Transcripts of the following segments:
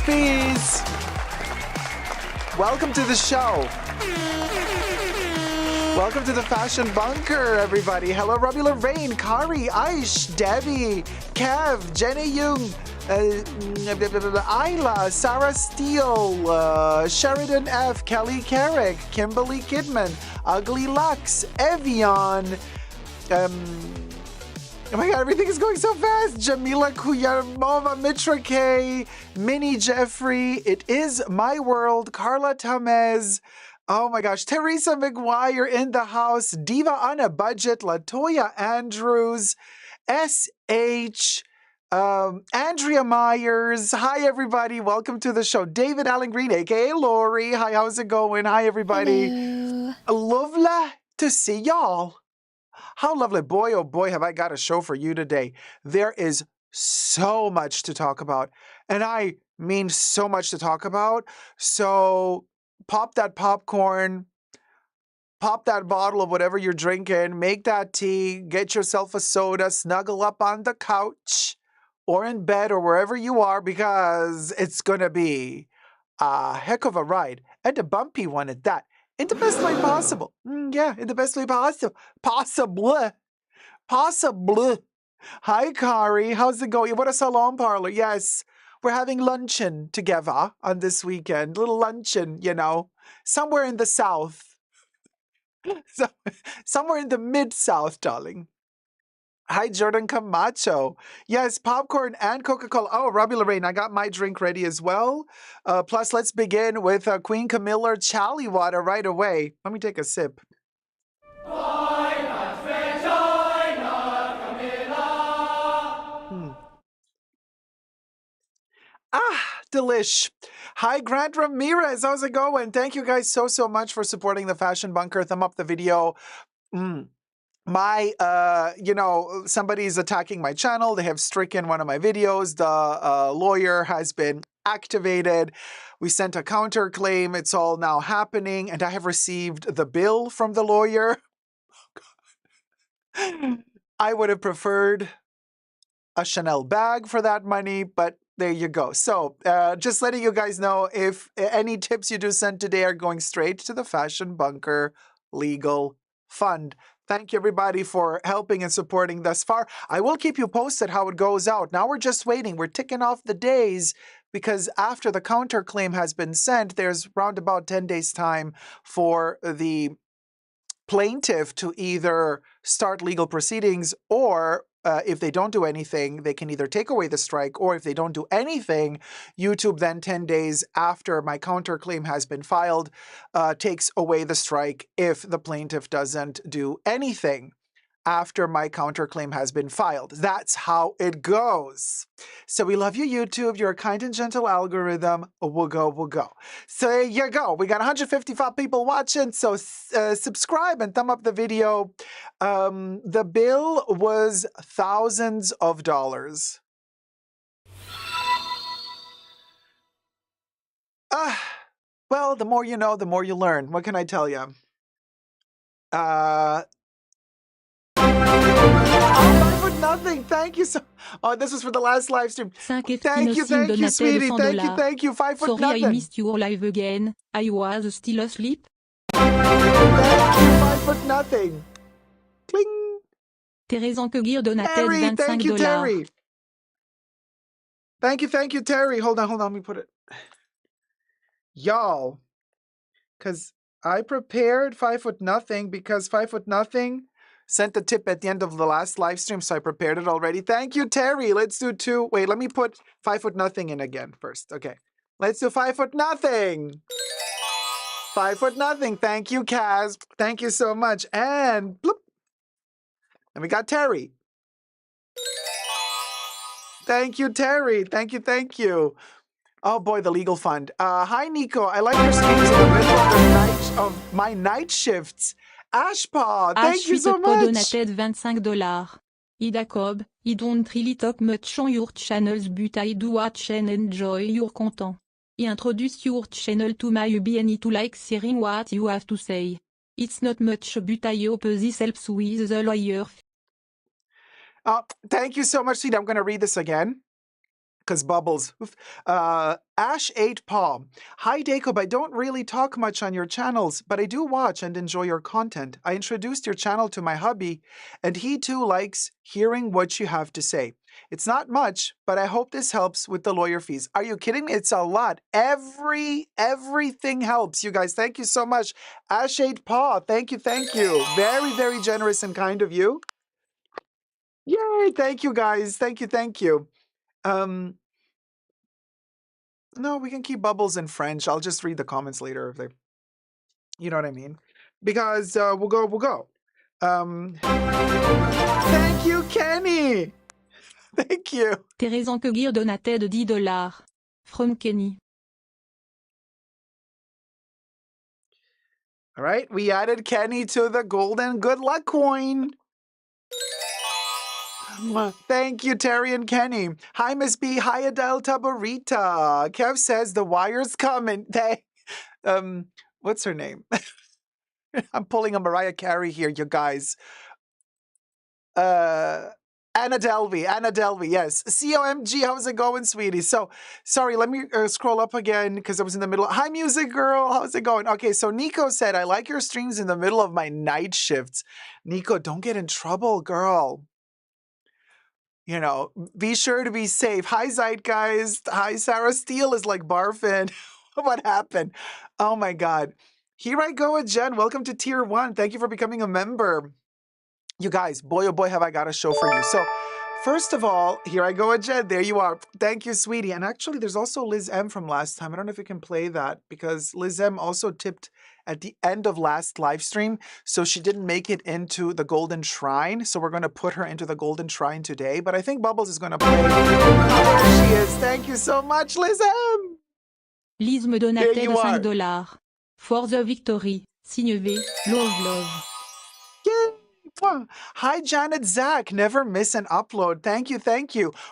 Sophies! Welcome to the show. Welcome to the Fashion Bunker, everybody. Hello, Robbie Lorraine, Kari, Aish, Debbie, Kev, Jenny Young, Isla, Sarah Steele, Sheridan F, Kelly Carrick, Kimberly Kidman, Ugly Lux, Evian, oh my God, everything is going so fast. Jamila Kuyarmova, Mitra K, Minnie Jeffrey, It Is My World, Carla Tamez, oh my gosh, Teresa McGuire in the house, Diva on a Budget, Latoya Andrews, SH, Andrea Myers. Hi, everybody. Welcome to the show. David Allen Green, aka Lori. Hi, how's it going? Hi, everybody. Hello. Lovely to see y'all. How lovely. Boy, oh boy, have I got a show for you today. There is so much to talk about. And I mean so much to talk about. So pop that popcorn, pop that bottle of whatever you're drinking, make that tea, get yourself a soda, snuggle up on the couch or in bed or wherever you are, because it's going to be a heck of a ride, and a bumpy one at that. In the best way possible. Yeah, in the best way possible. Possible. Hi, Kari. How's it going? What a salon parlor. Yes, we're having luncheon together on this weekend. Little luncheon, somewhere in the South. So, somewhere in the Mid-South, darling. Hi, Jordan Camacho. Yes, popcorn and Coca-Cola. Oh, Robbie Lorraine, I got my drink ready as well. Plus, let's begin with Queen Camilla Chali water right away. Let me take a sip. Delish. Hi, Grant Ramirez. How's it going? Thank you guys so much for supporting the Fashion Bunker. Thumb up the video. Somebody's attacking my channel. They have stricken one of my videos. The lawyer has been activated. We sent a counterclaim. It's all now happening. And I have received the bill from the lawyer. I would have preferred a Chanel bag for that money, but there you go. So just letting you guys know, if any tips you do send today are going straight to the Fashion Bunker Legal Fund. Thank you, everybody, for helping and supporting thus far. I will keep you posted how it goes out. Now we're just waiting. We're ticking off the days, because after the counterclaim has been sent, there's round about 10 days time for the plaintiff to either start legal proceedings, or if they don't do anything, they can either take away the strike, or if they don't do anything, YouTube then 10 days after my counterclaim has been filed takes away the strike if the plaintiff doesn't do anything after my counterclaim has been filed. That's how it goes. So we love you, YouTube. You're a kind and gentle algorithm. We'll go. So there you go. We got 155 people watching, so subscribe and thumb up the video. The bill was thousands of dollars. Well, the more you know, the more you learn. What can I tell you? Nothing. Thank you so. Oh, this was for the last live stream. Thank you, sweetie. Thank you. 5 foot Sorry, nothing. I missed your live again. I was still asleep. Thank you. 5 foot nothing. Cling. Thérèse Anqueguir Donated Terry, $25. thank you, Terry. Thank you, Terry. Hold on. Let me put it. Y'all, because I prepared 5 foot nothing, because 5 foot nothing sent the tip at the end of the last live stream, so I prepared it already. Thank you, Terry. Let's do 2. Wait, let me put 5 foot nothing in again first. Okay. Let's do 5 foot nothing. 5 foot nothing. Thank you, Kaz. Thank you so much. And bloop. And we got Terry. Thank you, Terry. Thank you. Oh boy, the legal fund. Hi, Nico. I like your schemes in the middle of my night shifts. Ashpaw, thank you so much. Donated $25. I Dacob, I don't really talk much on your channels, but I do watch and enjoy your content. I introduce your channel to my hubby and I to like hearing what you have to say. It's not much, but I hope this helps with the lawyer. Thank you so much, Sita. I'm going to read this again. because bubbles. Oof. Ash 8 Paw. Hi, Dacob. I don't really talk much on your channels, but I do watch and enjoy your content. I introduced your channel to my hubby, and he too likes hearing what you have to say. It's not much, but I hope this helps with the lawyer fees. Are you kidding me? It's a lot. Everything helps, you guys. Thank you so much. Ash 8 Paw. Thank you. Very, very generous and kind of you. Yay. Thank you, guys. Thank you. No, we can keep bubbles in French. I'll just read the comments later if they, you know what I mean? Because we'll go. Thank you, Kenny. Thank you. Thérèse Cueillir donated $10. From Kenny. All right, we added Kenny to the golden good luck coin. Thank you, Terry and Kenny. Hi, Miss B. Hi, Adele Tabarita. Kev says the wire's coming. What's her name? I'm pulling a Mariah Carey here, you guys. Anna Delvey, yes. COMG, how's it going, sweetie? So, sorry, let me scroll up again because I was in the middle. Hi, music girl, how's it going? Okay, so Nico said, I like your streams in the middle of my night shifts. Nico, don't get in trouble, girl. You know, be sure to be safe. Hi, Zeitgeist. Hi, Sarah Steele is like barfing. What happened? Oh my God. Here I go with Jen. Welcome to Tier 1. Thank you for becoming a member. You guys, boy, oh boy, have I got a show for you. So, first of all, here I go with Jen. There you are. Thank you, sweetie. And actually, there's also Liz M from last time. I don't know if you can play that because Liz M also tipped at the end of last live stream. So she didn't make it into the Golden Shrine. So we're going to put her into the Golden Shrine today. But I think Bubbles is going to play. Oh, there she is. Thank you so much, Liz M. Liz me donated $5. For the victory. Signe V. Love. Yay. Hi, Janet Zach. Never miss an upload. Thank you.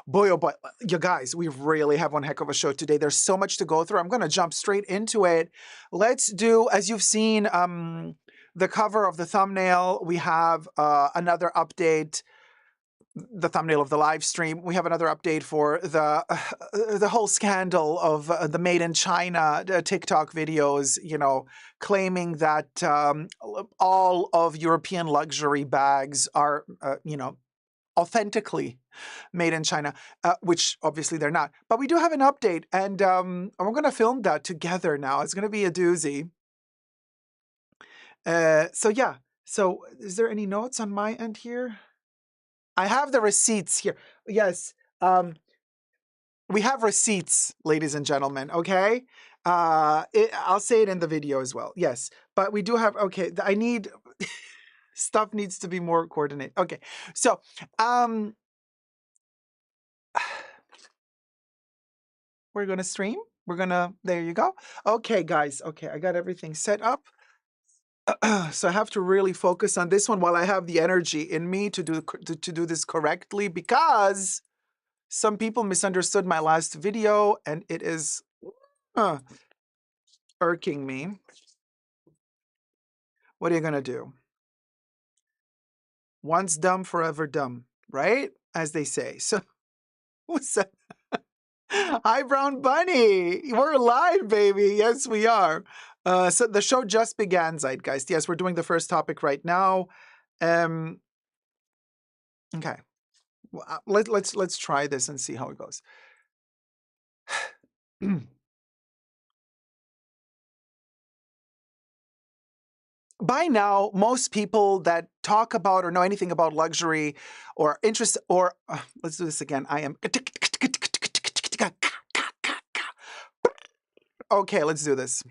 Boy, oh boy. You guys, we really have one heck of a show today. There's so much to go through. I'm going to jump straight into it. Let's do, as you've seen, the cover of the thumbnail. We have another update. The thumbnail of the live stream. We have another update for the whole scandal of the Made in China TikTok videos, you know, claiming that all of European luxury bags are, you know, authentically made in China, which obviously they're not. But we do have an update, and we're going to film that together now. It's going to be a doozy. So yeah. So is there any notes on my end here? I have the receipts here. Yes. We have receipts, ladies and gentlemen, okay? I'll say it in the video as well. Yes. But we do have, okay, I need, stuff needs to be more coordinated. Okay. So, we're going to stream. There you go. Okay, guys. Okay, I got everything set up. So I have to really focus on this one while I have the energy in me to do this correctly, because some people misunderstood my last video and it is irking me. What are you gonna do? Once dumb, forever dumb, right? As they say. So what's that? Hi, Brown Bunny. We're live, baby. Yes, we are. So the show just began, Zeitgeist. Yes, we're doing the first topic right now. Okay. Well, let's try this and see how it goes. By now, most people that talk about or know anything about luxury or interest or let's do this again. I am okay. Let's do this.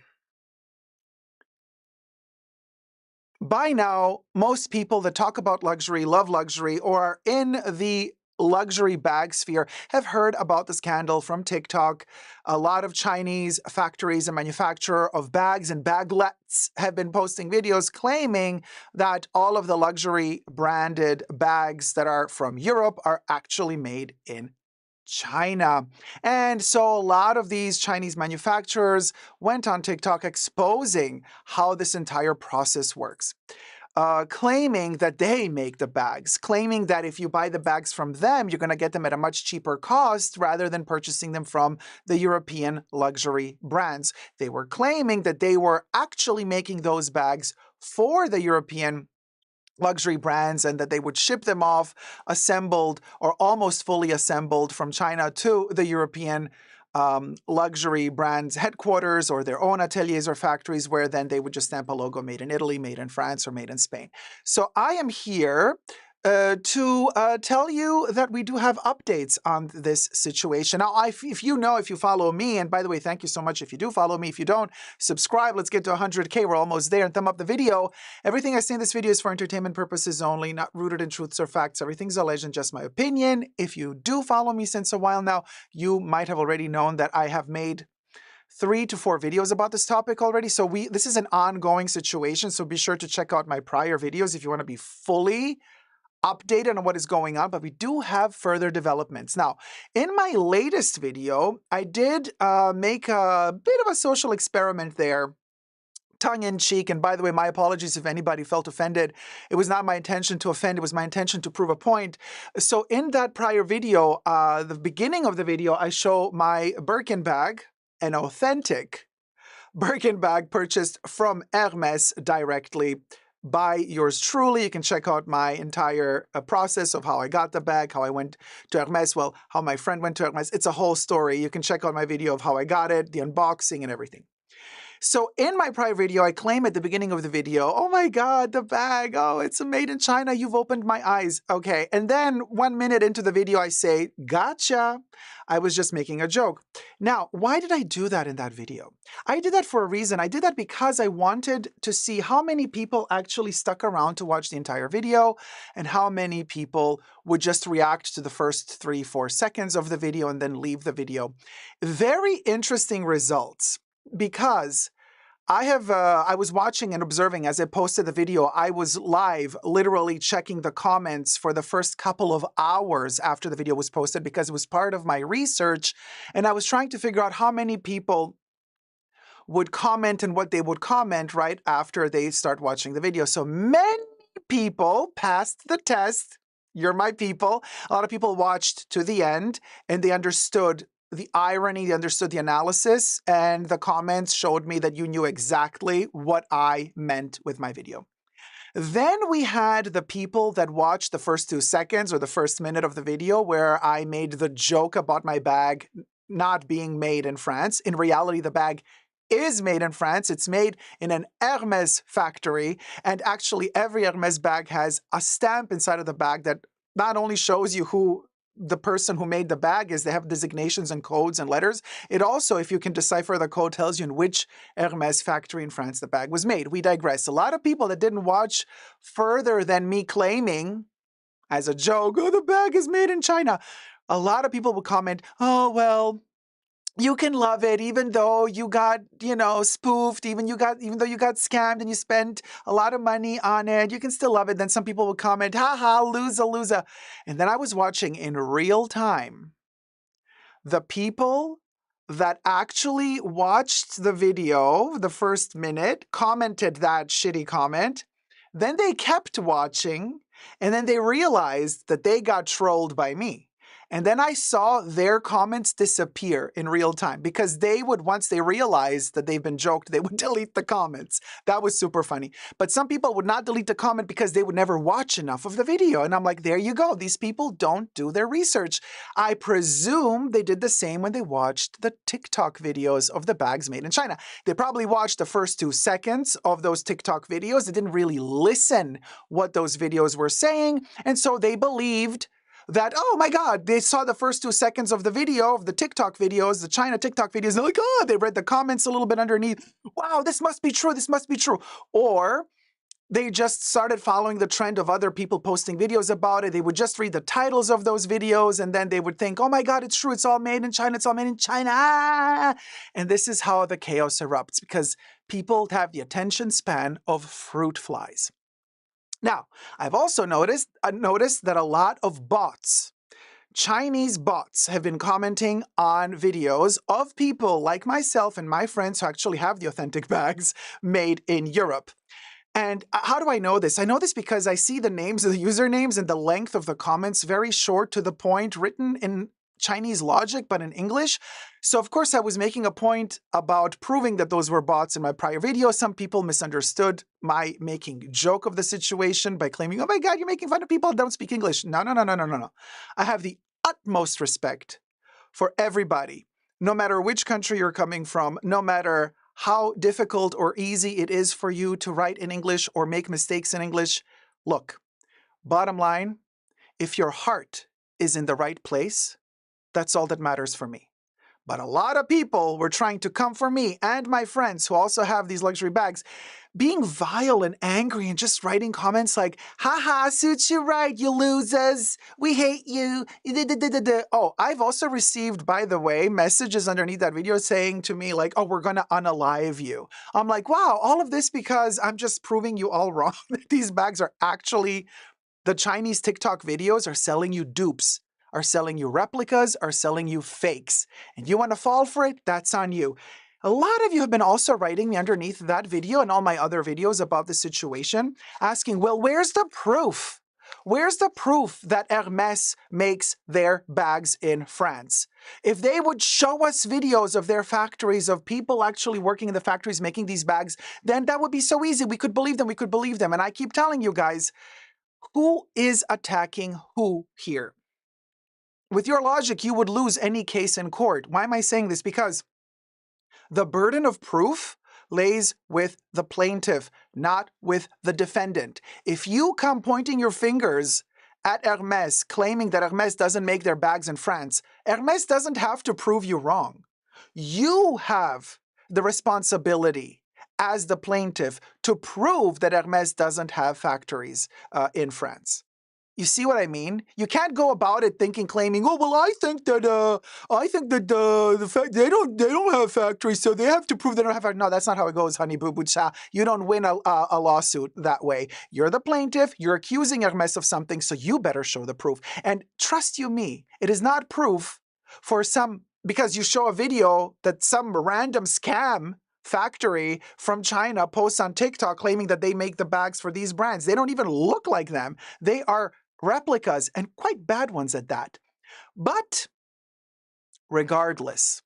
By now, most people that talk about luxury, love luxury, or are in the luxury bag sphere have heard about the scandal from TikTok. A lot of Chinese factories and manufacturer of bags and baglets have been posting videos claiming that all of the luxury branded bags that are from Europe are actually made in China. And so a lot of these Chinese manufacturers went on TikTok exposing how this entire process works. claiming that they make the bags, claiming that if you buy the bags from them, you're going to get them at a much cheaper cost rather than purchasing them from the European luxury brands. They were claiming that they were actually making those bags for the European luxury brands and that they would ship them off assembled or almost fully assembled from China to the European luxury brands headquarters or their own ateliers or factories, where then they would just stamp a logo made in Italy, made in France, or made in Spain. So I am here to tell you that we do have updates on this situation. Now, if you follow me, and by the way, thank you so much if you do follow me. If you don't, subscribe. Let's get to 100K. We're almost there. And thumb up the video. Everything I say in this video is for entertainment purposes only, not rooted in truths or facts. Everything's alleged and just my opinion. If you do follow me since a while now, you might have already known that I have made 3 to 4 videos about this topic already. So this is an ongoing situation. So be sure to check out my prior videos if you want to be fully updated on what is going on, but we do have further developments. Now, in my latest video, I did make a bit of a social experiment there, tongue-in-cheek, and by the way, my apologies if anybody felt offended. It was not my intention to offend, it was my intention to prove a point. So in that prior video, the beginning of the video, I show my Birkin bag, an authentic Birkin bag purchased from Hermes directly by yours truly. You can check out my entire process of how I got the bag, how I went to Hermes, well, how my friend went to Hermes. It's a whole story. You can check out my video of how I got it, the unboxing and everything. So in my prior video, I claim at the beginning of the video, oh my God, the bag, oh, it's made in China. You've opened my eyes. Okay. And then 1 minute into the video, I say, gotcha. I was just making a joke. Now, why did I do that in that video? I did that for a reason. I did that because I wanted to see how many people actually stuck around to watch the entire video and how many people would just react to the first 3-4 seconds of the video and then leave the video. Very interesting results. Because I was watching and observing as I posted the video. I was live, literally checking the comments for the first couple of hours after the video was posted because it was part of my research. And I was trying to figure out how many people would comment and what they would comment right after they start watching the video. So many people passed the test. You're my people. A lot of people watched to the end and they understood the irony, they understood the analysis, and the comments showed me that you knew exactly what I meant with my video. Then we had the people that watched the first 2 seconds or the first minute of the video where I made the joke about my bag not being made in France. In reality, the bag is made in France. It's made in an Hermes factory, and actually every Hermes bag has a stamp inside of the bag that not only shows you who the person who made the bag is, they have designations and codes and letters. It also, if you can decipher the code, tells you in which Hermes factory in France the bag was made. We digress. A lot of people that didn't watch further than me claiming as a joke, oh, the bag is made in China. A lot of people would comment, oh, well, you can love it even though you got, spoofed, even though you got scammed and you spent a lot of money on it, you can still love it. Then some people would comment, haha, loser. And then I was watching in real time the people that actually watched the video, the first minute, commented that shitty comment. Then they kept watching and then they realized that they got trolled by me. And then I saw their comments disappear in real time because they would, once they realized that they've been joked, they would delete the comments. That was super funny. But some people would not delete the comment because they would never watch enough of the video. And I'm like, there you go. These people don't do their research. I presume they did the same when they watched the TikTok videos of the bags made in China. They probably watched the first 2 seconds of those TikTok videos. They didn't really listen what those videos were saying. And so they believed that, oh my God, they saw the first 2 seconds of the video, of the TikTok videos, the China TikTok videos, and they're like, oh, they read the comments a little bit underneath. Wow, this must be true, this must be true. Or they just started following the trend of other people posting videos about it. They would just read the titles of those videos, and then they would think, oh my God, it's true, it's all made in China, it's all made in China. And this is how the chaos erupts, because people have the attention span of fruit flies. Now, I've also noticed that a lot of bots, Chinese bots, have been commenting on videos of people like myself and my friends who actually have the authentic bags made in Europe. And how do I know this? I know this because I see the names of the usernames and the length of the comments, very short to the point, written in Chinese logic, but in English. So, of course, I was making a point about proving that those were bots in my prior video. Some people misunderstood my making joke of the situation by claiming, oh my God, you're making fun of people who don't speak English. No, no, no, no, no, no, no. I have the utmost respect for everybody, no matter which country you're coming from, no matter how difficult or easy it is for you to write in English or make mistakes in English. Look, bottom line, if your heart is in the right place, that's all that matters for me. But a lot of people were trying to come for me and my friends who also have these luxury bags, being vile and angry and just writing comments like, haha, suits you right, you losers. We hate you. Oh, I've also received, by the way, messages underneath that video saying to me like, oh, we're going to unalive you. I'm like, wow, all of this because I'm just proving you all wrong. These bags are actually, the Chinese TikTok videos are selling you dupes, are selling you replicas, are selling you fakes. And you want to fall for it? That's on you. A lot of you have been also writing me underneath that video and all my other videos about the situation, asking, well, where's the proof? Where's the proof that Hermes makes their bags in France? If they would show us videos of their factories, of people actually working in the factories making these bags, then that would be so easy. We could believe them. We could believe them. And I keep telling you guys, who is attacking who here? With your logic, you would lose any case in court. Why am I saying this? Because the burden of proof lays with the plaintiff, not with the defendant. If you come pointing your fingers at Hermes, claiming that Hermes doesn't make their bags in France, Hermes doesn't have to prove you wrong. You have the responsibility as the plaintiff to prove that Hermes doesn't have factories in France. You see what I mean? You can't go about it claiming, oh well, I think that the fact they don't have factories, so they have to prove they don't have factories. No, that's not how it goes, honey boo boo cha. You don't win a lawsuit that way. You're the plaintiff. You're accusing Hermes of something, so you better show the proof. And trust you me, it is not proof for because you show a video that some random scam factory from China posts on TikTok claiming that they make the bags for these brands. They don't even look like them. They are replicas, and quite bad ones at that. But regardless,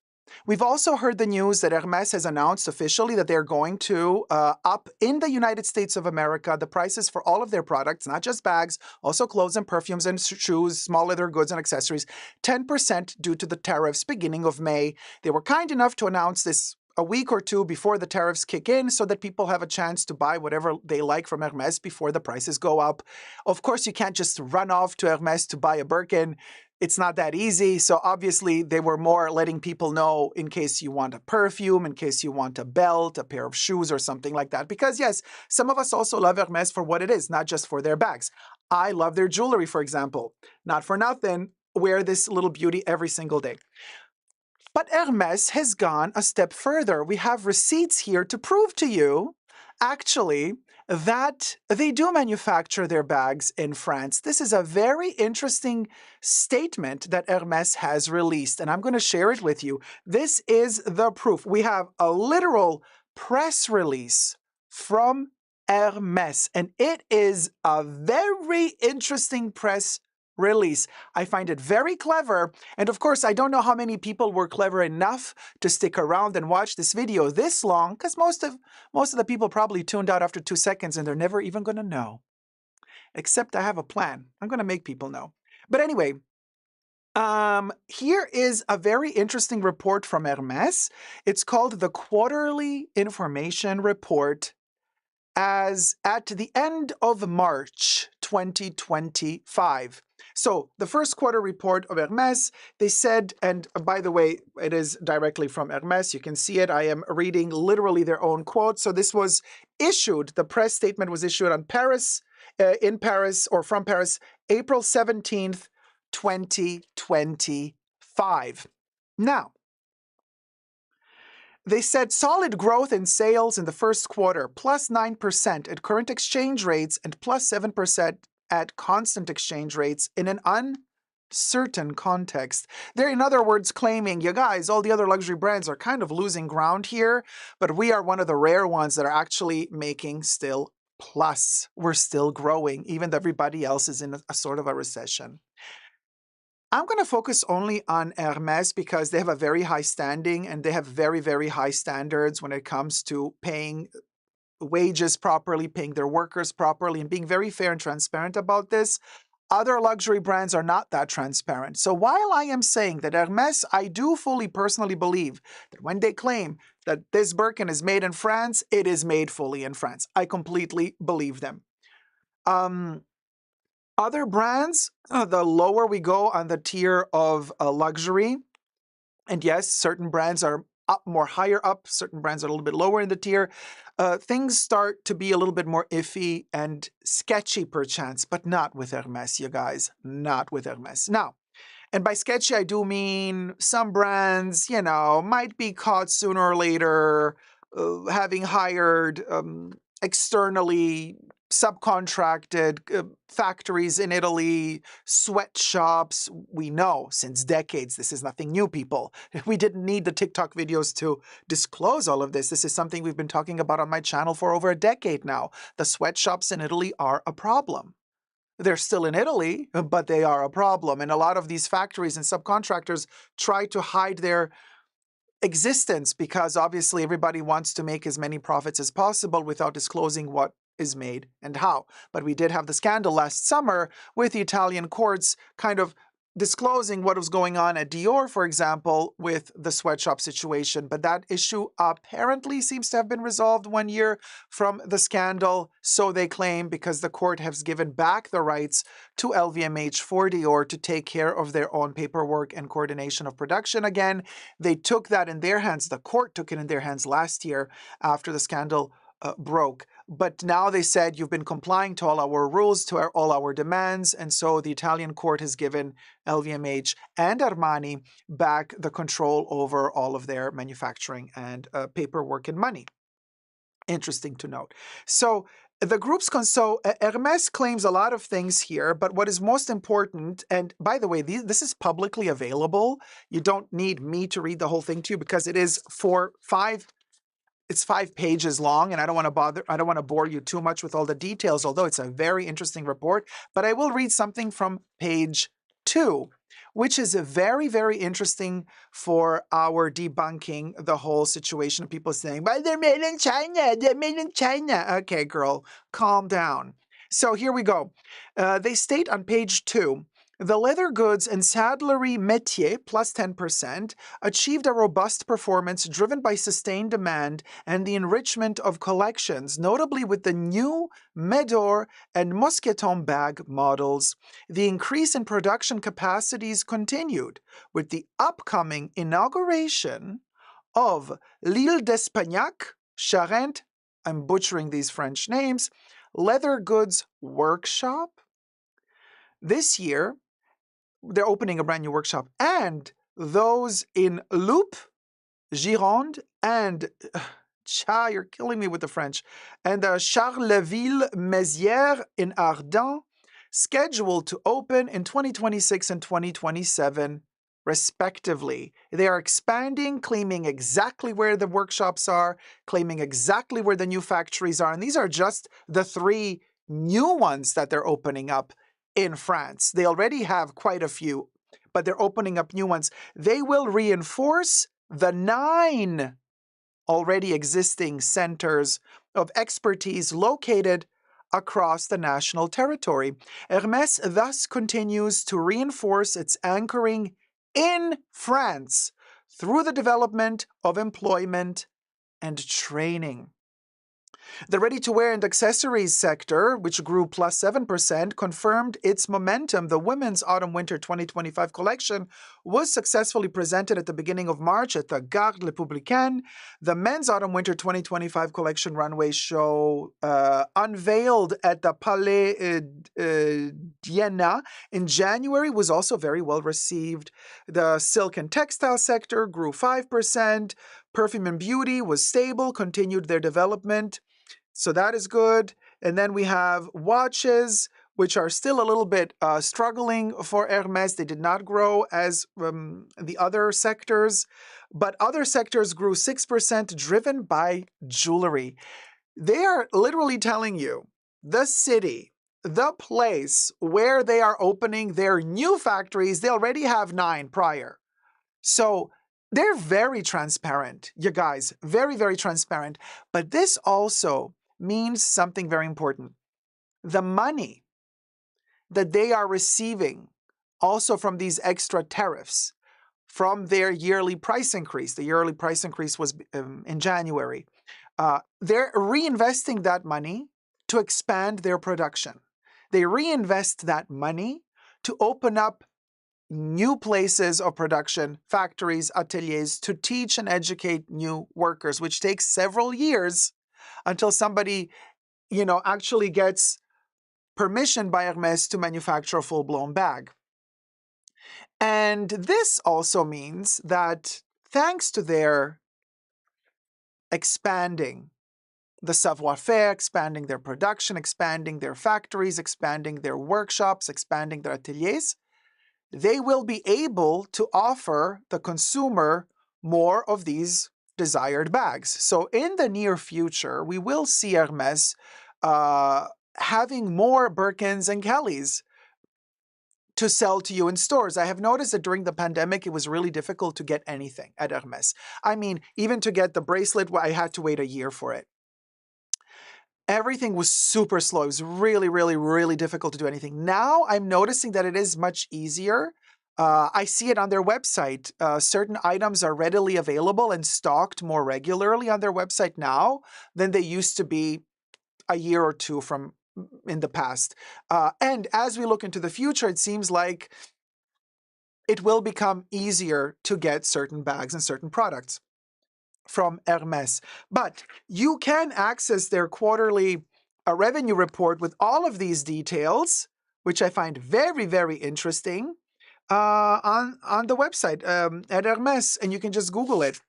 we've also heard the news that Hermes has announced officially that they're going to up in the United States of America the prices for all of their products, not just bags, also clothes and perfumes and shoes, small leather goods and accessories, 10% due to the tariffs beginning of May. They were kind enough to announce this a week or two before the tariffs kick in so that people have a chance to buy whatever they like from Hermes before the prices go up. Of course, you can't just run off to Hermes to buy a Birkin. It's not that easy. So obviously, they were more letting people know in case you want a perfume, in case you want a belt, a pair of shoes or something like that. Because yes, some of us also love Hermes for what it is, not just for their bags. I love their jewelry, for example. Not for nothing, wear this little beauty every single day. But Hermes has gone a step further. We have receipts here to prove to you, actually, that they do manufacture their bags in France. This is a very interesting statement that Hermes has released, and I'm going to share it with you. This is the proof. We have a literal press release from Hermes, and it is a very interesting press release. I find it very clever. And of course, I don't know how many people were clever enough to stick around and watch this video this long, because most of the people probably tuned out after 2 seconds and they're never even going to know. Except I have a plan. I'm going to make people know. But anyway, here is a very interesting report from Hermes. It's called the Quarterly Information Report as at the end of March 2025. So the first quarter report of Hermes, they said, and by the way, it is directly from Hermes. You can see it. I am reading literally their own quote. So this was issued, the press statement was issued in Paris, or from Paris, April 17th, 2025. Now, they said solid growth in sales in the first quarter, plus 9% at current exchange rates and plus 7% at constant exchange rates in an uncertain context. They're, in other words, claiming, you guys, all the other luxury brands are kind of losing ground here, but we are one of the rare ones that are actually making still plus we're still growing, even though everybody else is in a sort of a recession. I'm going to focus only on Hermes because they have a very high standing and they have very, very high standards when it comes to paying wages properly, paying their workers properly, and being very fair and transparent about this. Other luxury brands are not that transparent. So while I am saying that Hermes, I do fully personally believe that when they claim that this Birkin is made in France, it is made fully in France. I completely believe them. Other brands, the lower we go on the tier of luxury, and yes, certain brands are up more higher up, certain brands are a little bit lower in the tier, things start to be a little bit more iffy and sketchy perchance, but not with Hermes, you guys, not with Hermes. Now, and by sketchy, I do mean some brands, might be caught sooner or later having hired externally subcontracted factories in Italy, sweatshops. We know since decades, this is nothing new, people. We didn't need the TikTok videos to disclose all of this. This is something we've been talking about on my channel for over a decade now. The sweatshops in Italy are a problem. They're still in Italy, but they are a problem. And a lot of these factories and subcontractors try to hide their existence because obviously everybody wants to make as many profits as possible without disclosing what is made and how. But we did have the scandal last summer with the Italian courts kind of disclosing what was going on at Dior, for example, with the sweatshop situation. But that issue apparently seems to have been resolved 1 year from the scandal, so they claim, because the court has given back the rights to LVMH for Dior to take care of their own paperwork and coordination of production again. They took that in their hands. The court took it in their hands last year after the scandal broke. But now they said, you've been complying to all our rules, to all our demands. And so the Italian court has given LVMH and Armani back the control over all of their manufacturing and paperwork and money. Interesting to note. So the groups, Hermes claims a lot of things here, but what is most important, and by the way, this is publicly available. You don't need me to read the whole thing to you because it is it's 5 pages long, and I don't want to bore you too much with all the details, although it's a very interesting report. But I will read something from page 2, which is very, very interesting for our debunking the whole situation of people saying, well, they're made in China, they're made in China. Okay, girl, calm down. So here we go. They state on page 2, the leather goods and saddlery métier, plus 10%, achieved a robust performance driven by sustained demand and the enrichment of collections, notably with the new Médor and Mousqueton bag models. The increase in production capacities continued with the upcoming inauguration of L'Île d'Espagnac, Charente, I'm butchering these French names, leather goods workshop. This year, they're opening a brand new workshop, and those in Loup, Gironde, and you're killing me with the French, and Charleville-Mézières in Ardennes, scheduled to open in 2026 and 2027, respectively. They are expanding, claiming exactly where the workshops are, claiming exactly where the new factories are, and these are just the 3 new ones that they're opening up in France. They already have quite a few, but they're opening up new ones. They will reinforce the 9 already existing centers of expertise located across the national territory. Hermès thus continues to reinforce its anchoring in France through the development of employment and training. The ready-to-wear and accessories sector, which grew plus 7%, confirmed its momentum. The women's autumn-winter 2025 collection was successfully presented at the beginning of March at the Gare Républicaine. The men's autumn-winter 2025 collection runway show unveiled at the Palais d'Iéna in January was also very well received. The silk and textile sector grew 5%. Perfume and beauty was stable, continued their development. So that is good. And then we have watches, which are still a little bit struggling for Hermès. They did not grow as the other sectors, but other sectors grew 6%, driven by jewelry. They are literally telling you the city, the place where they are opening their new factories. They already have 9 prior. So they're very transparent, you guys, very, very transparent. But this also means something very important. The money that they are receiving also from these extra tariffs, from their yearly price increase. The yearly price increase was in January. They're reinvesting that money to expand their production. They reinvest that money to open up new places of production, factories, ateliers, to teach and educate new workers, which takes several years until somebody, actually gets permission by Hermes to manufacture a full-blown bag. And this also means that thanks to their expanding the savoir-faire, expanding their production, expanding their factories, expanding their workshops, expanding their ateliers, they will be able to offer the consumer more of these desired bags. So in the near future, we will see Hermes having more Birkins and Kellys to sell to you in stores. I have noticed that during the pandemic, it was really difficult to get anything at Hermes. I mean, even to get the bracelet, I had to wait a year for it. Everything was super slow. It was really, really, really difficult to do anything. Now I'm noticing that it is much easier. I see it on their website. Certain items are readily available and stocked more regularly on their website now than they used to be a year or two from in the past. And as we look into the future, it seems like it will become easier to get certain bags and certain products from Hermes. But you can access their quarterly revenue report with all of these details, which I find very, very interesting, on the website at Hermes, and you can just Google it.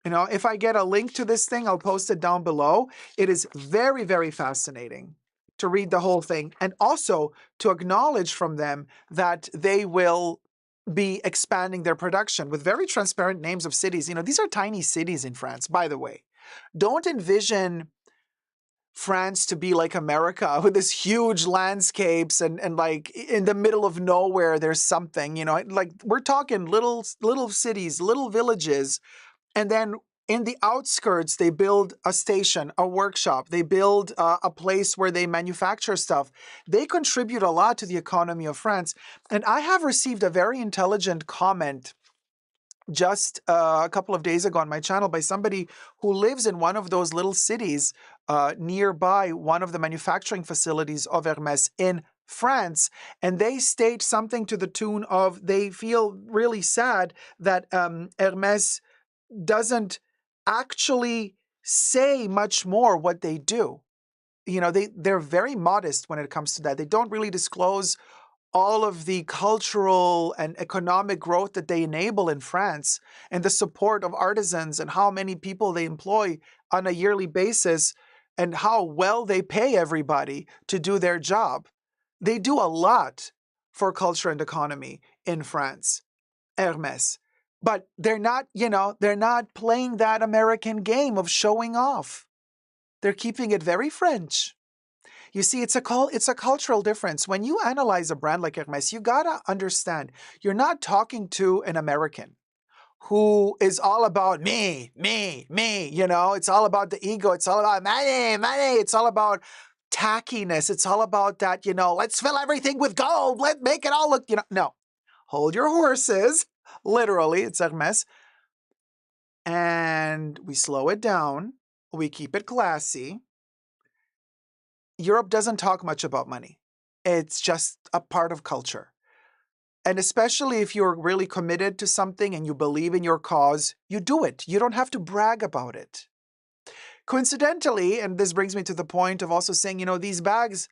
If I get a link to this thing, I'll post it down below. It is very, very fascinating to read the whole thing, and also to acknowledge from them that they will be expanding their production with very transparent names of cities. These are tiny cities in France, by the way. Don't envision France to be like America with this huge landscapes and like in the middle of nowhere, there's something, like we're talking little cities, little villages. And then in the outskirts, they build a station, a workshop. They build a place where they manufacture stuff. They contribute a lot to the economy of France. And I have received a very intelligent comment just a couple of days ago on my channel by somebody who lives in one of those little cities nearby one of the manufacturing facilities of Hermes in France. And they state something to the tune of they feel really sad that Hermes doesn't actually say much more what they do. They're very modest when it comes to that. They don't really disclose all of the cultural and economic growth that they enable in France and the support of artisans and how many people they employ on a yearly basis and how well they pay everybody to do their job. They do a lot for culture and economy in France, Hermes. But they're not playing that American game of showing off. They're keeping it very French. You see, it's a cultural difference. When you analyze a brand like Hermes, you gotta understand, you're not talking to an American who is all about me, me, me, it's all about the ego. It's all about money, money. It's all about tackiness. It's all about that, let's fill everything with gold. Let's make it all look, no. Hold your horses. Literally, it's Hermes. And we slow it down. We keep it classy. Europe doesn't talk much about money. It's just a part of culture. And especially if you're really committed to something and you believe in your cause, you do it. You don't have to brag about it. Coincidentally, and this brings me to the point of also saying, these bags,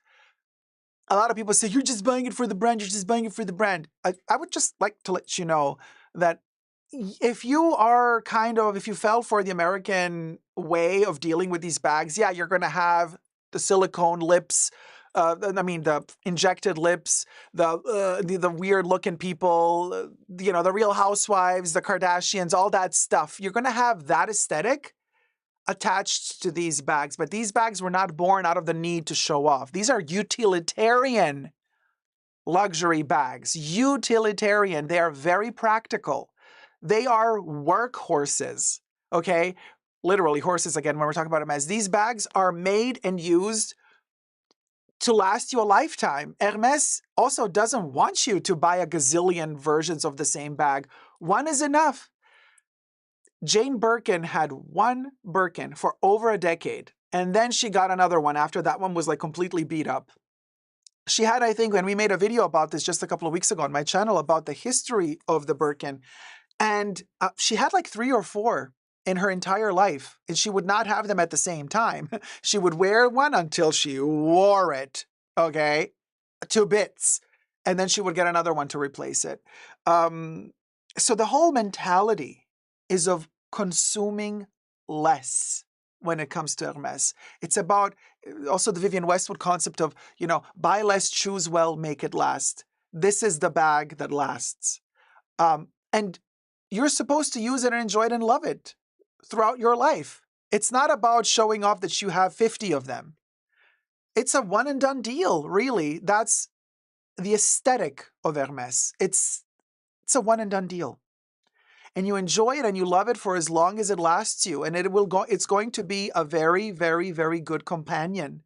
a lot of people say, you're just buying it for the brand. You're just buying it for the brand. I would just like to let you know that if you fell for the American way of dealing with these bags, yeah, you're going to have the silicone lips, the injected lips, the weird looking people, the Real Housewives, the Kardashians, all that stuff. You're going to have that aesthetic. attached to these bags, but these bags were not born out of the need to show off. These are utilitarian luxury bags. Utilitarian. They are very practical. They are workhorses, okay? Literally horses again when we're talking about them as these bags are made and used to last you a lifetime. Hermes also doesn't want you to buy a gazillion versions of the same bag. One is enough. Jane Birkin had one Birkin for over a decade, and then she got another one after that one was like completely beat up. She had, I think, when we made a video about this just a couple of weeks ago on my channel about the history of the Birkin, and she had like 3 or 4 in her entire life, and she would not have them at the same time. She would wear one until she wore it, okay, to bits, and then she would get another one to replace it. So the whole mentality is of consuming less when it comes to Hermes. It's about also the Vivienne Westwood concept of, buy less, choose well, make it last. This is the bag that lasts. And you're supposed to use it and enjoy it and love it throughout your life. It's not about showing off that you have 50 of them. It's a one and done deal, really. That's the aesthetic of Hermes. It's a one and done deal. And you enjoy it and you love it for as long as it lasts you. And it's going to be a very, very, very good companion.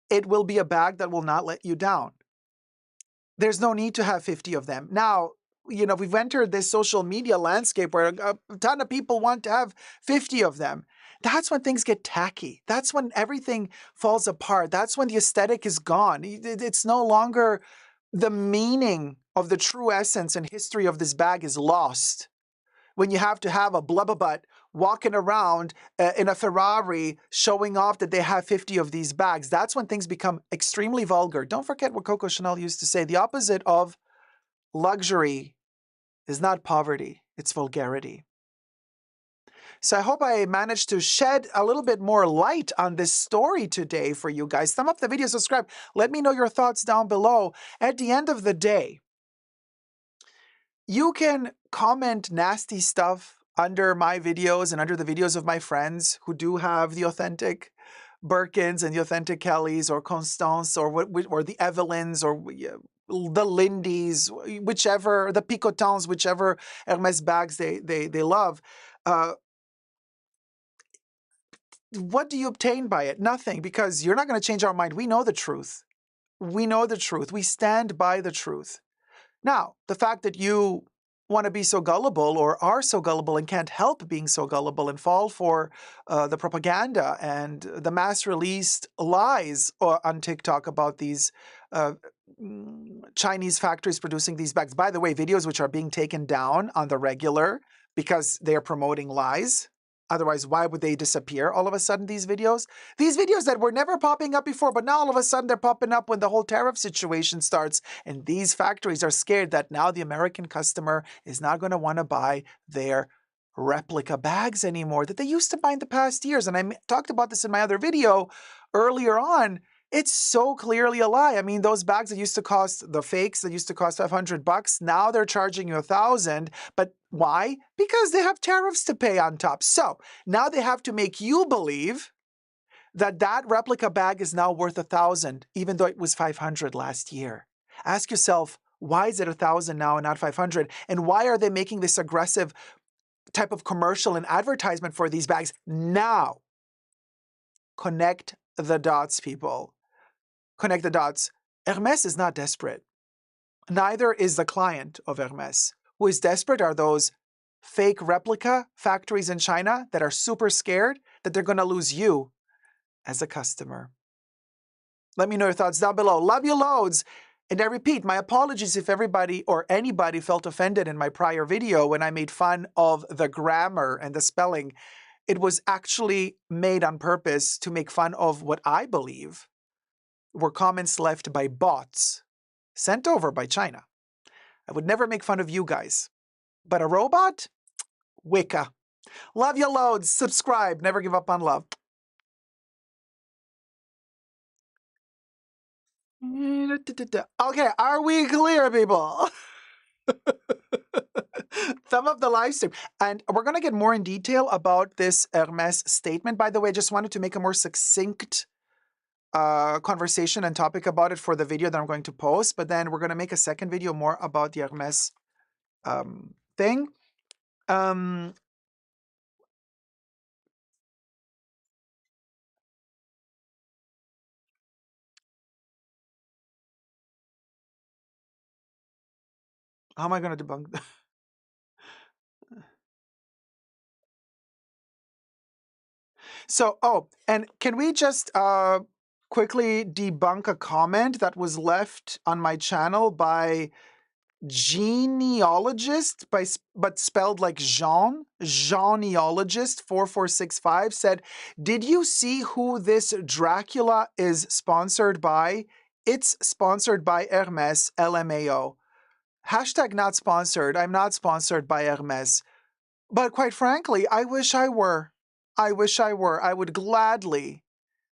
It will be a bag that will not let you down. There's no need to have 50 of them. Now, we've entered this social media landscape where a ton of people want to have 50 of them. That's when things get tacky. That's when everything falls apart. That's when the aesthetic is gone. It's no longer the meaning of the true essence and history of this bag is lost. When you have to have a blubberbutt walking around in a Ferrari showing off that they have 50 of these bags, that's when things become extremely vulgar. Don't forget what Coco Chanel used to say. The opposite of luxury is not poverty, it's vulgarity. So I hope I managed to shed a little bit more light on this story today for you guys. Thumb up the video, subscribe. Let me know your thoughts down below. At the end of the day, you can comment nasty stuff under my videos and under the videos of my friends who do have the authentic Birkins and the authentic Kellys or Constance or the Evelyns or the Lindys, whichever, the Picotins, whichever Hermes bags they love. What do you obtain by it? Nothing, because you're not going to change our mind. We know the truth. We know the truth. We stand by the truth. Now, the fact that you want to be so gullible or are so gullible and can't help being so gullible and fall for the propaganda and the mass-released lies on TikTok about these Chinese factories producing these bags. By the way, videos which are being taken down on the regular because they are promoting lies. Otherwise, why would they disappear all of a sudden, these videos? These videos that were never popping up before, but now all of a sudden they're popping up when the whole tariff situation starts. And these factories are scared that now the American customer is not going to want to buy their replica bags anymore that they used to buy in the past years. And I talked about this in my other video earlier on. It's so clearly a lie. I mean, those bags that used to cost, the fakes that used to cost $500, now they're charging you $1,000. But why? Because they have tariffs to pay on top. So now they have to make you believe that that replica bag is now worth $1,000, even though it was $500 last year. Ask yourself, why is it $1,000 now and not $500? And why are they making this aggressive type of commercial and advertisement for these bags now? Connect the dots, people. Connect the dots. Hermes is not desperate. Neither is the client of Hermes. Who is desperate are those fake replica factories in China that are super scared that they're going to lose you as a customer. Let me know your thoughts down below. Love you loads. And I repeat, my apologies if everybody or anybody felt offended in my prior video when I made fun of the grammar and the spelling. It was actually made on purpose to make fun of what I believe were comments left by bots sent over by China. I would never make fun of you guys. But a robot? Wicca. Love you loads. Subscribe. Never give up on love. Okay, are we clear, people? Thumb up the live stream. And we're going to get more in detail about this Hermes statement. By the way, I just wanted to make a more succinct conversation and topic about it for the video that I'm going to post. But then we're going to make a second video more about the Hermes thing. Um, how am I going to debunk that? So, and can we just quickly debunk a comment that was left on my channel by genealogist, but spelled like genealogist 4465 said, "Did you see who this Dracula is sponsored by? It's sponsored by Hermes, LMAO. Hashtag not sponsored. I'm not sponsored by Hermes. But quite frankly, I wish I were. I wish I were. I would gladly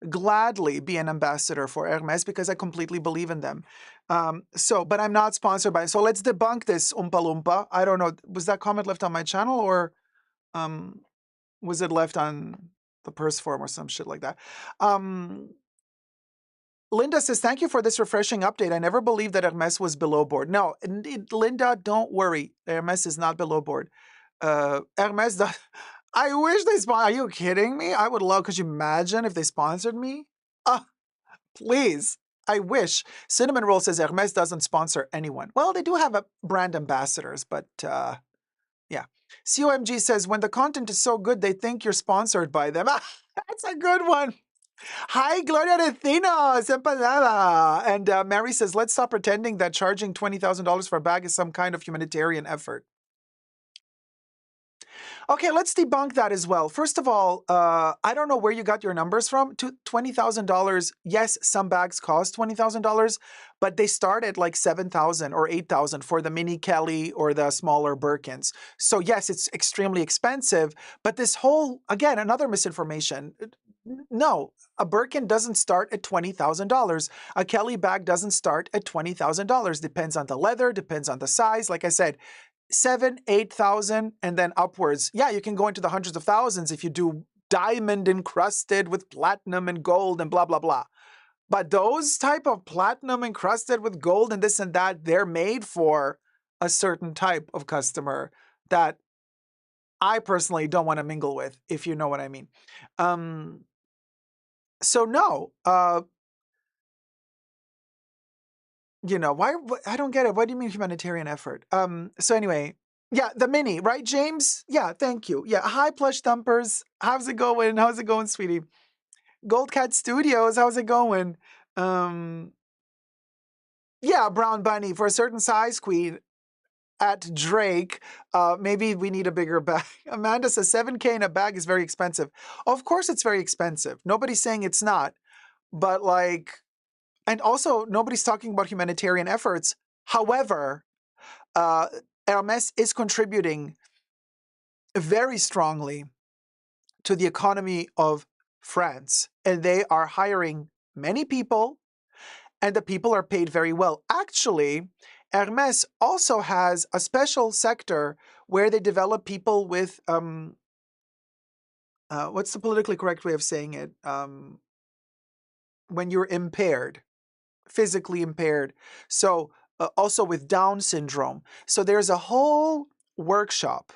be an ambassador for Hermes because I completely believe in them. But I'm not sponsored by. So let's debunk this Oompa Loompa. I don't know. Was that comment left on my channel or was it left on the purse form or some shit like that? Linda says, thank you for this refreshing update. I never believed that Hermes was below board. No, Linda, don't worry. Hermes is not below board. Hermes does. I wish they sponsored. Are you kidding me? I would love. Could you imagine if they sponsored me? Please. I wish. Cinnamon Roll says Hermes doesn't sponsor anyone. Well, they do have brand ambassadors, but yeah. COMG says when the content is so good, they think you're sponsored by them. That's a good one. Hi, Gloria Recinos, empanada. And Mary says, let's stop pretending that charging $20,000 for a bag is some kind of humanitarian effort. Okay, let's debunk that as well. First of all, I don't know where you got your numbers from. $20,000, yes, some bags cost $20,000, but they start at like $7,000 or $8,000 for the mini Kelly or the smaller Birkins. So yes, it's extremely expensive, but this whole, again, another misinformation. No, a Birkin doesn't start at $20,000. A Kelly bag doesn't start at $20,000. Depends on the leather, depends on the size. Like I said, 7, 8,000 and then upwards. Yeah, you can go into the hundreds of thousands if you do diamond encrusted with platinum and gold and blah, blah, blah. But those type of platinum encrusted with gold and this and that, they're made for a certain type of customer that I personally don't want to mingle with, if you know what I mean. So no, why? I don't get it. What do you mean humanitarian effort? So anyway, yeah, the mini, right, James? Yeah, thank you. Yeah, hi, Plush Thumpers. How's it going? How's it going, sweetie? Gold Cat Studios, how's it going? Yeah, Brown Bunny for a certain size queen at Drake. Maybe we need a bigger bag. Amanda says 7K in a bag is very expensive. Of course, it's very expensive. Nobody's saying it's not, but like. And also, nobody's talking about humanitarian efforts. However, Hermes is contributing very strongly to the economy of France. And they are hiring many people, and the people are paid very well. Actually, Hermes also has a special sector where they develop people with, what's the politically correct way of saying it? When you're impaired. Physically impaired. So also with Down syndrome. So there's a whole workshop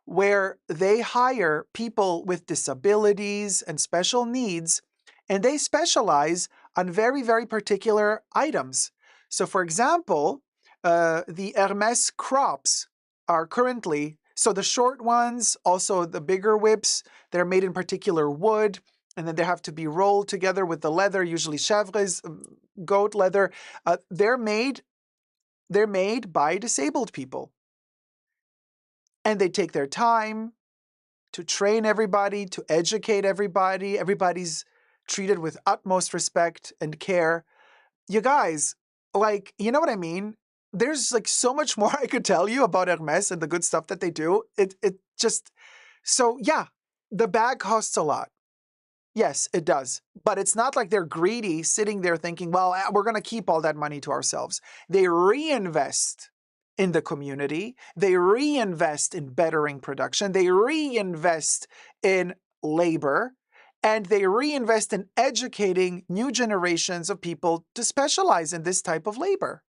where they hire people with disabilities and special needs, and they specialize on very, very particular items. So for example, the Hermes crops are currently, so the short ones, also the bigger whips, they're made in particular wood, and then they have to be rolled together with the leather, usually chèvres, goat leather. They're made by disabled people. And they take their time to train everybody, to educate everybody. Everybody's treated with utmost respect and care. You guys, like, you know what I mean? There's like so much more I could tell you about Hermes and the good stuff that they do. It just, so yeah, the bag costs a lot. Yes, it does. But it's not like they're greedy sitting there thinking, well, we're going to keep all that money to ourselves. They reinvest in the community. They reinvest in bettering production. They reinvest in labor. And they reinvest in educating new generations of people to specialize in this type of labor.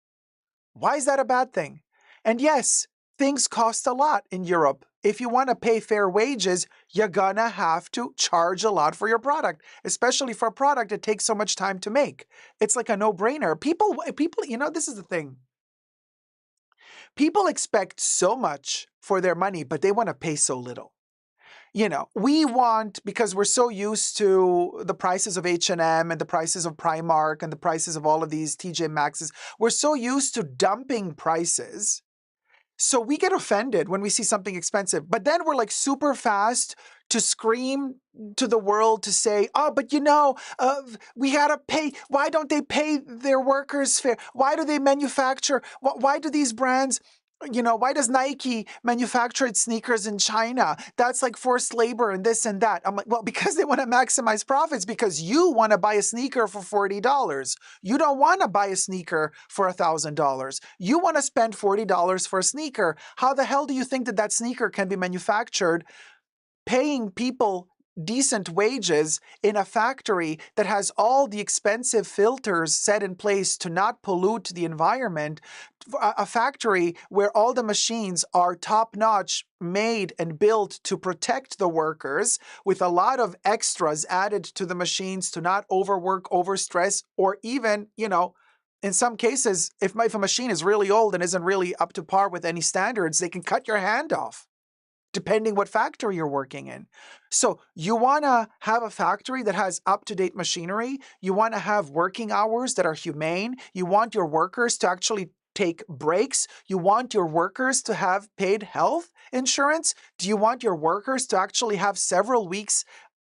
Why is that a bad thing? And yes, things cost a lot in Europe. If you want to pay fair wages, you're gonna have to charge a lot for your product, especially for a product that takes so much time to make. It's like a no-brainer. People, this is the thing. People expect so much for their money, but they want to pay so little. We want, because we're so used to the prices of H&M and the prices of Primark and the prices of all of these TJ Maxx's, we're so used to dumping prices. So we get offended when we see something expensive, but then we're like super fast to scream to the world to say, oh, but we gotta pay. Why don't they pay their workers fair? Why do they manufacture? Why do these brands, why does Nike manufacture its sneakers in China? That's like forced labor and this and that. I'm like, well, because they want to maximize profits, because you want to buy a sneaker for $40. You don't want to buy a sneaker for $1,000. You want to spend $40 for a sneaker. How the hell do you think that sneaker can be manufactured paying people decent wages in a factory that has all the expensive filters set in place to not pollute the environment, a factory where all the machines are top-notch, made and built to protect the workers, with a lot of extras added to the machines to not overwork, overstress, or even, in some cases, if a machine is really old and isn't really up to par with any standards, they can cut your hand off, depending what factory you're working in. So you want to have a factory that has up-to-date machinery. You want to have working hours that are humane. You want your workers to actually take breaks. You want your workers to have paid health insurance. Do you want your workers to actually have several weeks,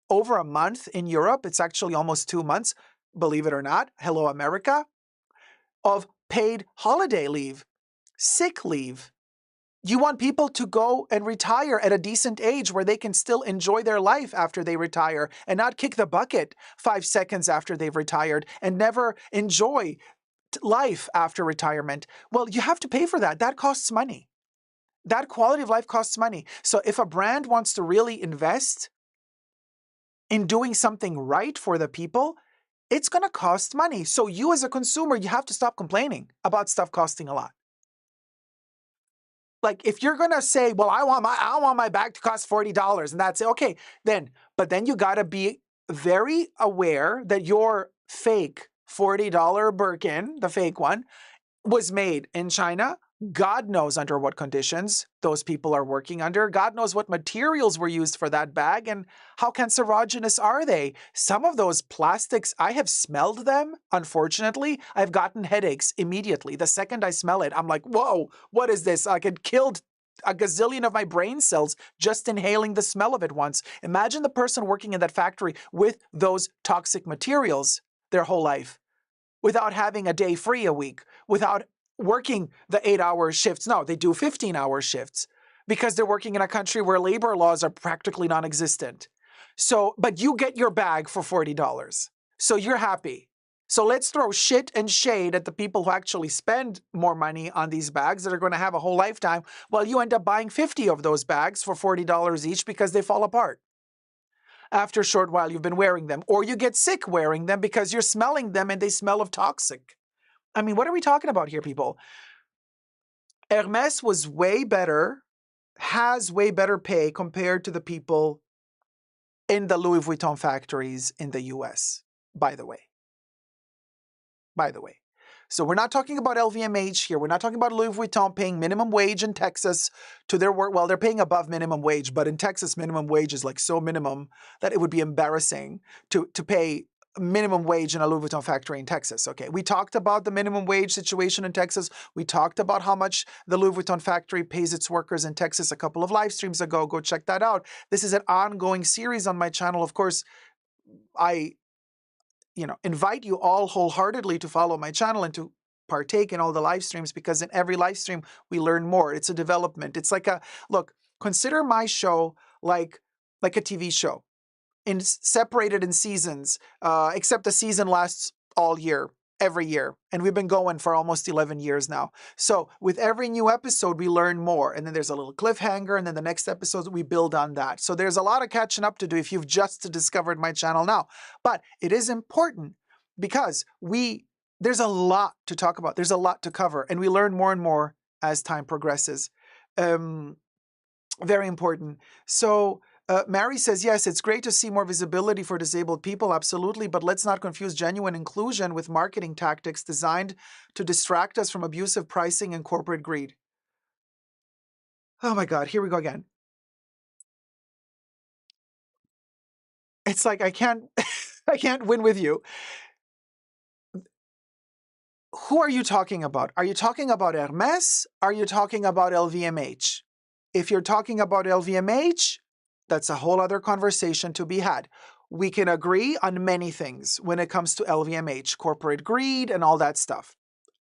over a month in Europe? It's actually almost 2 months, believe it or not. Hello, America. Of paid holiday leave, sick leave. You want people to go and retire at a decent age where they can still enjoy their life after they retire and not kick the bucket 5 seconds after they've retired and never enjoy life after retirement. Well, you have to pay for that. That costs money. That quality of life costs money. So if a brand wants to really invest in doing something right for the people, it's going to cost money. So you as a consumer, you have to stop complaining about stuff costing a lot. Like, if you're gonna say, well, I want my bag to cost $40 and that's it, okay, but then you gotta be very aware that your fake $40 Birkin, the fake one, was made in China. God knows under what conditions those people are working under. God knows what materials were used for that bag and how cancerogenous are they. Some of those plastics, I have smelled them, unfortunately. I've gotten headaches immediately. The second I smell it, I'm like, whoa, what is this? I could killed a gazillion of my brain cells just inhaling the smell of it once. Imagine the person working in that factory with those toxic materials their whole life, without having a day free a week, without working the 8-hour shifts. No, they do 15-hour shifts because they're working in a country where labor laws are practically non-existent. So, but you get your bag for $40. So you're happy. So let's throw shit and shade at the people who actually spend more money on these bags that are going to have a whole lifetime, while you end up buying 50 of those bags for $40 each because they fall apart after a short while you've been wearing them, or you get sick wearing them because you're smelling them and they smell of toxic. I mean, what are we talking about here, people? Hermes was way better, has way better pay compared to the people in the Louis Vuitton factories in the US, by the way. So we're not talking about LVMH here. We're not talking about Louis Vuitton paying minimum wage in Texas to their work. Well, they're paying above minimum wage, but in Texas, minimum wage is like so minimum that it would be embarrassing to pay minimum wage in a Louis Vuitton factory in Texas. Okay, we talked about the minimum wage situation in Texas. We talked about how much the Louis Vuitton factory pays its workers in Texas a couple of live streams ago. Go check that out. This is an ongoing series on my channel. Of course, I invite you all wholeheartedly to follow my channel and to partake in all the live streams, because in every live stream we learn more. It's a development. It's like consider my show like a TV show, separated in seasons, except the season lasts all year. every year. And we've been going for almost 11 years now. So with every new episode, we learn more. And then there's a little cliffhanger. And then the next episode, we build on that. So there's a lot of catching up to do if you've just discovered my channel now. But it is important because there's a lot to talk about. There's a lot to cover. And we learn more and more as time progresses. Very important. So Mary says, yes, it's great to see more visibility for disabled people, absolutely, but let's not confuse genuine inclusion with marketing tactics designed to distract us from abusive pricing and corporate greed. Oh my God, here we go again. It's like I can't I can't win with you. Who are you talking about? Are you talking about Hermes? Are you talking about LVMH? If you're talking about LVMH, that's a whole other conversation to be had. We can agree on many things when it comes to LVMH, corporate greed and all that stuff.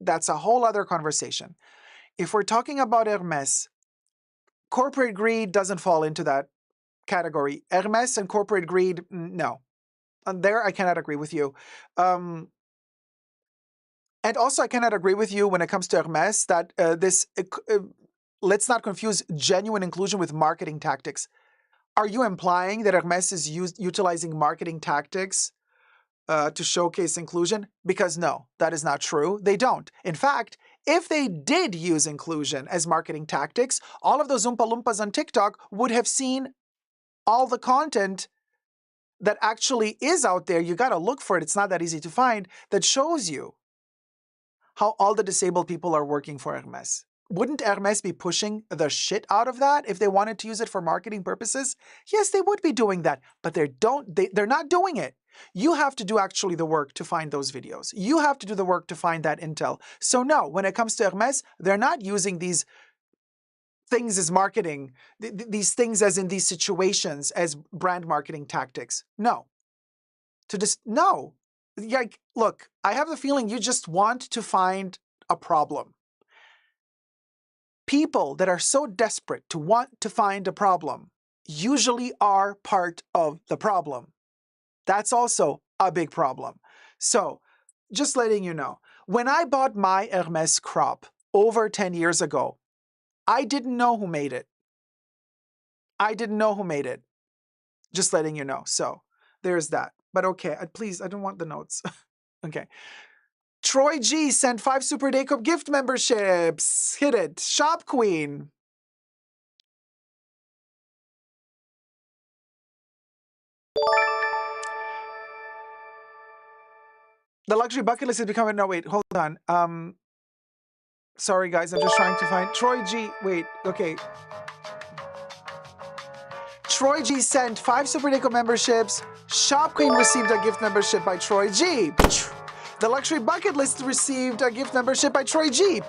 That's a whole other conversation. If we're talking about Hermes, corporate greed doesn't fall into that category. Hermes and corporate greed, no. And there I cannot agree with you. And also I cannot agree with you when it comes to Hermes that let's not confuse genuine inclusion with marketing tactics. Are you implying that Hermes is utilizing marketing tactics to showcase inclusion? Because no, that is not true. They don't. In fact, if they did use inclusion as marketing tactics, all of those Oompa Loompas on TikTok would have seen all the content that actually is out there. You got to look for it. It's not that easy to find, that shows you how all the disabled people are working for Hermes. Wouldn't Hermes be pushing the shit out of that if they wanted to use it for marketing purposes? Yes, they would be doing that, but they're not doing it. You have to do actually the work to find those videos. You have to do the work to find that intel. So no, when it comes to Hermes, they're not using these things as marketing, these things as in these situations as brand marketing tactics. No. No. Like, look, I have the feeling you just want to find a problem. People that are so desperate to want to find a problem usually are part of the problem. That's also a big problem. So, just letting you know, when I bought my Hermes crop over 10 years ago, I didn't know who made it. I didn't know who made it. Just letting you know. So, there's that. But okay, please, I don't want the notes. Okay. Troy G sent 5 Super Dacob gift memberships. Hit it. Shop Queen. The luxury bucket list is becoming... No, wait, hold on. Sorry, guys. I'm just trying to find... Troy G... Wait, okay. Troy G sent 5 Super Dacob memberships. Shop Queen received a gift membership by Troy G. The luxury bucket list received a gift membership by Troy G.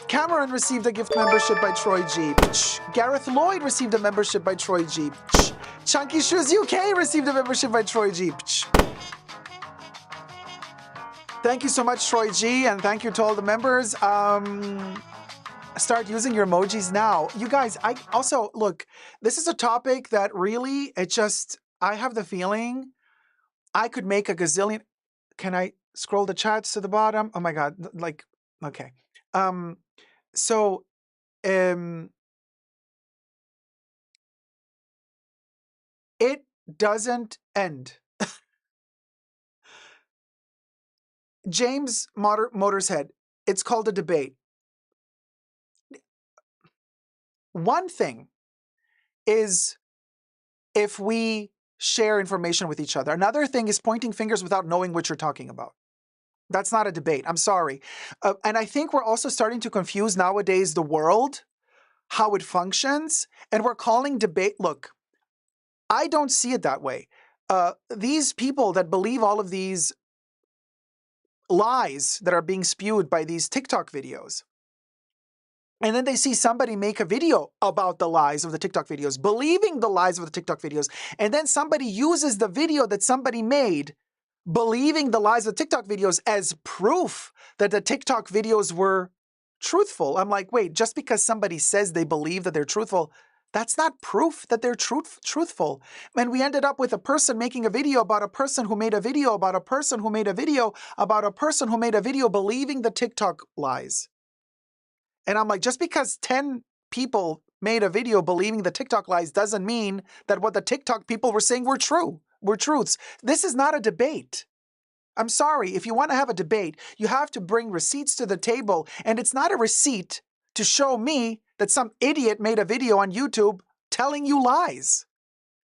Cameron received a gift membership by Troy G. Gareth Lloyd received a membership by Troy G. Chunky Shoes UK received a membership by Troy G. Thank you so much, Troy G, and thank you to all the members. Start using your emojis now. You guys, I also, look, this is a topic that really, I have the feeling I could make a gazillion... Can I scroll the chats to the bottom? Oh my God, like, okay. It doesn't end. James Motorshead, it's called a debate. One thing is if we share information with each other. Another thing is pointing fingers without knowing what you're talking about. That's not a debate. I'm sorry. And I think we're also starting to confuse nowadays the world, how it functions, and we're calling debate... Look, I don't see it that way. These people that believe all of these lies that are being spewed by these TikTok videos, and then they see somebody make a video about the lies of the TikTok videos, believing the lies of the TikTok videos, and then somebody uses the video that somebody made, believing the lies of TikTok videos as proof that the TikTok videos were truthful. I'm like, wait, just because somebody says they believe that they're truthful, That's not proof that they're truthful. And we ended up with a person making a video about a person who made a video about a person who made a video about a person who made a video believing the TikTok lies. And I'm like, just because 10 people made a video believing the TikTok lies doesn't mean that what the TikTok people were saying were truths. This is not a debate. I'm sorry, if you want to have a debate, you have to bring receipts to the table, and it's not a receipt to show me that some idiot made a video on YouTube telling you lies,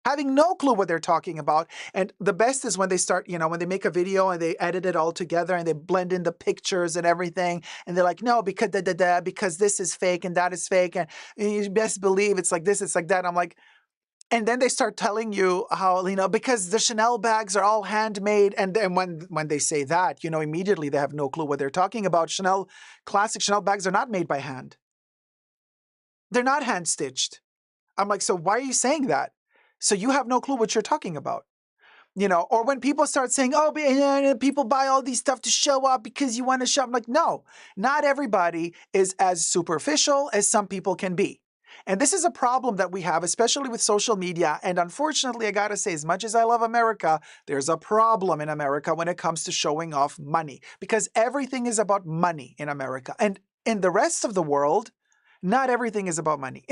having no clue what they're talking about. And the best is when they start, when they make a video and they edit it all together and they blend in the pictures and everything, and they're like, no, because this is fake and that is fake, and you best believe it's like this, it's like that. I'm like, and then they start telling you how, because the Chanel bags are all handmade. And then when they say that, immediately they have no clue what they're talking about. Classic Chanel bags are not made by hand. They're not hand stitched. I'm like, so why are you saying that? So you have no clue what you're talking about. Or when people start saying, oh, people buy all these stuff to show up because you want to show up. I'm like, no, not everybody is as superficial as some people can be. And this is a problem that we have, especially with social media. And unfortunately, I got to say, as much as I love America, there's a problem in America when it comes to showing off money, because everything is about money in America. And in the rest of the world, not everything is about money.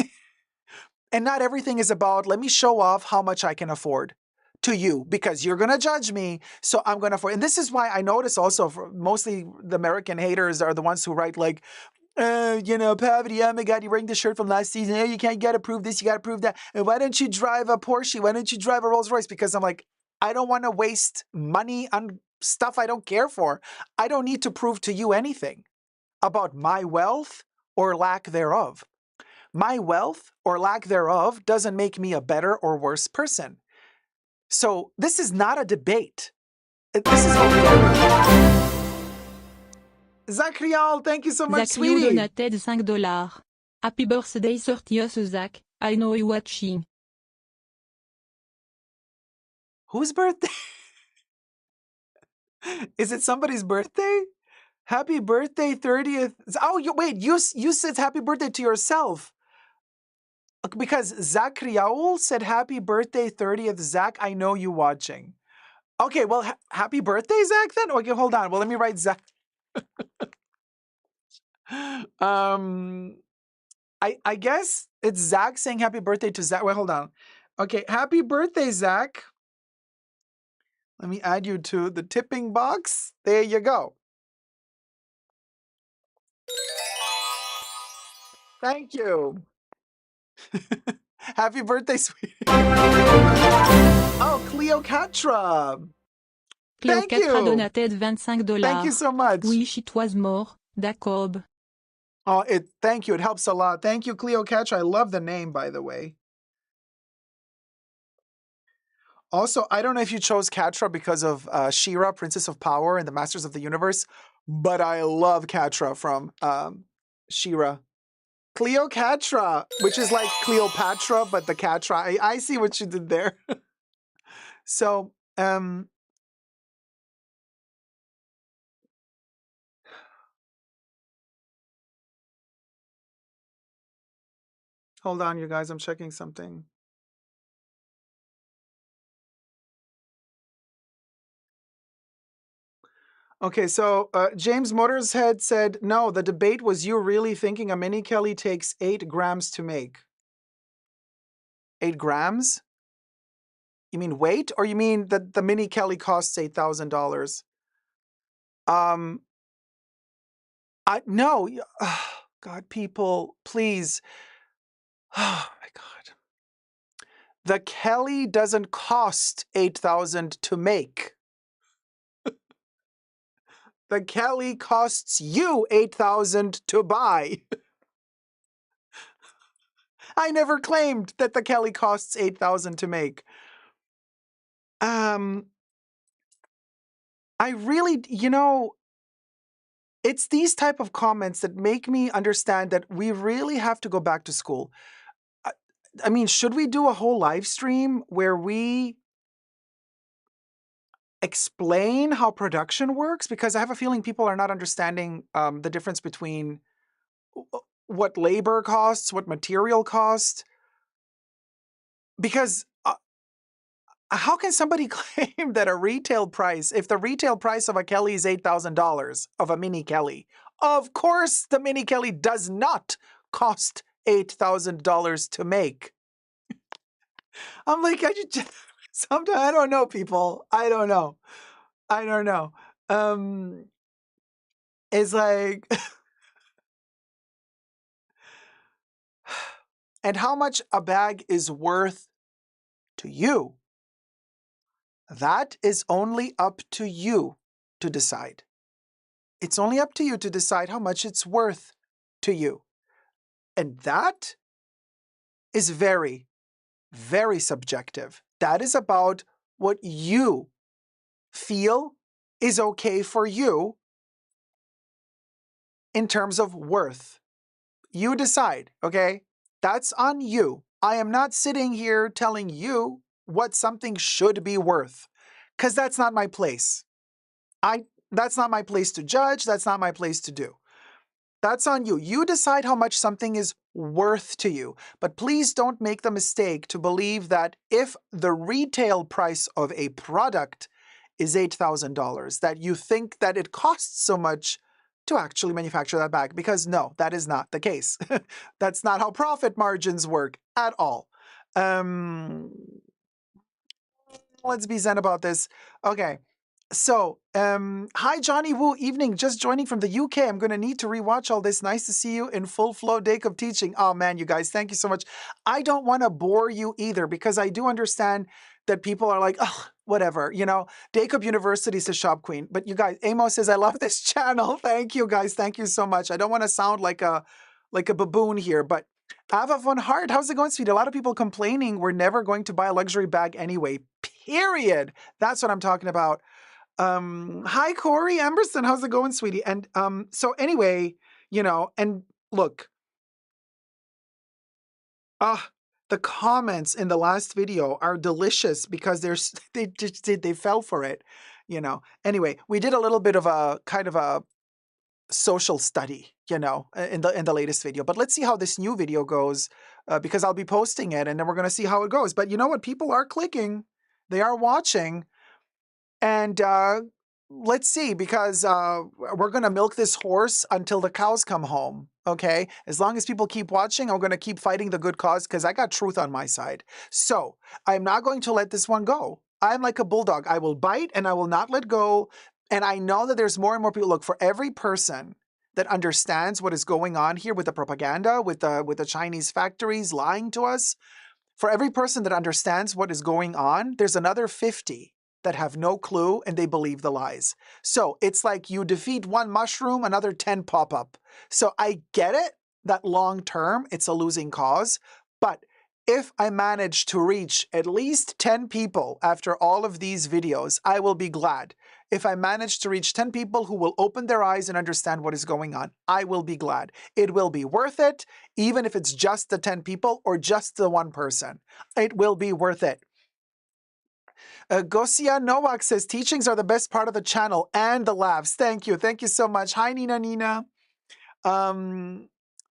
And not everything is about, let me show off how much I can afford to you, because you're going to judge me, so I'm going to afford. And this is why I notice also, mostly the American haters are the ones who write like, poverty, oh my God, you're wearing the shirt from last season. Oh, you got to prove this, you got to prove that. And why don't you drive a Porsche? Why don't you drive a Rolls Royce? Because I'm like, I don't want to waste money on stuff I don't care for. I don't need to prove to you anything about my wealth or lack thereof. My wealth or lack thereof doesn't make me a better or worse person. So this is not a debate. This is okay. Zach Rial, thank you so much, Zach Rial sweetie. donated $5. Happy birthday 30th Zach, I know you watching. Whose birthday? Is it somebody's birthday? Happy birthday 30th. Oh, wait, you said happy birthday to yourself. Because Zach Rial said happy birthday 30th Zach, I know you watching. Okay, well, happy birthday, Zach, then? Okay, hold on. Well, let me write Zach. I guess it's Zach saying happy birthday to Zach. Wait, hold on. Okay, happy birthday, Zach. Let me add you to the tipping box. There you go. Thank you. Happy birthday, sweetie. Oh, Cleocatra. Thank Cleocatra you. donated $25. Thank you so much. Wish it was more, Dacob. Oh, thank you. It helps a lot. Thank you, Cleocatra. I love the name, by the way. Also, I don't know if you chose Catra because of She-Ra, Princess of Power and the Masters of the Universe, but I love Catra from She-Ra. Cleocatra, which is like Cleopatra, but the Catra. I see what you did there. So, hold on, you guys. I'm checking something. Okay, so James Motorshead said, no, the debate was you really thinking a mini Kelly takes 8 grams to make. 8 grams? You mean weight, or you mean that the mini Kelly costs $8,000? No. God, people, please. Oh my God. The Kelly doesn't cost $8,000 to make. The Kelly costs you $8,000 to buy. I never claimed that the Kelly costs $8,000 to make. I really, it's these type of comments that make me understand that we really have to go back to school. I mean, should we do a whole live stream where we explain how production works? Because I have a feeling people are not understanding the difference between what labor costs, what material costs. because how can somebody claim that a retail price, if the retail price of a Kelly is $8,000 of a mini Kelly, of course the mini Kelly does not cost $8,000 to make. I'm like, sometimes I don't know, people. I don't know. It's like, and how much a bag is worth to you, that is only up to you to decide. It's only up to you to decide how much it's worth to you. And that is very, very subjective. That is about what you feel is okay for you in terms of worth. You decide, okay? That's on you. I am not sitting here telling you what something should be worth, because that's not my place. That's not my place to judge. That's not my place to do. That's on you. You decide how much something is worth to you. But please don't make the mistake to believe that if the retail price of a product is $8,000, that you think that it costs so much to actually manufacture that bag. Because no, that is not the case. That's not how profit margins work at all. Let's be zen about this. Okay. So, hi Johnny Woo, evening, just joining from the UK. I'm going to need to rewatch all this. Nice to see you in full flow Dacob teaching. Oh man, you guys, thank you so much. I don't want to bore you either, because I do understand that people are like, oh, whatever, you know, Dacob University is a shop queen. But you guys, Amos says, I love this channel. Thank you guys. Thank you so much. I don't want to sound like a baboon here, but Ava von Hart, how's it going, sweetie? A lot of people complaining we're never going to buy a luxury bag anyway, period. That's what I'm talking about. Hi Corey Emberson, how's it going, sweetie? And so anyway, you know, and look, the comments in the last video are delicious because they fell for it, you know. Anyway, we did a little bit of a kind of a social study, you know, in the latest video. But let's see how this new video goes, because I'll be posting it and then we're going to see how it goes. But you know what? People are clicking, they are watching. And let's see, because we're going to milk this horse until the cows come home, okay? As long as people keep watching, I'm going to keep fighting the good cause because I got truth on my side. So I'm not going to let this one go. I'm like a bulldog. I will bite and I will not let go. And I know that there's more and more people. Look, for every person that understands what is going on here with the propaganda, with the Chinese factories lying to us, for every person that understands what is going on, there's another 50 that have no clue and they believe the lies. So it's like you defeat one mushroom, another 10 pop up. So I get it that long term it's a losing cause, but if I manage to reach at least 10 people after all of these videos, I will be glad. If I manage to reach 10 people who will open their eyes and understand what is going on, I will be glad. It will be worth it, even if it's just the 10 people or just the one person. It will be worth it. Gosia Nowak says, teachings are the best part of the channel and the laughs. Thank you. Thank you so much. Hi, Nina.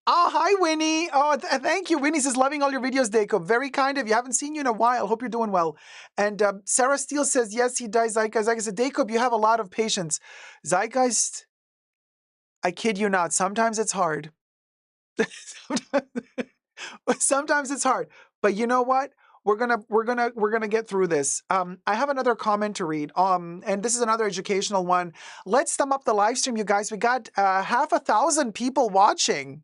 Oh, hi, Winnie. Oh, thank you. Winnie says, loving all your videos, Dacob. Very kind of you. Haven't seen you in a while. Hope you're doing well. And Sarah Steele says, yes, he dies, Zeitgeist. Like I said, Dacob, you have a lot of patience. Zeitgeist, I kid you not. Sometimes it's hard. Sometimes it's hard. But you know what? We're gonna get through this. I have another comment to read. And this is another educational one. Let's thumb up the live stream, you guys. We got 1,000 people watching.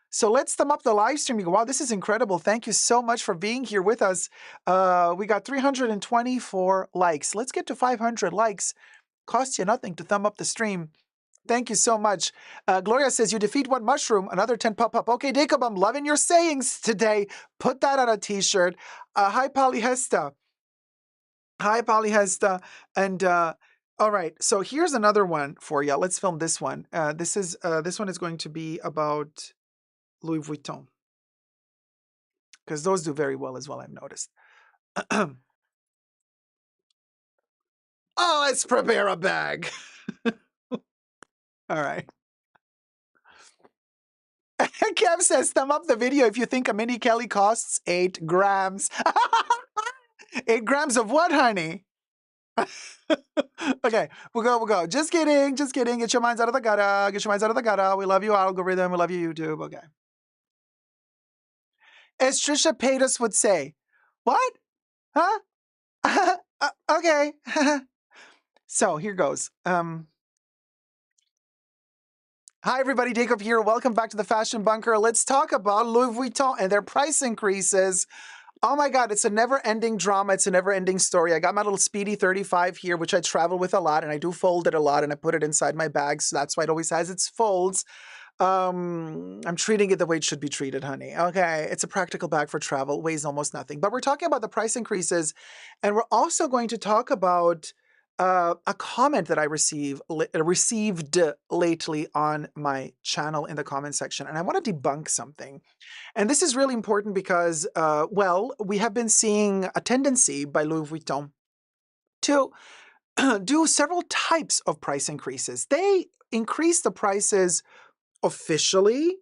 So let's thumb up the live stream. You go, wow, this is incredible. Thank you so much for being here with us. We got 324 likes. Let's get to 500 likes. Costs you nothing to thumb up the stream. Thank you so much. Gloria says, you defeat one mushroom, another 10 pop up. Okay, Dacob, I'm loving your sayings today. Put that on a t-shirt. Hi, Polyhesta. Hi, Polyhesta. And all right, so here's another one for you. Let's film this one. This one is going to be about Louis Vuitton, because those do very well as well, I've noticed. Oh, let's prepare a bag. All right. Kev says, thumb up the video if you think a mini Kelly costs 8 grams. 8 grams of what, honey? Okay, we'll go. Just kidding. Get your minds out of the gutter. We love you, algorithm. We love you, YouTube. Okay. As Trisha Paytas would say, what? Huh? Okay. So here goes. Hi, everybody. Dacob here. Welcome back to the Fashion Bunker. Let's talk about Louis Vuitton and their price increases. Oh my God, it's a never-ending drama. It's a never-ending story. I got my little Speedy 35 here, which I travel with a lot, and I do fold it a lot, and I put it inside my bag, so that's why it always has its folds. I'm treating it the way it should be treated, honey. Okay, it's a practical bag for travel, weighs almost nothing. But we're talking about the price increases, and we're also going to talk about a comment that I received lately on my channel in the comment section, and I want to debunk something. And this is really important because, well, we have been seeing a tendency by Louis Vuitton to do several types of price increases. They increase the prices officially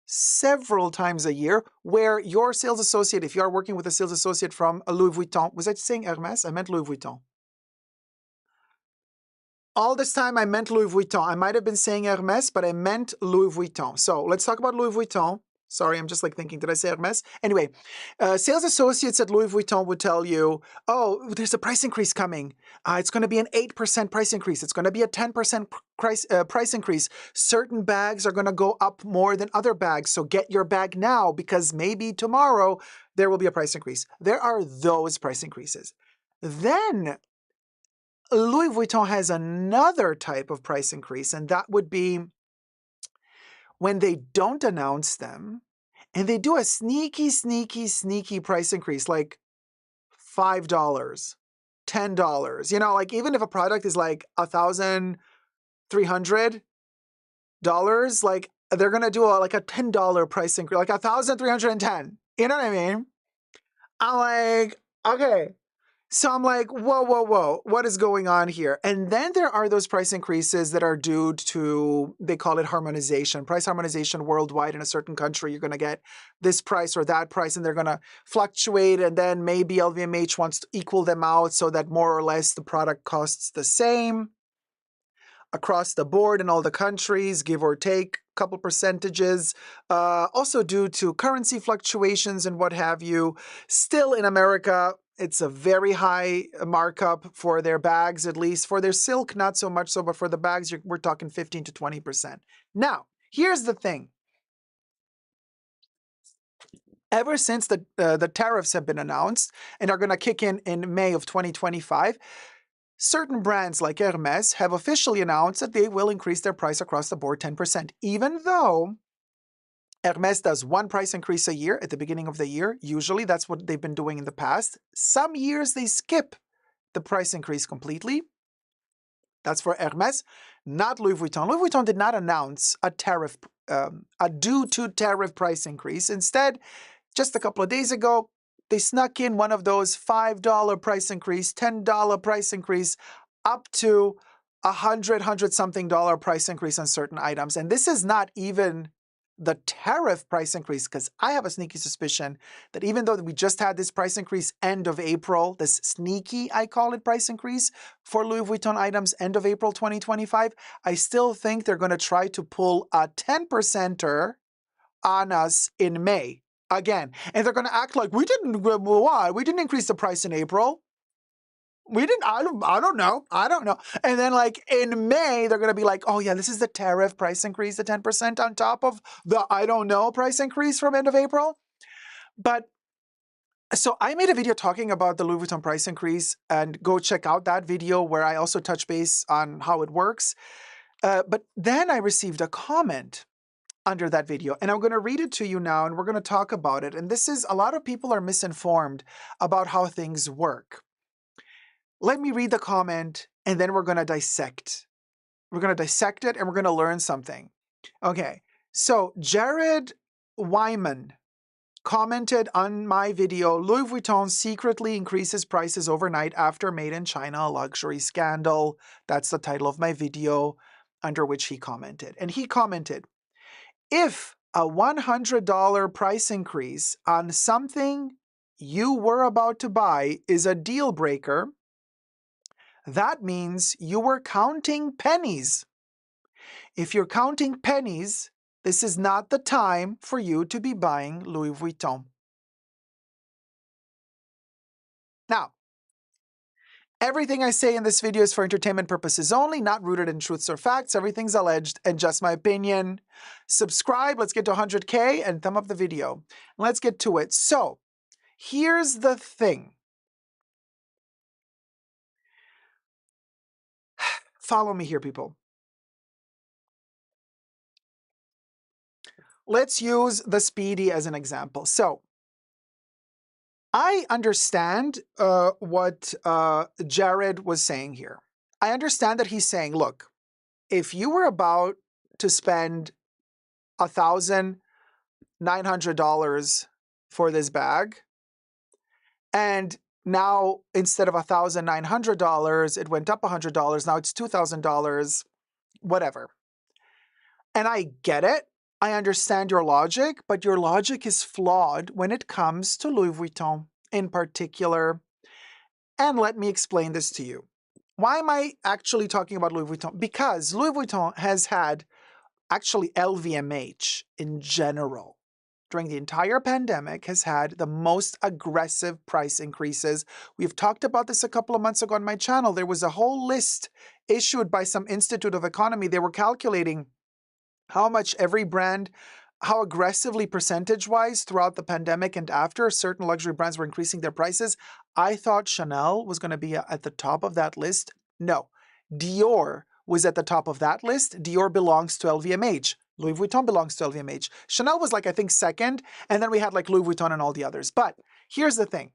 several times a year, where your sales associate, if you are working with a sales associate from a Louis Vuitton, was I saying Hermes? I meant Louis Vuitton. All this time I meant Louis Vuitton. I might have been saying Hermes, but I meant Louis Vuitton. So let's talk about Louis Vuitton. Sorry, I'm just like thinking, did I say Hermes? Anyway, sales associates at Louis Vuitton would tell you, oh, there's a price increase coming. It's going to be an 8% price increase. It's going to be a 10% price increase. Certain bags are going to go up more than other bags. So get your bag now because maybe tomorrow there will be a price increase. There are those price increases. Then Louis Vuitton has another type of price increase, and that would be when they don't announce them and they do a sneaky price increase, like $5, $10. You know, like even if a product is like $1,300, like they're going to do like a $10 price increase, like $1,310. You know what I mean? I'm like, okay. So I'm like, whoa, what is going on here? And then there are those price increases that are due to, they call it harmonization, price harmonization worldwide. In a certain country, you're going to get this price or that price, and they're going to fluctuate. And then maybe LVMH wants to equal them out so that more or less the product costs the same across the board in all the countries, give or take a couple percentages, also due to currency fluctuations and what have you. Still in America, it's a very high markup for their bags, at least. For their silk, not so much so, but for the bags, we're talking 15 to 20%. Now, here's the thing. Ever since the tariffs have been announced and are going to kick in May of 2025, certain brands like Hermes have officially announced that they will increase their price across the board 10%, even though Hermes does one price increase a year at the beginning of the year. Usually that's what they've been doing in the past. Some years they skip the price increase completely. That's for Hermes, not Louis Vuitton. Louis Vuitton did not announce a tariff, a due to tariff price increase. Instead, just a couple of days ago, they snuck in one of those $5 price increase, $10 price increase, up to $100 something price increase on certain items. And this is not even the tariff price increase, because I have a sneaky suspicion that even though we just had this price increase end of April, this sneaky, I call it, price increase for Louis Vuitton items end of April 2025, I still think they're going to try to pull a 10%er on us in May again. And they're going to act like we didn't increase the price in April. We didn't, I don't know. And then like in May, they're going to be like, oh yeah, this is the tariff price increase, the 10% on top of the I don't know price increase from end of April. But so I made a video talking about the Louis Vuitton price increase, and go check out that video where I also touch base on how it works. But then I received a comment under that video, and I'm going to read it to you now, and we're going to talk about it. And this is, a lot of people are misinformed about how things work. Let me read the comment, and then we're going to dissect. We're going to dissect it, and we're going to learn something. Okay, so Jared Wyman commented on my video, Louis Vuitton secretly increases prices overnight after Made in China luxury scandal. That's the title of my video under which he commented. And he commented, if a $100 price increase on something you were about to buy is a deal breaker, that means you were counting pennies. If you're counting pennies, this is not the time for you to be buying Louis Vuitton. Now, everything I say in this video is for entertainment purposes only, not rooted in truths or facts. Everything's alleged and just my opinion. Subscribe, let's get to 100K, and thumb up the video. Let's get to it. So, here's the thing. Follow me here, people. Let's use the Speedy as an example. So, I understand what Jared was saying here. I understand that he's saying, look, if you were about to spend $1,900 for this bag, and now instead of $1,900, it went up $100, now it's $2,000, whatever. And I get it. I understand your logic, but your logic is flawed when it comes to Louis Vuitton in particular. And let me explain this to you. Why am I actually talking about Louis Vuitton? Because Louis Vuitton has had, actually LVMH in general, during the entire pandemic, has had the most aggressive price increases. We've talked about this a couple of months ago on my channel. There was a whole list issued by some Institute of Economy. They were calculating how much every brand, how aggressively percentage-wise throughout the pandemic and after certain luxury brands were increasing their prices. I thought Chanel was going to be at the top of that list. No, Dior was at the top of that list. Dior belongs to LVMH. Louis Vuitton belongs to LVMH. Chanel was like, I think, second, and then we had like Louis Vuitton and all the others. But here's the thing.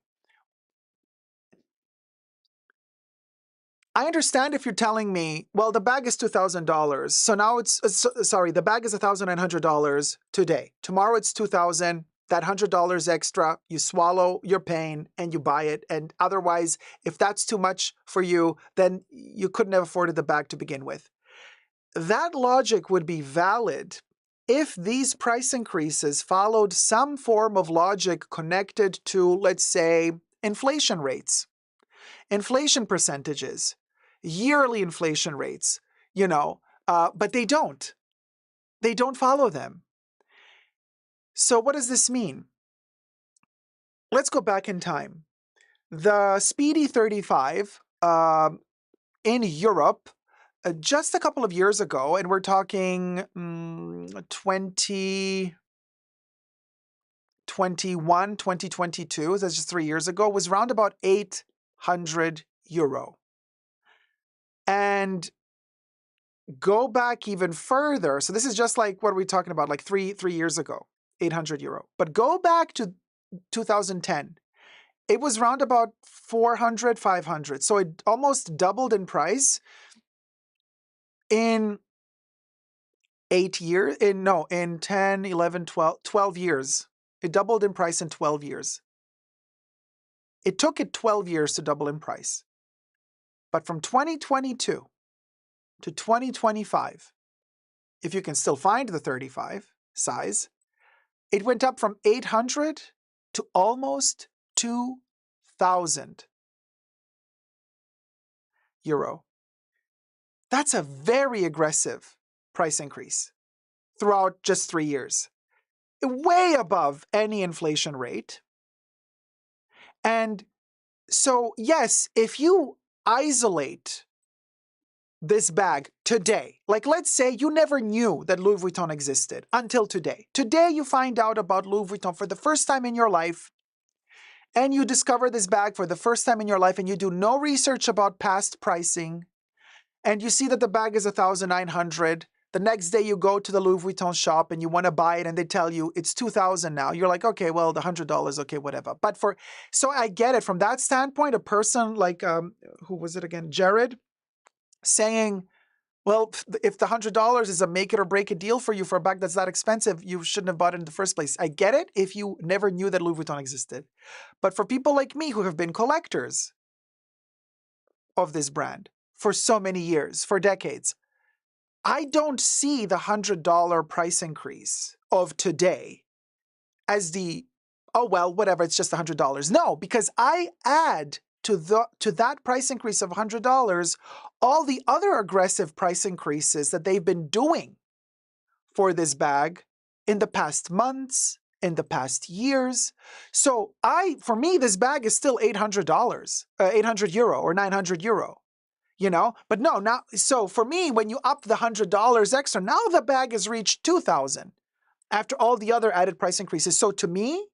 I understand if you're telling me, well, the bag is $2,000. So now it's, sorry, the bag is $1,900 today. Tomorrow it's $2,000. That $100 extra, you swallow your pain and you buy it. And otherwise, if that's too much for you, then you couldn't have afforded the bag to begin with. That logic would be valid if these price increases followed some form of logic connected to, let's say, inflation rates, inflation percentages, yearly inflation rates, but they don't. They don't follow them. So what does this mean? Let's go back in time. The Speedy 35 in Europe, just a couple of years ago, and we're talking 2021, 2022, that's just 3 years ago, was around about €800. And go back even further. So this is just like, what are we talking about? Like three years ago, €800. But go back to 2010. It was around about 400, 500. So it almost doubled in price in 8 years, in 10, 11, 12 years. It doubled in price in 12 years. It took it 12 years to double in price. But from 2022 to 2025, if you can still find the 35 size, it went up from 800 to almost €2,000. That's a very aggressive price increase throughout just 3 years. Way above any inflation rate. And so, yes, if you isolate this bag today, like let's say you never knew that Louis Vuitton existed until today. Today you find out about Louis Vuitton for the first time in your life, and you discover this bag for the first time in your life, and you do no research about past pricing, and you see that the bag is $1,900. The next day you go to the Louis Vuitton shop and you want to buy it and they tell you it's $2,000 now. You're like, okay, well, the $100, okay, whatever. But so I get it. From that standpoint, a person like, who was it again? Jared, saying, well, if the $100 is a make it or break it deal for you for a bag that's that expensive, you shouldn't have bought it in the first place. I get it if you never knew that Louis Vuitton existed. But for people like me who have been collectors of this brand for so many years, for decades, I don't see the $100 price increase of today as the, oh, well, whatever, it's just $100. No, because I add to that price increase of $100 all the other aggressive price increases that they've been doing for this bag in the past months, in the past years. So for me, this bag is still $800, 800 euro or 900 euro, you know? But no, now, so for me, when you up the $100 extra, now the bag has reached 2,000 after all the other added price increases. So to me,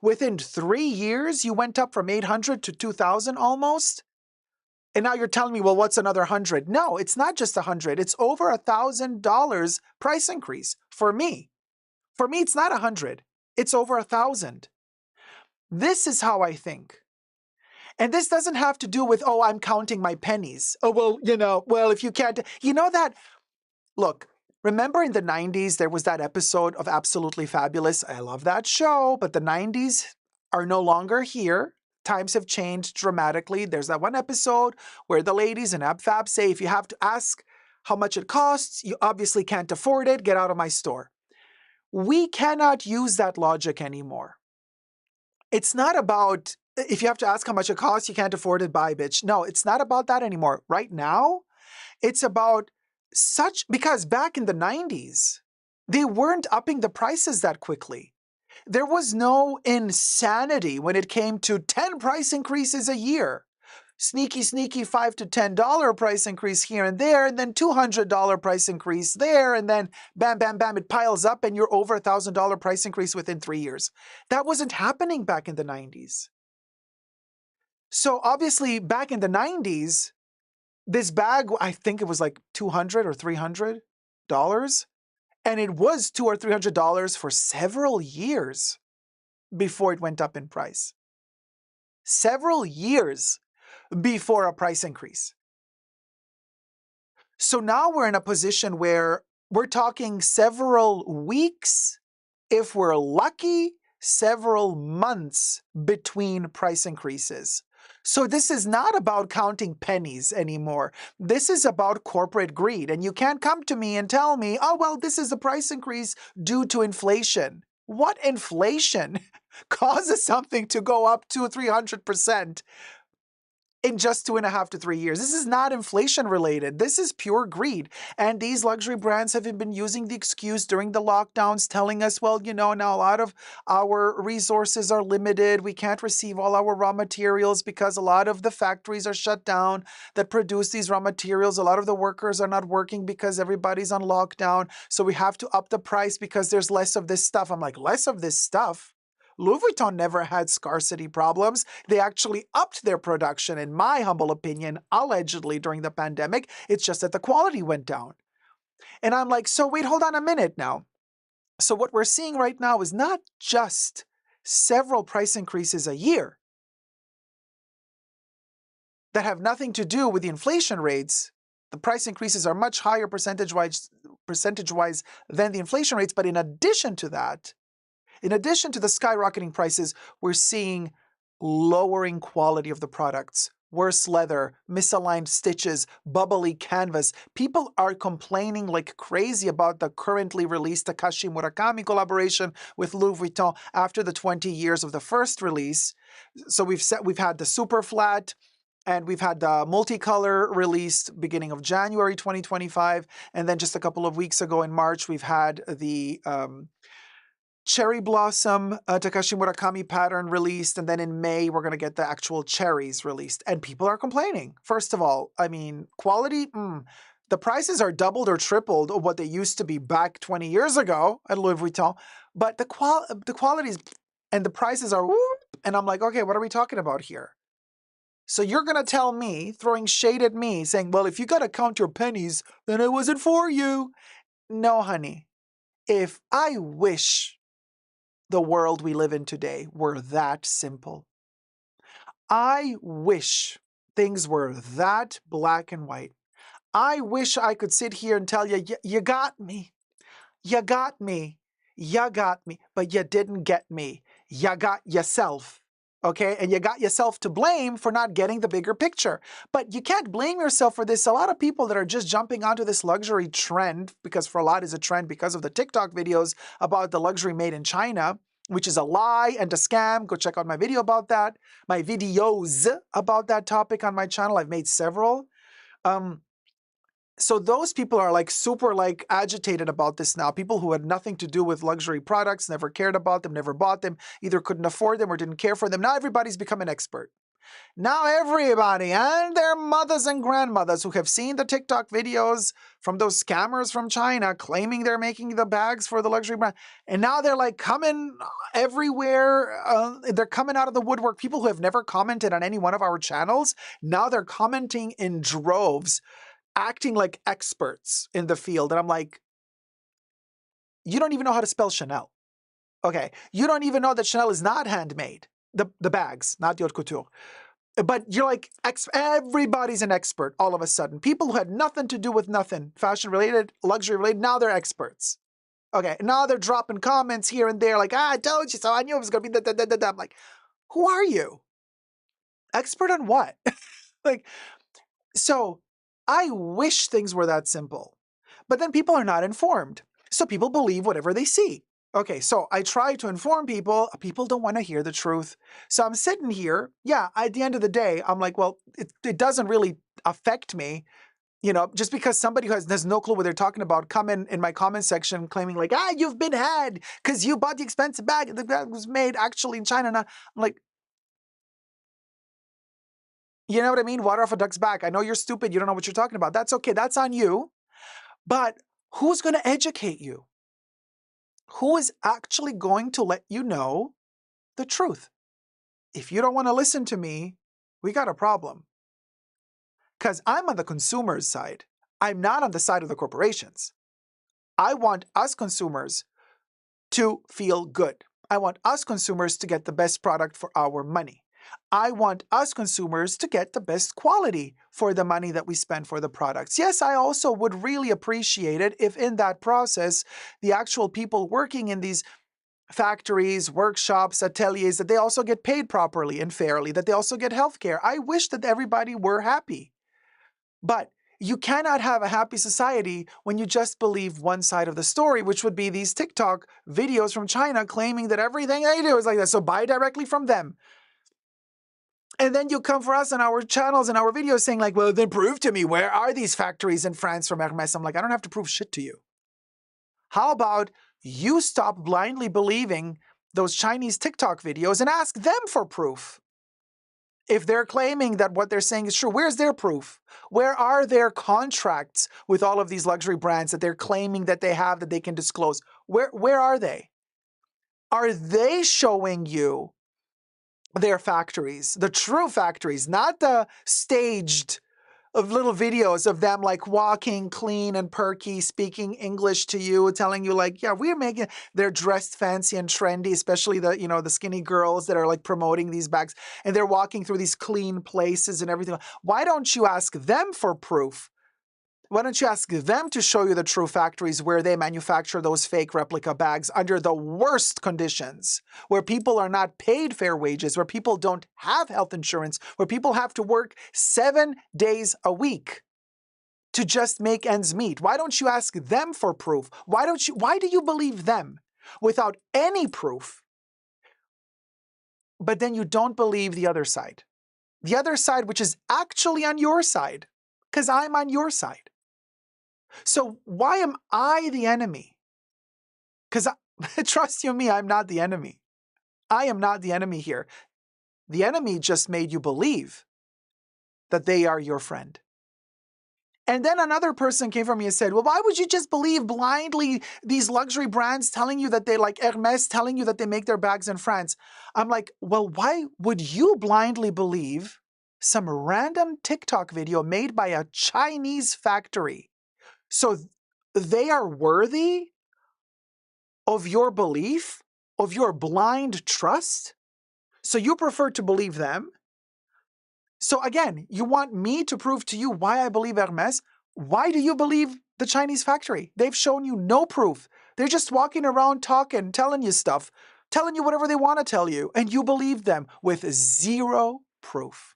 within 3 years, you went up from 800 to 2,000 almost. And now you're telling me, well, what's another 100? No, it's not just 100. It's over $1,000 price increase for me. For me, it's not 100. It's over 1,000. This is how I think. And this doesn't have to do with, oh, I'm counting my pennies. Oh, well, if you can't, that, look, remember in the 90s, there was that episode of Absolutely Fabulous. I love that show, but the 90s are no longer here. Times have changed dramatically. There's that one episode where the ladies in AbFab say, if you have to ask how much it costs, you obviously can't afford it, get out of my store. We cannot use that logic anymore. It's not about, if you have to ask how much it costs, you can't afford it, bye, bitch. No, it's not about that anymore. Right now, it's about because back in the 90s, they weren't upping the prices that quickly. There was no insanity when it came to 10 price increases a year. Sneaky $5 to $10 price increase here and there, and then $200 price increase there, and then bam, bam, bam, it piles up and you're over $1,000 price increase within 3 years. That wasn't happening back in the 90s. So obviously back in the 90s, this bag, I think it was like $200 or $300. And it was $200 or $300 for several years before it went up in price. Several years before a price increase. So now we're in a position where we're talking several weeks, if we're lucky, several months between price increases. So this is not about counting pennies anymore. This is about corporate greed. And you can't come to me and tell me, oh, well, this is a price increase due to inflation. What inflation causes something to go up 200-300% in just 2.5 to 3 years? This is not inflation related. This is pure greed. And these luxury brands have been using the excuse during the lockdowns, telling us, well, now a lot of our resources are limited. We can't receive all our raw materials because a lot of the factories are shut down that produce these raw materials. A lot of the workers are not working because everybody's on lockdown. So we have to up the price because there's less of this stuff. I'm like, less of this stuff? Louis Vuitton never had scarcity problems. They actually upped their production, in my humble opinion, allegedly during the pandemic. It's just that the quality went down. And I'm like, so wait, hold on a minute now. So what we're seeing right now is not just several price increases a year that have nothing to do with the inflation rates. The price increases are much higher percentage-wise than the inflation rates. But in addition to that, in addition to the skyrocketing prices, we're seeing lowering quality of the products, worse leather, misaligned stitches, bubbly canvas. People are complaining like crazy about the currently released Takashi Murakami collaboration with Louis Vuitton after the 20 years of the first release. So we've had the super flat, and we've had the multicolor released beginning of January 2025. And then just a couple of weeks ago in March, we've had the cherry blossom Takashi Murakami pattern released, and then in May we're going to get the actual cherries released. And people are complaining. First of all, I mean, quality, the prices are doubled or tripled of what they used to be back 20 years ago at Louis Vuitton, but the qualities and the prices are whoop, and I'm like, okay, what are we talking about here? So you're going to tell me, throwing shade at me, saying, well, if you got to count your pennies, then it wasn't for you. No, honey. If I wish the world we live in today were that simple. I wish things were that black and white. I wish I could sit here and tell you, you got me. You got me. You got me. But you didn't get me. You got yourself. Okay, and you got yourself to blame for not getting the bigger picture. But you can't blame yourself for this. A lot of people that are just jumping onto this luxury trend, because for a lot is a trend because of the TikTok videos about the luxury made in China, which is a lie and a scam. Go check out my video about that. My videos about that topic on my channel. I've made several. So those people are like super like agitated about this now. People who had nothing to do with luxury products, never cared about them, never bought them, either couldn't afford them or didn't care for them. Now everybody's become an expert. Now everybody and their mothers and grandmothers who have seen the TikTok videos from those scammers from China claiming they're making the bags for the luxury brand. And now they're like coming everywhere. They're coming out of the woodwork. People who have never commented on any one of our channels, now they're commenting in droves, acting like experts in the field. And I'm like, you don't even know how to spell Chanel. Okay. You don't even know that Chanel is not handmade. The bags, not the haute couture. But you're like, everybody's an expert all of a sudden. People who had nothing to do with nothing, fashion related, luxury related, now they're experts. Okay. Now they're dropping comments here and there like, I told you so. I knew it was going to be da. I'm like, who are you? Expert on what? Like, so I wish things were that simple, but then people are not informed. So people believe whatever they see. Okay, so I try to inform people. People don't want to hear the truth. So I'm sitting here. Yeah, at the end of the day, I'm like, well, it doesn't really affect me. You know, just because somebody who has no clue what they're talking about come in my comment section claiming like, you've been had because you bought the expensive bag. The bag was made actually in China. And I'm like, you know what I mean? Water off a duck's back. I know you're stupid. You don't know what you're talking about. That's okay. That's on you. But who's going to educate you? Who is actually going to let you know the truth? If you don't want to listen to me, we got a problem. Because I'm on the consumer's side. I'm not on the side of the corporations. I want us consumers to feel good. I want us consumers to get the best product for our money. I want us consumers to get the best quality for the money that we spend for the products. Yes, I also would really appreciate it if in that process, the actual people working in these factories, workshops, ateliers, that they also get paid properly and fairly, that they also get healthcare. I wish that everybody were happy. But you cannot have a happy society when you just believe one side of the story, which would be these TikTok videos from China claiming that everything they do is like that. So buy directly from them. And then you come for us on our channels and our videos saying like, well, then prove to me, where are these factories in France from Hermes? I'm like, I don't have to prove shit to you. How about you stop blindly believing those Chinese TikTok videos and ask them for proof? If they're claiming that what they're saying is true, where's their proof? Where are their contracts with all of these luxury brands that they're claiming that they have that they can disclose? Where are they? Are they showing you their factories, the true factories, not the staged of little videos of them like walking clean and perky, speaking English to you, telling you like, yeah, we're making, they're dressed fancy and trendy, especially the, you know, the skinny girls that are like promoting these bags and they're walking through these clean places and everything. Why don't you ask them for proof? Why don't you ask them to show you the true factories where they manufacture those fake replica bags under the worst conditions, where people are not paid fair wages, where people don't have health insurance, where people have to work 7 days a week to just make ends meet? Why don't you ask them for proof? Why do you believe them without any proof? But then you don't believe the other side. The other side, which is actually on your side, because I'm on your side. So why am I the enemy? Because trust you me, I'm not the enemy. I am not the enemy here. The enemy just made you believe that they are your friend. And then another person came from me and said, well, why would you just believe blindly these luxury brands telling you that they like Hermes, telling you that they make their bags in France? I'm like, well, why would you blindly believe some random TikTok video made by a Chinese factory? So they are worthy of your belief, of your blind trust? So you prefer to believe them? So again, you want me to prove to you why I believe Hermes? Why do you believe the Chinese factory? They've shown you no proof. They're just walking around talking, telling you stuff. telling you whatever they want to tell you, and you believe them with zero proof.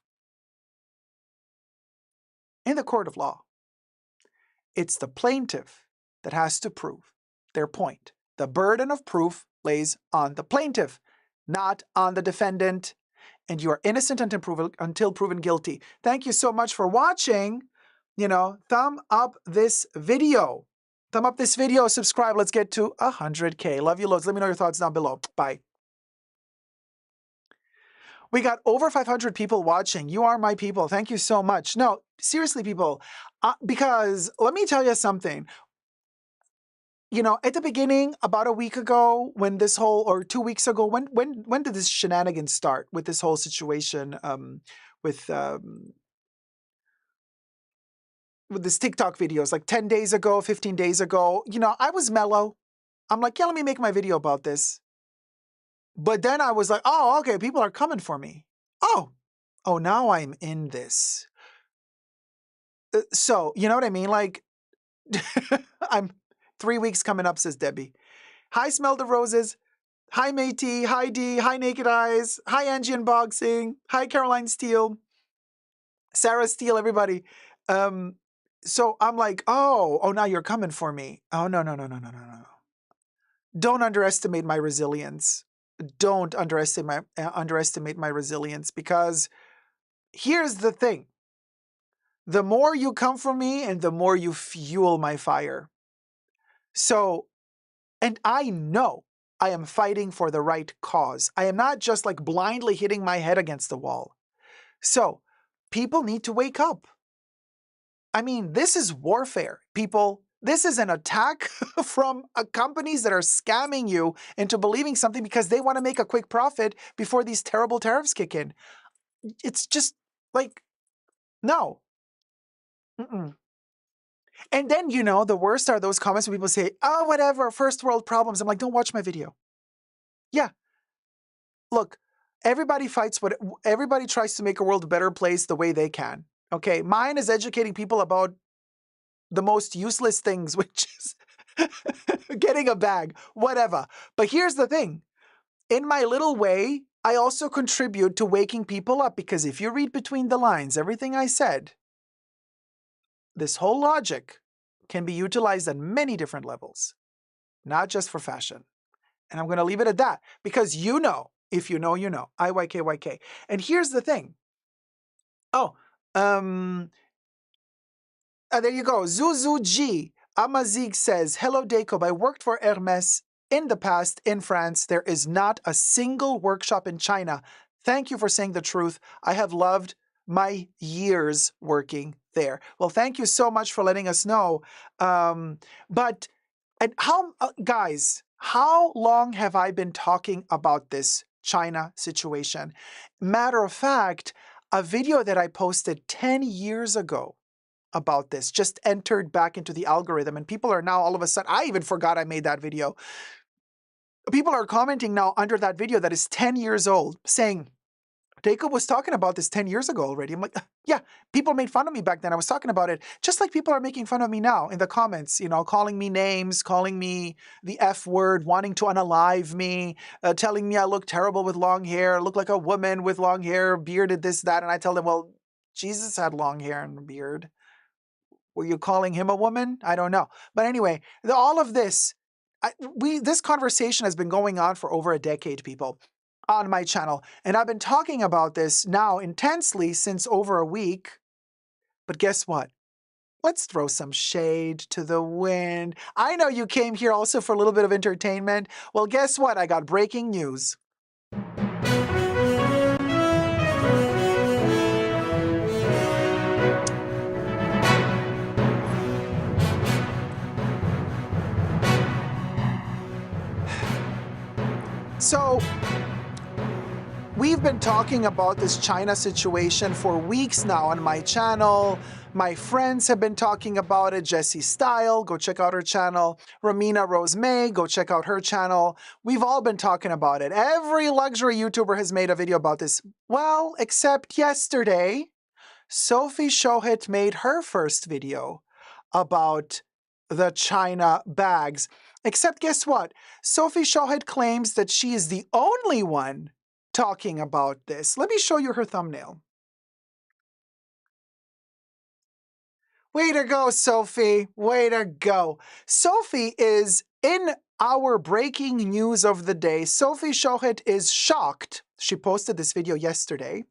In the court of law, it's the plaintiff that has to prove their point. The burden of proof lays on the plaintiff, not on the defendant, and you are innocent until proven guilty. Thank you so much for watching. Thumb up this video. Thumb up this video, subscribe. Let's get to 100K. Love you loads. Let me know your thoughts down below. Bye. We got over 500 people watching. You are my people. Thank you so much. No, seriously, people, because let me tell you something. At the beginning, about a week ago, when this whole, or 2 weeks ago, when did this shenanigans start with this whole situation with this TikTok videos, like 10 days ago, 15 days ago, I was mellow. I'm like, yeah, let me make my video about this. But then I was like, oh, okay, people are coming for me. Oh, now I'm in this. So, you know what I mean? Like, I'm 3 weeks coming up, says Debbie. Hi, Smell the Roses. Hi, Matey. Hi, Dee. Hi, Naked Eyes. Hi, Angie Unboxing. Hi, Caroline Steele. Sarah Steele, everybody. So I'm like, oh, now you're coming for me. Oh, no. Don't underestimate my resilience. Don't underestimate my resilience, because here's the thing. The more you come for me and the more you fuel my fire. So, and I know I am fighting for the right cause. I am not just like blindly hitting my head against the wall. So, people need to wake up. I mean, this is warfare, people. This is an attack from companies that are scamming you into believing something because they want to make a quick profit before these terrible tariffs kick in. It's just like, no. Mm-mm. And then, the worst are those comments where people say, oh, whatever, first world problems. I'm like, don't watch my video. Yeah. Look, everybody everybody tries to make a world a better place the way they can. Okay. Mine is educating people about the most useless things, which is getting a bag, whatever. But here's the thing. In my little way, I also contribute to waking people up, because if you read between the lines, everything I said, this whole logic can be utilized on many different levels, not just for fashion. And I'm going to leave it at that, because if you know, you know. IYKYK. And here's the thing. There you go. Zuzu G. Amazig says, hello, Dacob. I worked for Hermes in the past in France. There is not a single workshop in China. Thank you for saying the truth. I have loved my years working there. Well, thank you so much for letting us know. Guys, how long have I been talking about this China situation? Matter of fact, a video that I posted 10 years ago about this just entered back into the algorithm, and people are now all of a sudden, I even forgot I made that video. People are commenting now under that video that is 10 years old, saying, Dacob was talking about this 10 years ago already. I'm like, yeah, people made fun of me back then. I was talking about it, just like people are making fun of me now in the comments, calling me names, calling me the F word, wanting to unalive me, telling me I look terrible with long hair, look like a woman with long hair, bearded, this, that. And I tell them, well, Jesus had long hair and a beard. Were you calling him a woman? I don't know. But anyway, all of this, this conversation has been going on for over a decade, people, on my channel. And I've been talking about this now intensely since over a week. But guess what? Let's throw some shade to the wind. I know you came here also for a little bit of entertainment. Well, guess what? I got breaking news. So, we've been talking about this China situation for weeks now on my channel. My friends have been talking about it. Jessie Style, go check out her channel. Ramina Rose May, go check out her channel. We've all been talking about it. Every luxury YouTuber has made a video about this. Well, except yesterday, Sophie Shoutout made her first video about the China bags. Except guess what? Sophie Shoutout claims that she is the only one talking about this. Let me show you her thumbnail. Way to go, Sophie. Way to go. Sophie is in our breaking news of the day. Sophie Shoutout is shocked. She posted this video yesterday.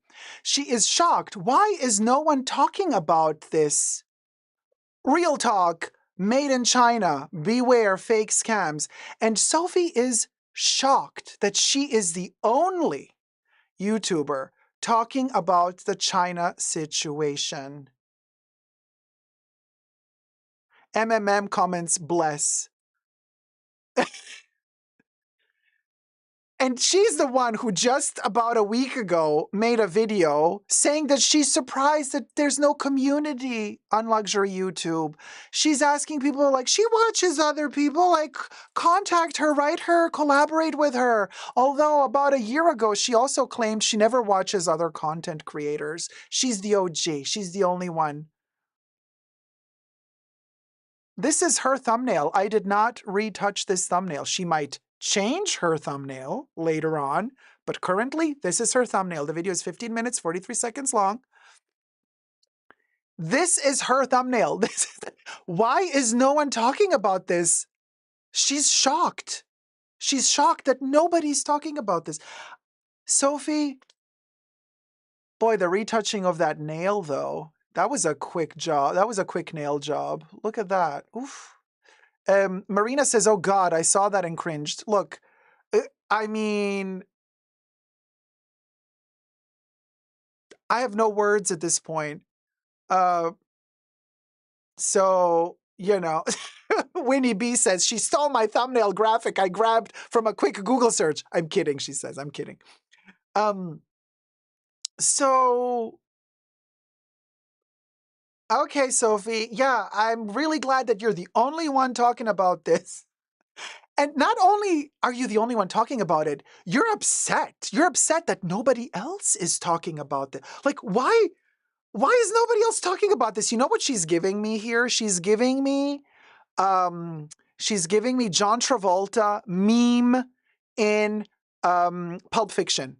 She is shocked. Why is no one talking about this? Real talk, made in China. Beware fake scams. And Sophie is shocked that she is the only YouTuber talking about the China situation. MMM comments, bless. And she's the one who just about a week ago made a video saying that she's surprised that there's no community on luxury YouTube. She's asking people, like, she watches other people, like, contact her, write her, collaborate with her. Although about a year ago, she also claimed she never watches other content creators. She's the OG. She's the only one. This is her thumbnail. I did not retouch this thumbnail. She might change her thumbnail later on, but currently this is her thumbnail. The video is 15 minutes, 43 seconds long. This is her thumbnail. Why is no one talking about this? She's shocked. She's shocked that nobody's talking about this. Sophie, boy, the retouching of that nail though, that was a quick job. That was a quick nail job. Look at that. Oof. Marina says, oh God, I saw that and cringed. Look, I mean, I have no words at this point. So, you know, Winnie B says, she stole my thumbnail graphic I grabbed from a quick Google search. I'm kidding, she says, I'm kidding. So, okay, Sophie, yeah, I'm really glad that you're the only one talking about this. And not only are you the only one talking about it, you're upset. You're upset that nobody else is talking about it. Like, why is nobody else talking about this? You know what she's giving me here? She's giving me John Travolta meme in Pulp Fiction.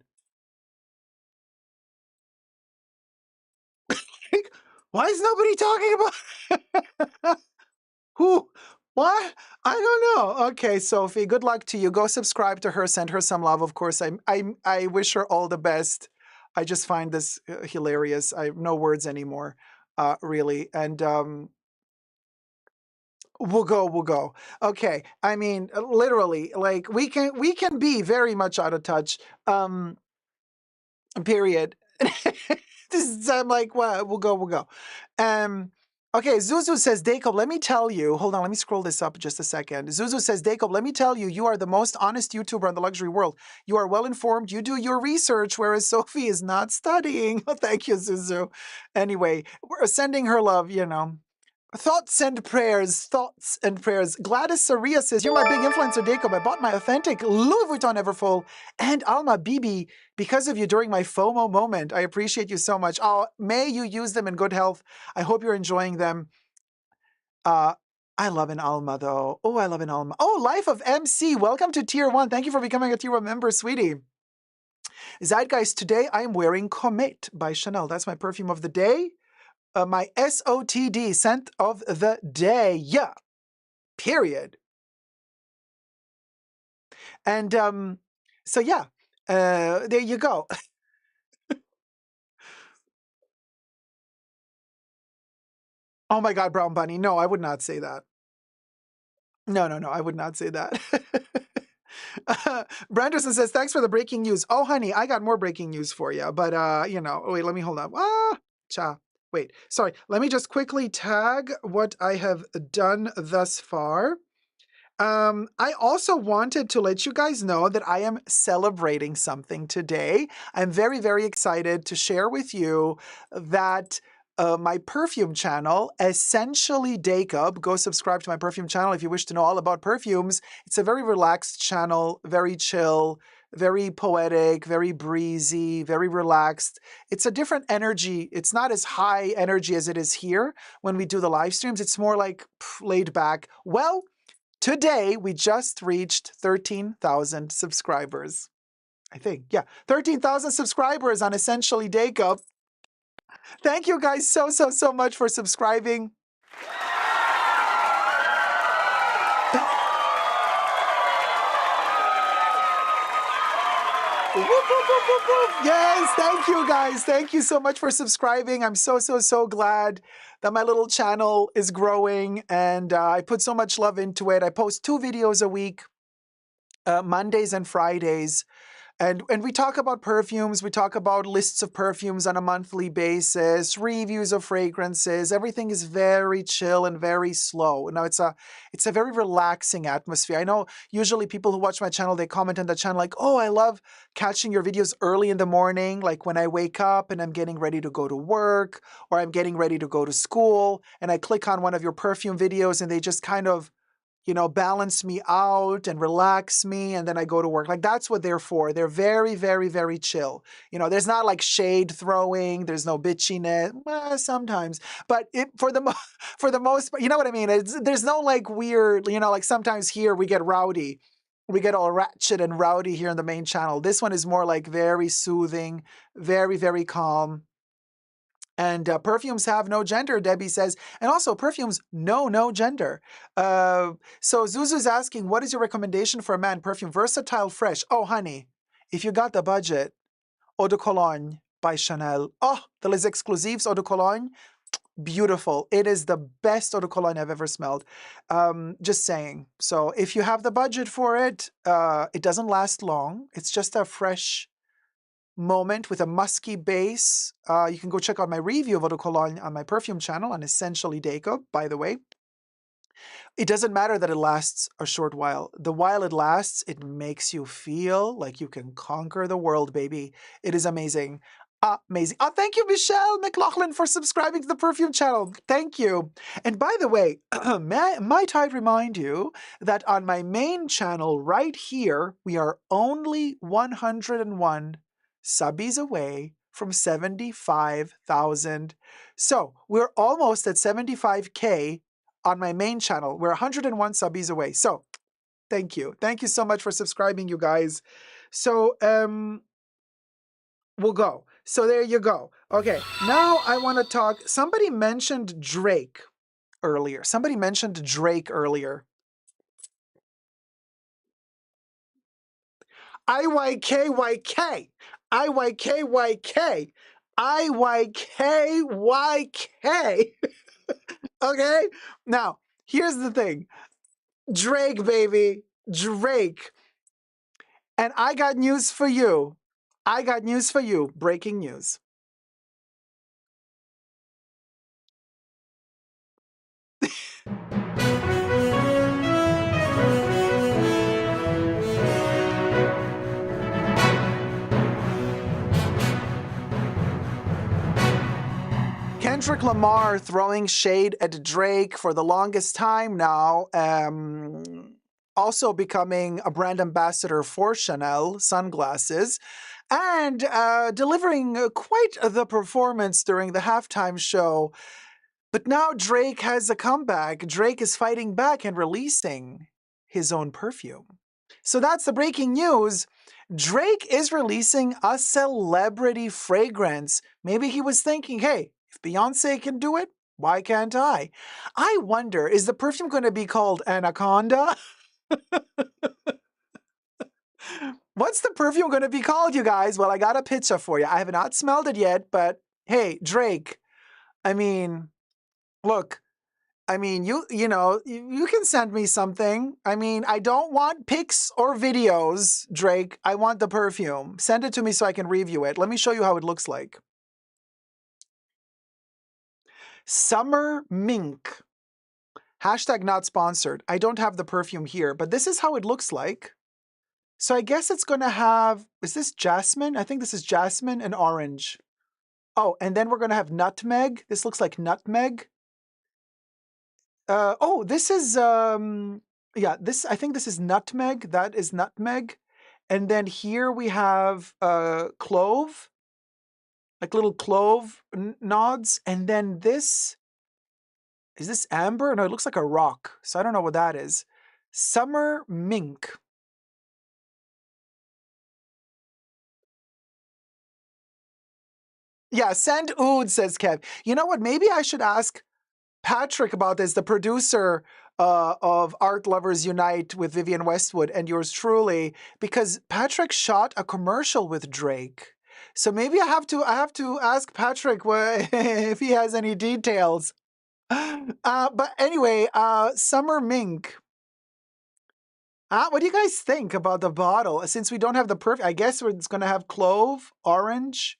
Why is nobody talking about who? What? I don't know. Okay, Sophie, good luck to you. Go subscribe to her. Send her some love. Of course, I wish her all the best. I just find this hilarious. I have no words anymore, really. And we'll go. Okay. I mean, literally, like we can be very much out of touch. Period. I'm like, well, we'll go. Okay, Zuzu says, Dacob, let me tell you, hold on, let me scroll this up just a second. Zuzu says, Dacob, let me tell you, you are the most honest YouTuber in the luxury world. You are well informed, you do your research, whereas Sophie is not studying. Oh, thank you, Zuzu. Anyway, we're sending her love, you know. Thoughts and prayers. Gladys Saria says, you're my big influencer, Dacob. I bought my authentic Louis Vuitton Everfull and Alma Bibi because of you during my FOMO moment. I appreciate you so much. Oh, may you use them in good health. I hope you're enjoying them. I love an Alma, though. Oh, I love an Alma. Oh, Life of MC. Welcome to Tier 1. Thank you for becoming a Tier 1 member, sweetie. Zeitgeist, today I am wearing Comet by Chanel. That's my perfume of the day. My SOTD, scent of the day. Yeah. Period. And so yeah, there you go. Oh my God, Brown Bunny. No, I would not say that. No, I would not say that. Branderson says, thanks for the breaking news. Oh, honey, I got more breaking news for you. But, you know, wait, let me hold on. Wait, sorry. Let me just quickly tag what I have done thus far. I also wanted to let you guys know that I am celebrating something today. I'm very, very excited to share with you that my perfume channel, Essentially Dacob, go subscribe to my perfume channel if you wish to know all about perfumes. It's a very relaxed channel, very chill, very poetic, very breezy, very relaxed. It's a different energy. It's not as high energy as it is here when we do the live streams. It's more like laid back. Well, today we just reached 13,000 subscribers. I think, yeah, 13,000 subscribers on Essentially Dacob. Thank you guys so much for subscribing. Whoop, whoop, whoop, whoop, whoop. Yes, thank you guys. Thank you so much for subscribing. I'm so glad that my little channel is growing, and I put so much love into it. I post 2 videos a week, Mondays and Fridays. And we talk about perfumes, we talk about lists of perfumes on a monthly basis, reviews of fragrances. Everything is very chill and very slow. Now it's a very relaxing atmosphere. I know usually people who watch my channel, they comment on the channel like, oh, I love catching your videos early in the morning, like when I wake up and I'm getting ready to go to work or I'm getting ready to go to school, and I click on one of your perfume videos and they just kind of, you know, balance me out and relax me, and then I go to work. Like, that's what they're for. They're very chill. You know, there's not like shade throwing, there's no bitchiness, sometimes, but for the most part, you know what I mean? There's no like weird, you know, like sometimes here we get rowdy. We get all ratchet and rowdy here on the main channel. This one is more like very soothing, very calm. And perfumes have no gender, Debbie says. And also, perfumes know no gender. So Zuzu's asking, what is your recommendation for a man perfume? Versatile, fresh. Oh, honey, if you got the budget, Eau de Cologne by Chanel. Oh, the Les Exclusives Eau de Cologne. Beautiful. It is the best Eau de Cologne I've ever smelled. Just saying. So if you have the budget for it, it doesn't last long. It's just a fresh moment with a musky base. You can go check out my review of Eau de Cologne on my perfume channel on Essentially Dacob, by the way. It doesn't matter that it lasts a short while. The while it lasts, it makes you feel like you can conquer the world, baby. It is amazing. Amazing. Oh, thank you, Michelle McLaughlin, for subscribing to the perfume channel. Thank you. And by the way, might I remind you that on my main channel right here, we are only 101 subbies away from 75,000. So we're almost at 75K on my main channel. We're 101 subbies away. So thank you. Thank you so much for subscribing, you guys. So we'll go. So there you go. Okay, now I want to talk. Somebody mentioned Drake earlier. IYKYK. IYKYK. IYKYK. Okay? Now, here's the thing. Drake, baby. Drake. And I got news for you. Breaking news. Kendrick Lamar throwing shade at Drake for the longest time now. Also becoming a brand ambassador for Chanel sunglasses, and delivering quite the performance during the halftime show. But now Drake has a comeback. Drake is fighting back and releasing his own perfume. So that's the breaking news. Drake is releasing a celebrity fragrance. Maybe he was thinking, hey, if Beyonce can do it, why can't I? I wonder, is the perfume going to be called Anaconda? What's the perfume going to be called, you guys? Well, I got a picture for you. I have not smelled it yet, but hey, Drake, I mean, look, I mean, you know, you can send me something. I mean, I don't want pics or videos, Drake. I want the perfume. Send it to me so I can review it. Let me show you how it looks like. Summer Mink. Hashtag not sponsored. I don't have the perfume here, but this is how it looks like. So I guess it's going to have, is this jasmine? I think this is jasmine and orange. Oh, and then we're going to have nutmeg. This looks like nutmeg. Oh, this is, yeah, I think this is nutmeg. That is nutmeg. And then here we have clove, like little clove nods. And then this, is this amber? No, it looks like a rock. So I don't know what that is. Summer mink. Yeah, send oud, says Kev. You know what? Maybe I should ask Patrick about this, the producer of Art Lovers Unite with Vivienne Westwood and yours truly, because Patrick shot a commercial with Drake. So maybe I have to ask Patrick if he has any details. But anyway, Summer Mink. What do you guys think about the bottle? Since we don't have the perfume, I guess it's going to have clove, orange.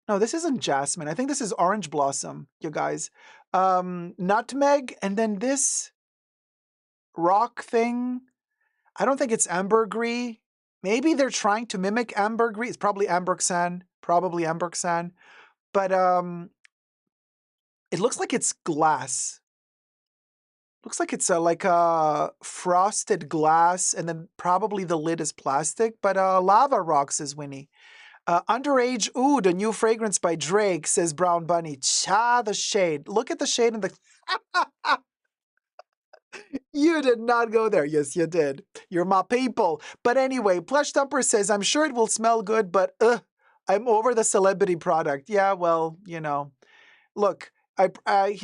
No, this isn't jasmine. I think this is orange blossom, you guys. Nutmeg, and then this rock thing. I don't think it's ambergris. Maybe they're trying to mimic ambergris. It's probably ambroxan. Probably ambroxan. But it looks like it's glass. Looks like it's like a frosted glass, and then probably the lid is plastic. But lava rocks is Winnie. Underage Oud, a new fragrance by Drake, says Brown Bunny. Cha, the shade. Look at the shade in the... You did not go there. Yes, you did. You're my people. But anyway, Plush Thumper says, I'm sure it will smell good, but I'm over the celebrity product. Yeah, well, you know. Look,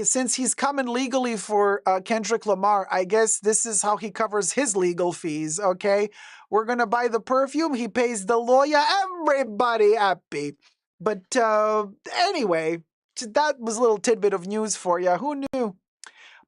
since he's coming legally for Kendrick Lamar, I guess this is how he covers his legal fees, okay? We're going to buy the perfume. He pays the lawyer. Everybody happy. But anyway, that was a little tidbit of news for you. Who knew?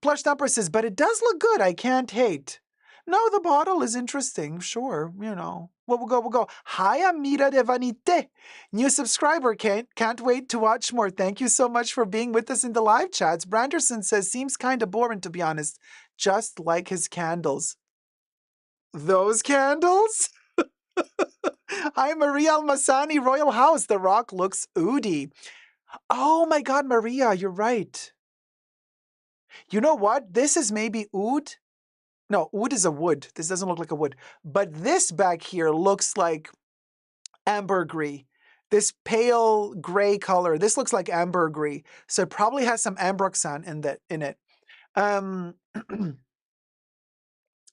Plush Thumper says, but it does look good. I can't hate. No, the bottle is interesting. Sure, you know. Well, we'll go. Hi, Amira de Vanite. New subscriber. Can't wait to watch more. Thank you so much for being with us in the live chats. Branderson says, seems kind of boring, to be honest. Just like his candles. Those candles? Hi, Maria Almasani, Royal House. The rock looks oody. Oh my God, Maria, you're right. You know what? This is maybe oud. No, oud is a wood. This doesn't look like a wood. But this back here looks like ambergris. This pale gray color. This looks like ambergris. So it probably has some ambroxan in it.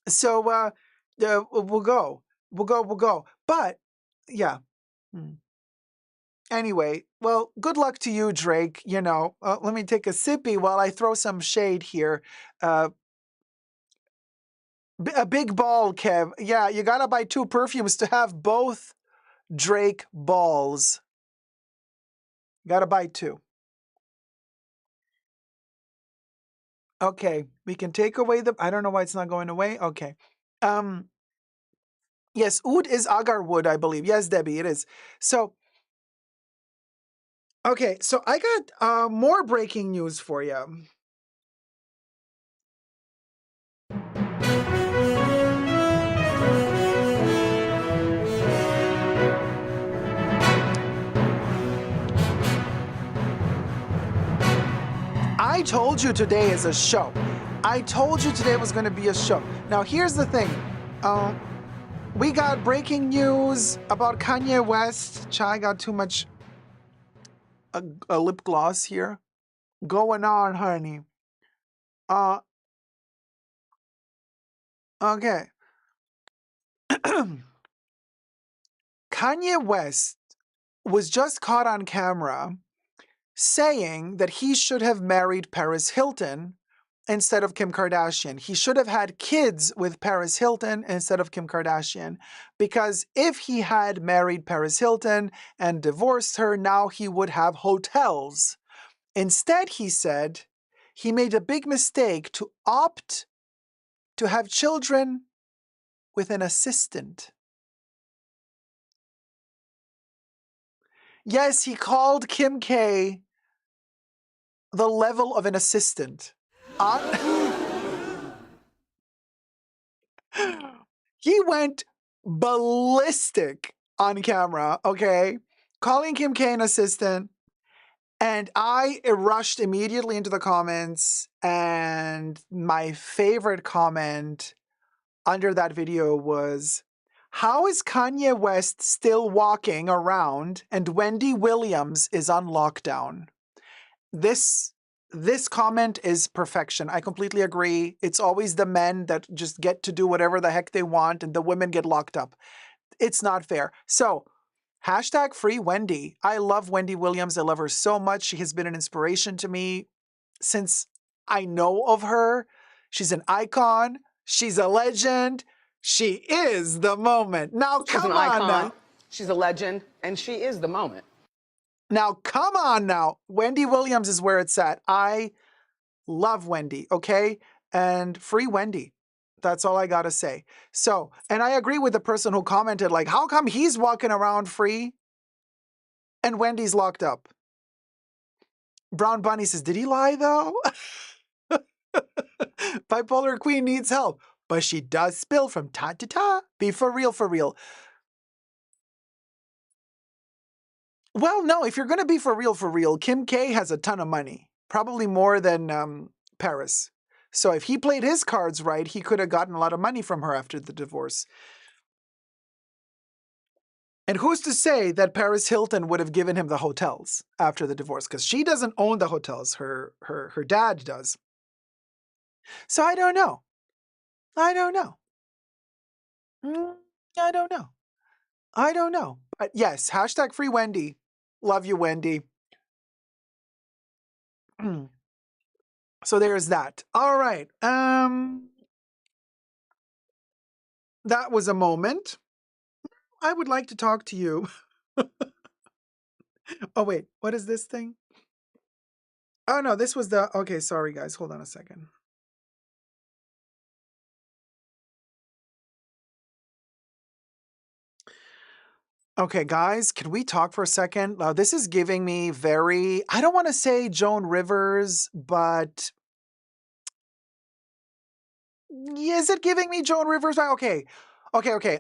So we'll go. We'll go. But yeah. Anyway, well, good luck to you, Drake. You know, let me take a sippy while I throw some shade here. A big ball, Kev. Yeah, you gotta buy 2 perfumes to have both Drake balls. Gotta buy 2. Okay, we can take away the... I don't know why it's not going away. Okay. Yes, oud is agar wood, I believe. Yes, Debbie, it is. So, okay, so I got more breaking news for you. I told you today is a show. I told you today was going to be a show. Now, here's the thing. We got breaking news about Kanye West. I got too much a lip gloss here. Going on, honey. Okay. Kanye West was just caught on camera saying that he should have married Paris Hilton instead of Kim Kardashian. He should have had kids with Paris Hilton instead of Kim Kardashian. Because if he had married Paris Hilton and divorced her, now he would have hotels. Instead, he said, he made a big mistake to opt to have children with an assistant. Yes, he called Kim K the level of an assistant. He went ballistic on camera, okay? Calling Kim K an assistant. And I rushed immediately into the comments, and my favorite comment under that video was, How is Kanye West still walking around and Wendy Williams is on lockdown? This comment is perfection. I completely agree. It's always the men that just get to do whatever the heck they want and the women get locked up. It's not fair. So, hashtag free Wendy. I love Wendy Williams. I love her so much. She has been an inspiration to me since I know of her. She's an icon. She's a legend. She is the moment. Now, She's an come on icon, now. she's a legend, and she is the moment. Now, come on now. Wendy Williams is where it's at. I love Wendy, okay? And free Wendy. That's all I got to say. So, and I agree with the person who commented, like, how come he's walking around free and Wendy's locked up? Brown Bunny says, did he lie though? Bipolar Queen needs help, but she does spill from time to time. Be for real, for real. Well, no, if you're going to be for real, Kim K has a ton of money, probably more than Paris. So if he played his cards right, he could have gotten a lot of money from her after the divorce. And who's to say that Paris Hilton would have given him the hotels after the divorce? Because she doesn't own the hotels. Her dad does. So I don't know. I don't know. I don't know. I don't know. But yes, hashtag free Wendy. Love you, Wendy. So there's that. All right. That was a moment. I would like to talk to you. Oh, wait. What is this thing? Oh, no. This was the... Okay, sorry, guys. Hold on a second. Okay, guys, can we talk for a second? This is giving me very... I don't want to say Joan Rivers, but... Is it giving me Joan Rivers? Okay.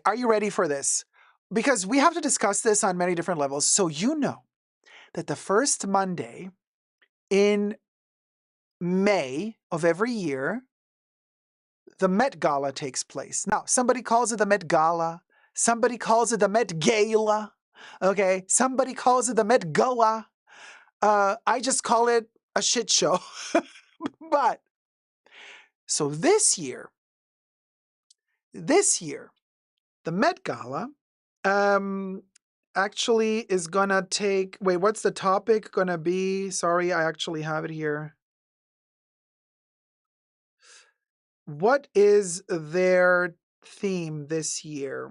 Are you ready for this? Because we have to discuss this on many different levels. So you know that the first Monday in May of every year, the Met Gala takes place. Now, somebody calls it the Met Gala. Somebody calls it the Met Gala. Okay. Somebody calls it the Met Gala. I just call it a shit show. But, so this year, the Met Gala actually is gonna take... Wait, what's the topic gonna be? Sorry, I actually have it here. What is their theme this year?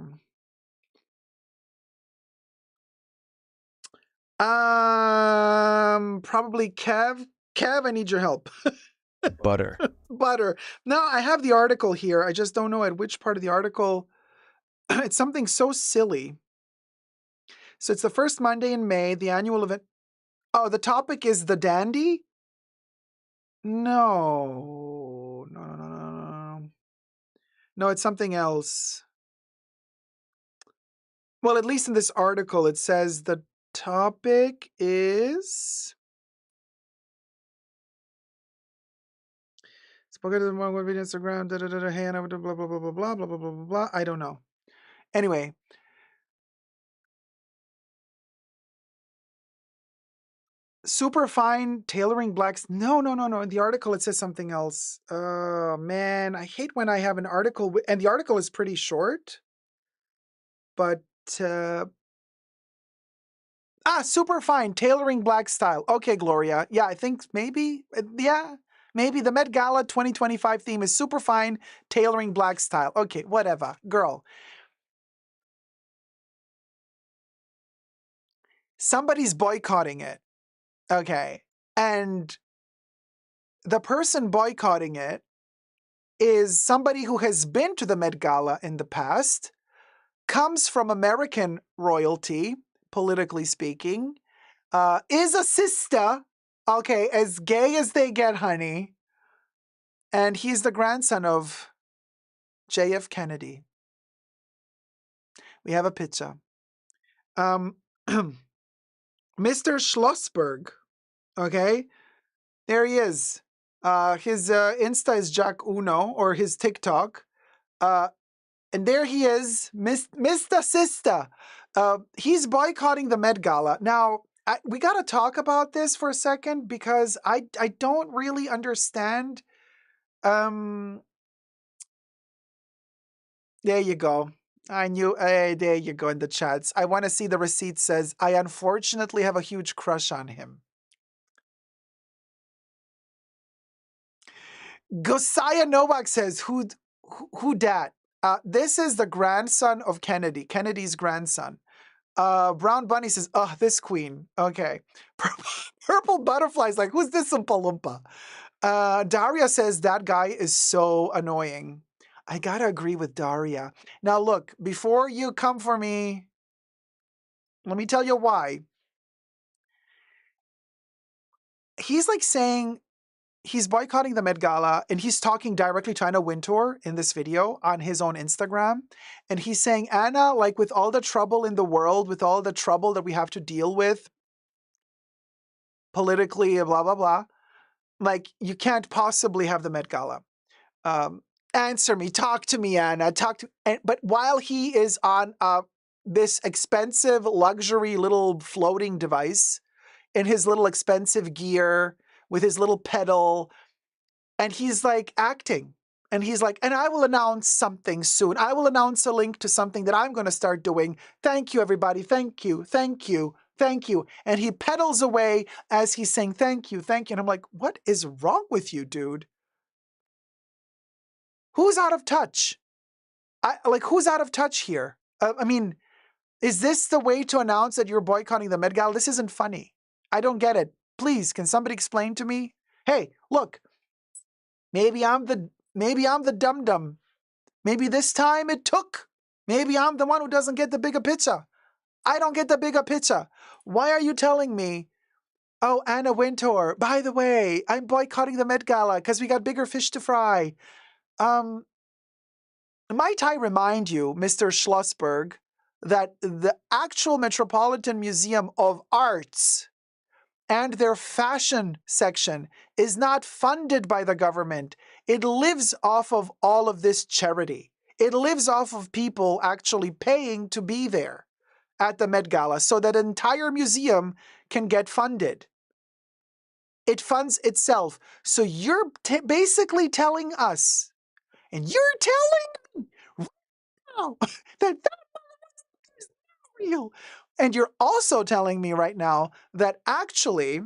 Probably Kev. Kev, I need your help. Butter. Butter. No, I have the article here. I just don't know at which part of the article. It's something so silly. So it's the first Monday in May, the annual event. Oh, the topic is the dandy? No. No, it's something else. Well, at least in this article, it says the topic is... Spoken to the Instagram, hey, blah, blah, blah, blah, blah, blah, blah, blah, blah, blah. I don't know. Anyway. Super fine tailoring blacks. No. In the article, it says something else. Oh, man. I hate when I have an article. And the article is pretty short. But, super fine tailoring black style. Okay, Gloria. Yeah, I think maybe, maybe the Met Gala 2025 theme is super fine tailoring black style. Okay, whatever. Girl. Somebody's boycotting it. Okay. And the person boycotting it is somebody who has been to the Met Gala in the past, comes from American royalty, politically speaking, is a sister, okay, as gay as they get, honey, and he's the grandson of J.F. Kennedy. We have a picture. Mr. Schlossberg, okay, there he is. His Insta is Jack Uno, or his TikTok. And there he is, Mr. Sister. He's boycotting the Met Gala. Now, we got to talk about this for a second because I don't really understand. There you go. I knew. There you go in the chats. I want to see the receipt says, I unfortunately have a huge crush on him. Gosiah Novak says, who dat? This is the grandson of Kennedy, Kennedy's grandson. Brown Bunny says, oh, this queen. Okay. Purple Butterfly's like, who's this Oompa Loompa? Daria says, that guy is so annoying. I gotta agree with Daria. Now look, before you come for me, let me tell you why. He's like saying, he's boycotting the Met Gala and he's talking directly to Anna Wintour in this video on his own Instagram. And he's saying, Anna, like with all the trouble in the world, with all the trouble that we have to deal with politically, blah, blah, blah, like you can't possibly have the Met Gala. Answer me, talk to me, Anna, but while he is on this expensive luxury little floating device in his little expensive gear with his little pedal, and he's like acting. And he's like, and I will announce something soon. I will announce a link to something that I'm going to start doing. Thank you, everybody. Thank you. Thank you. Thank you. And he pedals away as he's saying, thank you. Thank you. And I'm like, what is wrong with you, dude? Who's out of touch? Who's out of touch here? I mean, is this the way to announce that you're boycotting the Met Gala? This isn't funny. I don't get it. Please, can somebody explain to me? Hey, look, maybe I'm the dum-dum. Maybe this time it took. Maybe I'm the one who doesn't get the bigger picture. I don't get the bigger picture. Why are you telling me, oh, Anna Wintour, by the way, I'm boycotting the Met Gala because we got bigger fish to fry. Might I remind you, Mr. Schlossberg, that the actual Metropolitan Museum of Arts and their fashion section is not funded by the government. It lives off of all of this charity. It lives off of people actually paying to be there at the Met Gala so that an entire museum can get funded. It funds itself. So you're basically telling us, and you're telling me now that is not real. And you're also telling me right now that actually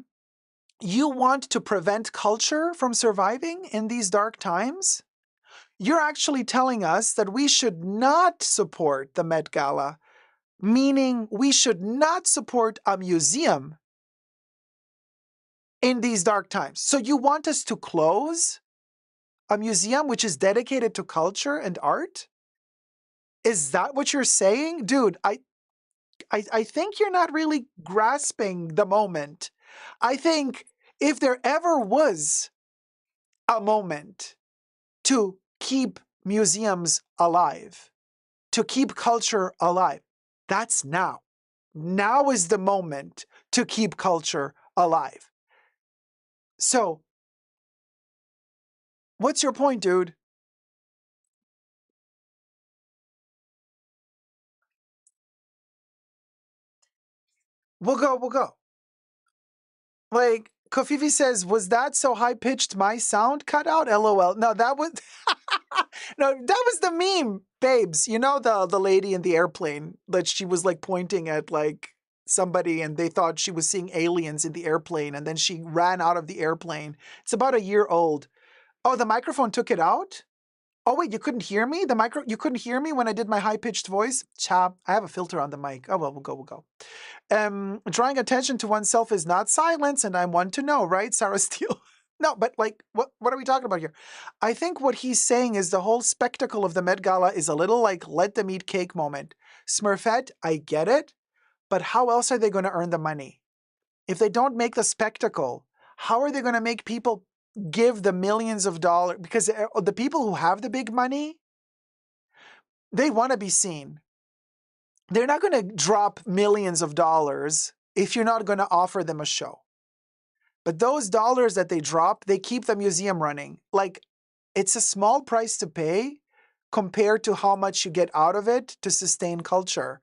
you want to prevent culture from surviving in these dark times? You're actually telling us that we should not support the Met Gala, meaning we should not support a museum in these dark times. So you want us to close a museum which is dedicated to culture and art? Is that what you're saying? Dude, I think you're not really grasping the moment. I think if there ever was a moment to keep museums alive, to keep culture alive, that's now. Now is the moment to keep culture alive. So, what's your point, dude? We'll go. Like, Kofifi says, was that so high-pitched my sound cut out? LOL. No, that was... no, that was the meme, babes. You know the lady in the airplane that she was like pointing at like somebody and they thought she was seeing aliens in the airplane and then she ran out of the airplane. It's about a year old. Oh, the microphone took it out? Oh, wait, you couldn't hear me? You couldn't hear me when I did my high-pitched voice? Cha, I have a filter on the mic. Oh, well, we'll go. Drawing attention to oneself is not silence, and I'm one to know, right, Sarah Steele? No, but like, what are we talking about here? I think what he's saying is the whole spectacle of the Met Gala is a little like let them eat cake moment. Smurfette, I get it, but how else are they going to earn the money? If they don't make the spectacle, how are they going to make people give the millions of dollars? Because the people who have the big money, they want to be seen. They're not going to drop millions of dollars if you're not going to offer them a show. But those dollars that they drop, they keep the museum running. Like, it's a small price to pay compared to how much you get out of it to sustain culture.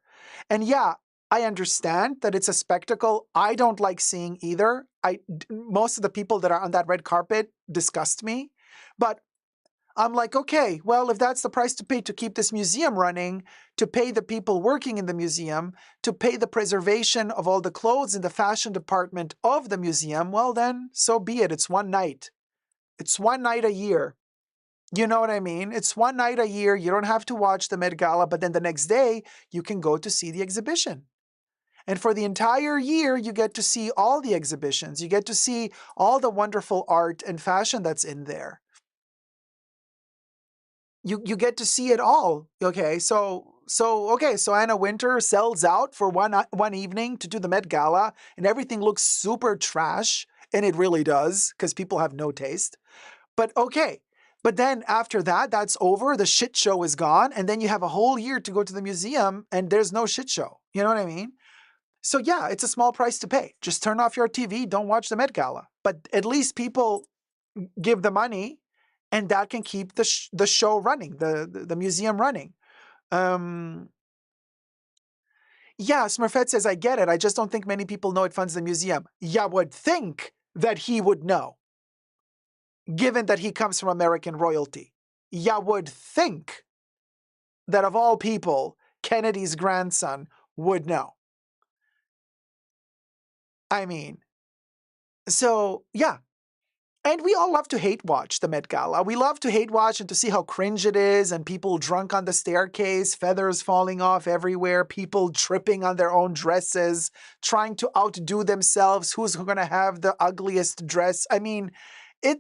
And yeah, I understand that it's a spectacle I don't like seeing either. Most of the people that are on that red carpet disgust me. But I'm like, okay, well, if that's the price to pay to keep this museum running, to pay the people working in the museum, to pay the preservation of all the clothes in the fashion department of the museum, well, then so be it. It's one night. It's one night a year. You know what I mean? It's one night a year. You don't have to watch the Met Gala, but then the next day you can go to see the exhibition. And for the entire year, you get to see all the exhibitions. You get to see all the wonderful art and fashion that's in there. You get to see it all. Okay, so Anna Wintour sells out for one evening to do the Met Gala, and everything looks super trash, and it really does because people have no taste. But okay. But then after that, that's over. The shit show is gone. And then you have a whole year to go to the museum and there's no shit show. You know what I mean? So yeah, it's a small price to pay. Just turn off your TV. Don't watch the Met Gala. But at least people give the money and that can keep the show running, the museum running. Yeah, Smurfette says, I get it. I just don't think many people know it funds the museum. You would think that he would know, given that he comes from American royalty. You would think that of all people, Kennedy's grandson would know. I mean, so yeah. And we all love to hate watch the Met Gala. We love to hate watch and to see how cringe it is and people drunk on the staircase, feathers falling off everywhere, people tripping on their own dresses, trying to outdo themselves. Who's going to have the ugliest dress? I mean, it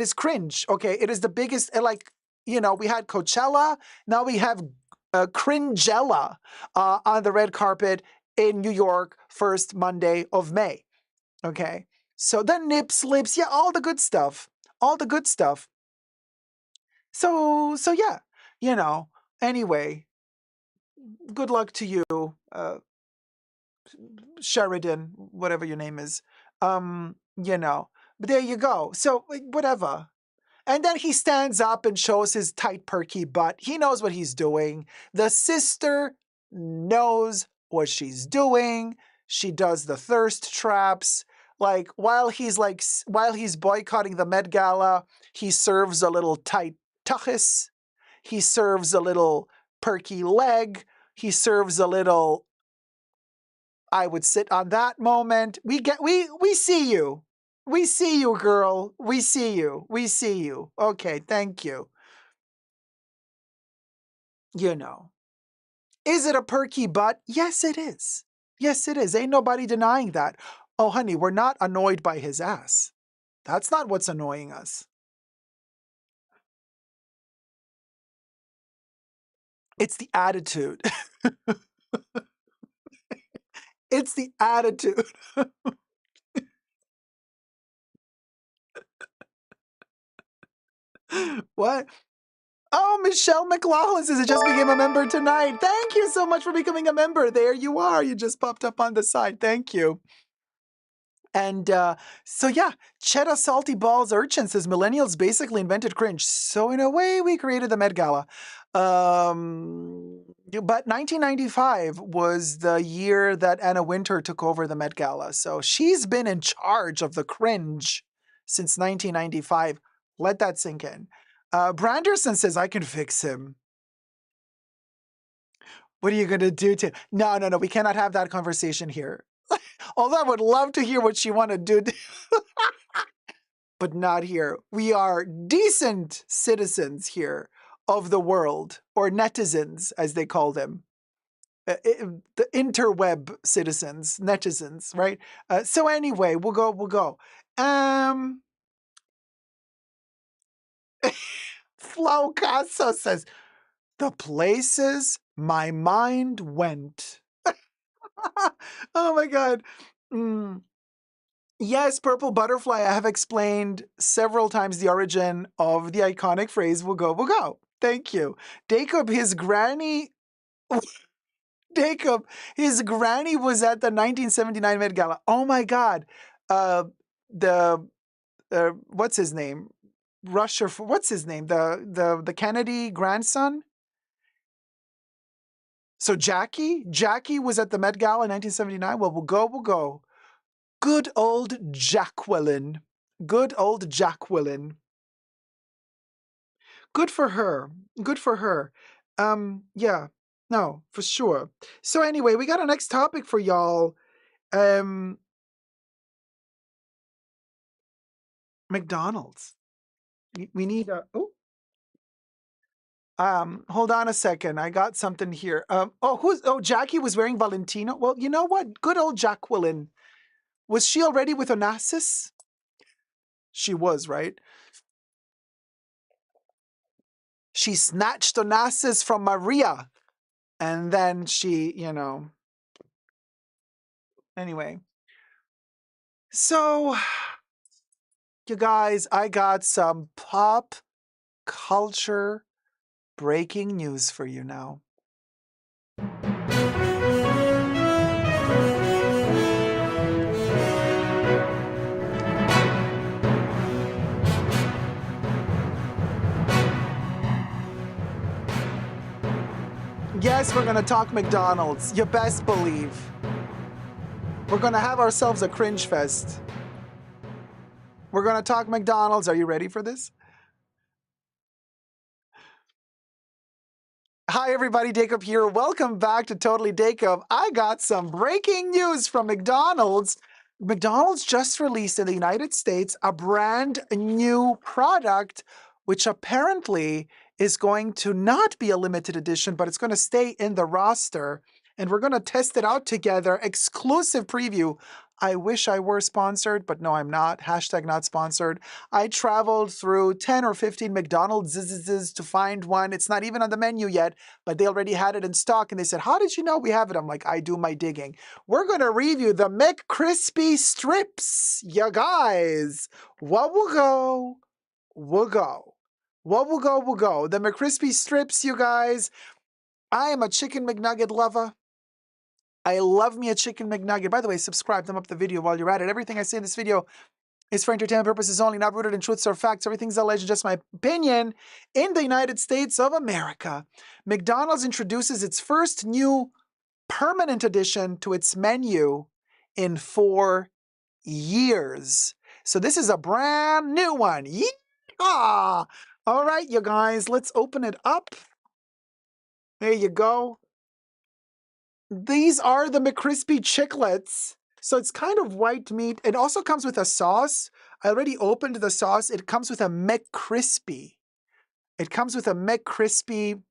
is cringe. Okay. It is the biggest, we had Coachella. Now we have Cringella on the red carpet in New York, first Monday of May. Okay, so the nips, lips, yeah, all the good stuff, all the good stuff. So yeah, anyway, good luck to you, Sheridan, whatever your name is. But there you go. So whatever. And then he stands up and shows his tight, perky butt. He knows what he's doing. The sister knows what she's doing. She does the thirst traps. While he's boycotting the Met Gala, he serves a little tight tuchus. He serves a little perky leg. He serves a little, I would sit on that moment. We see you. We see you, girl. We see you. We see you. Okay, thank you. Is it a perky butt? Yes, it is. Yes, it is. Ain't nobody denying that. Oh, honey, we're not annoyed by his ass. That's not what's annoying us. It's the attitude. It's the attitude. What? Oh, Michelle McLaughlin says it just became a member tonight. Thank you so much for becoming a member. There you are. You just popped up on the side. Thank you. And so yeah, Cheddar Salty Balls Urchin says millennials basically invented cringe. So in a way, we created the Met Gala. But 1995 was the year that Anna Wintour took over the Met Gala. So she's been in charge of the cringe since 1995. Let that sink in. Branderson says, I can fix him. What are you going to do to... No. We cannot have that conversation here. Although I would love to hear what she want to do. But not here. We are decent citizens here of the world, or netizens, as they call them. The interweb citizens, netizens, right? So anyway, we'll go. Flo Caso says, the places my mind went. Oh my God. Yes, purple butterfly. I have explained several times the origin of the iconic phrase, we'll go. Thank you. Dacob, his granny was at the 1979 Met Gala. Oh my God. What's his name? Russia for what's his name? The Kennedy grandson. So Jackie was at the Met Gala in 1979. Well, we'll go. Good old Jacqueline. Good old Jacqueline. Good for her. Good for her. Yeah. No, for sure. So anyway, we got a next topic for y'all. McDonald's. We need a hold on a second. I got something here. Jackie was wearing Valentino. Well, you know what? Good old Jacqueline. Was she already with Onassis? She was, right? She snatched Onassis from Maria. And then she, anyway. So, you guys, I got some pop culture breaking news for you now. Yes, we're going to talk McDonald's. You best believe. We're going to have ourselves a cringe fest. We're going to talk McDonald's. Are you ready for this? Hi, everybody. Dacob here. Welcome back to Totally Dacob. I got some breaking news from McDonald's. McDonald's just released in the United States a brand new product, which apparently is going to not be a limited edition, but it's going to stay in the roster. And we're going to test it out together. Exclusive preview. I wish I were sponsored, but no, I'm not. Hashtag not sponsored. I traveled through 10 or 15 McDonald's to find one. It's not even on the menu yet, but they already had it in stock. And they said, how did you know we have it? I'm like, I do my digging. We're going to review the McCrispy strips. You guys, what will go, will go. What will go, will go. The McCrispy strips, you guys. I am a chicken McNugget lover. I love me a chicken McNugget. By the way, subscribe, thumb up the video while you're at it. Everything I say in this video is for entertainment purposes only, not rooted in truths or facts. Everything's alleged, just my opinion. In the United States of America, McDonald's introduces its first new permanent addition to its menu in 4 years. So this is a brand new one. Yeehaw! All right, you guys, let's open it up. There you go. These are the McCrispy chiclets. So it's kind of white meat. It also comes with a sauce. I already opened the sauce. It comes with a McCrispy. It comes with a McCrispy,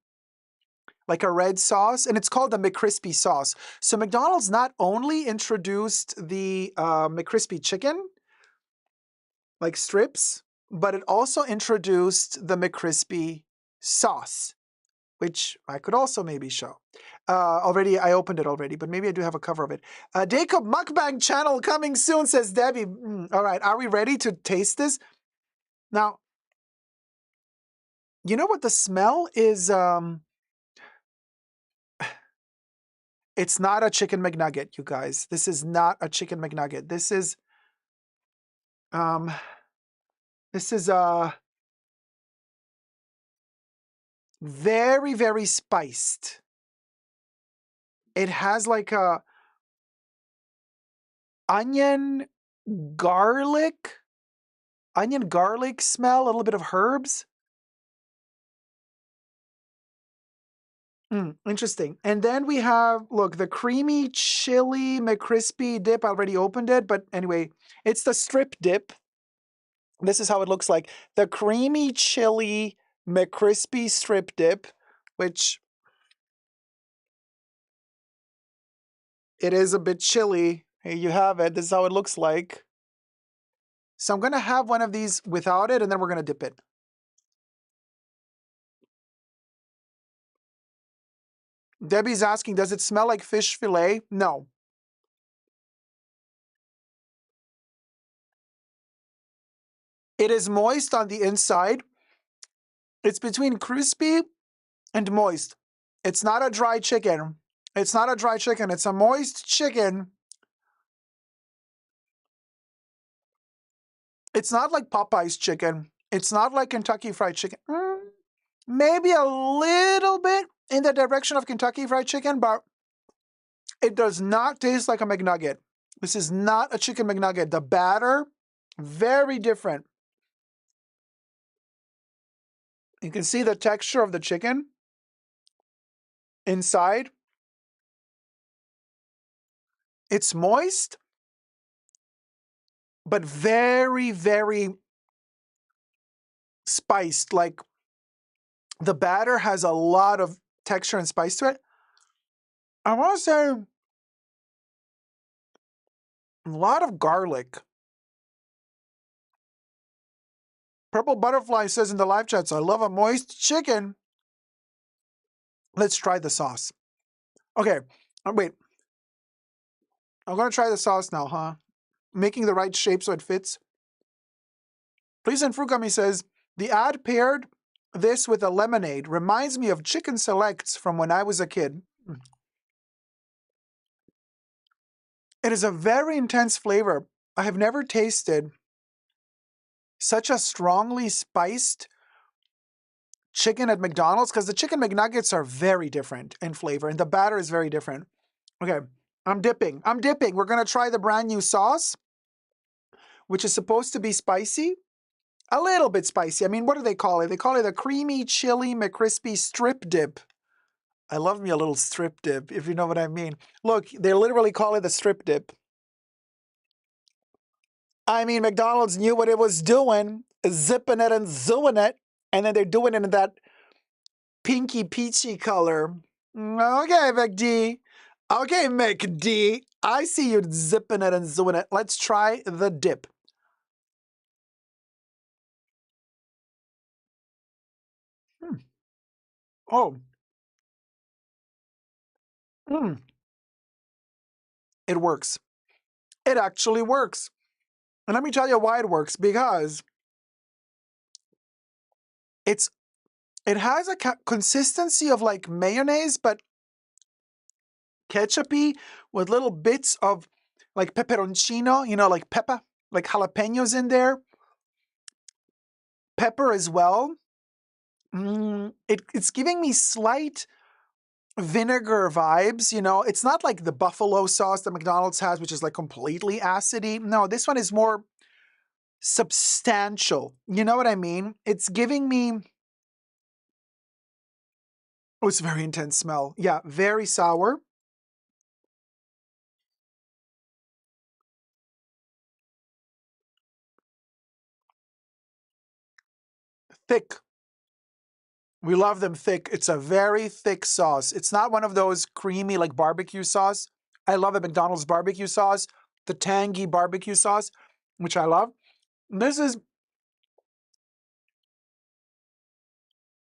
like a red sauce, and it's called the McCrispy sauce. So McDonald's not only introduced the McCrispy chicken, like strips, but it also introduced the McCrispy sauce, which I could also maybe show. I opened it already, but maybe I do have a cover of it. Dacob Mukbang channel coming soon, says Debbie. All right, are we ready to taste this? Now, you know what the smell is? It's not a chicken McNugget, you guys. This is not a chicken McNugget. This is very, very spiced. It has like a onion garlic smell, a little bit of herbs. Interesting. And then we have, look, the creamy chili McCrispy dip. I already opened it, but anyway, it's the strip dip. This is how it looks like. The creamy chili McCrispy strip dip, which it is a bit chilly. Here you have it. This is how it looks like. So I'm going to have one of these without it, and then we're going to dip it. Debbie's asking, does it smell like fish fillet? No. It is moist on the inside. It's between crispy and moist. It's not a dry chicken. It's not a dry chicken. It's a moist chicken. It's not like Popeye's chicken. It's not like Kentucky Fried Chicken. Maybe a little bit in the direction of Kentucky Fried Chicken, but it does not taste like a McNugget. This is not a chicken McNugget. The batter, very different. You can see the texture of the chicken inside. It's moist, but very, very spiced. Like the batter has a lot of texture and spice to it. I want to say a lot of garlic. Purple Butterfly says in the live chats, I love a moist chicken. Let's try the sauce. Okay, wait. I'm going to try the sauce now, huh? Making the right shape so it fits. Please and Frugami says, the ad paired this with a lemonade. Reminds me of Chicken Selects from when I was a kid. It is a very intense flavor. I have never tasted such a strongly spiced chicken at McDonald's because the chicken McNuggets are very different in flavor and the batter is very different. Okay, I'm dipping. We're going to try the brand new sauce, which is supposed to be spicy. A little bit spicy. I mean, what do they call it? They call it a creamy chili McCrispy strip dip. I love me a little strip dip, if you know what I mean. Look, they literally call it a strip dip. I mean, McDonald's knew what it was doing, zipping it and zooing it, and then they're doing it in that pinky peachy color. Okay, McD. Okay, McD. I see you zipping it and zooing it. Let's try the dip. Oh. It works. It actually works. And let me tell you why it works. Because it has a consistency of like mayonnaise, but ketchupy with little bits of like pepperoncino, you know, like pepper, like jalapenos in there. Pepper as well. It's giving me slight vinegar vibes, you know. It's not like the buffalo sauce that McDonald's has, which is like completely acidy. No, this one is more substantial. You know what I mean? It's giving me... Oh, it's a very intense smell. Yeah, very sour. Thick. We love them thick. It's a very thick sauce. It's not one of those creamy like barbecue sauce. I love a McDonald's barbecue sauce, the tangy barbecue sauce, which I love. This is...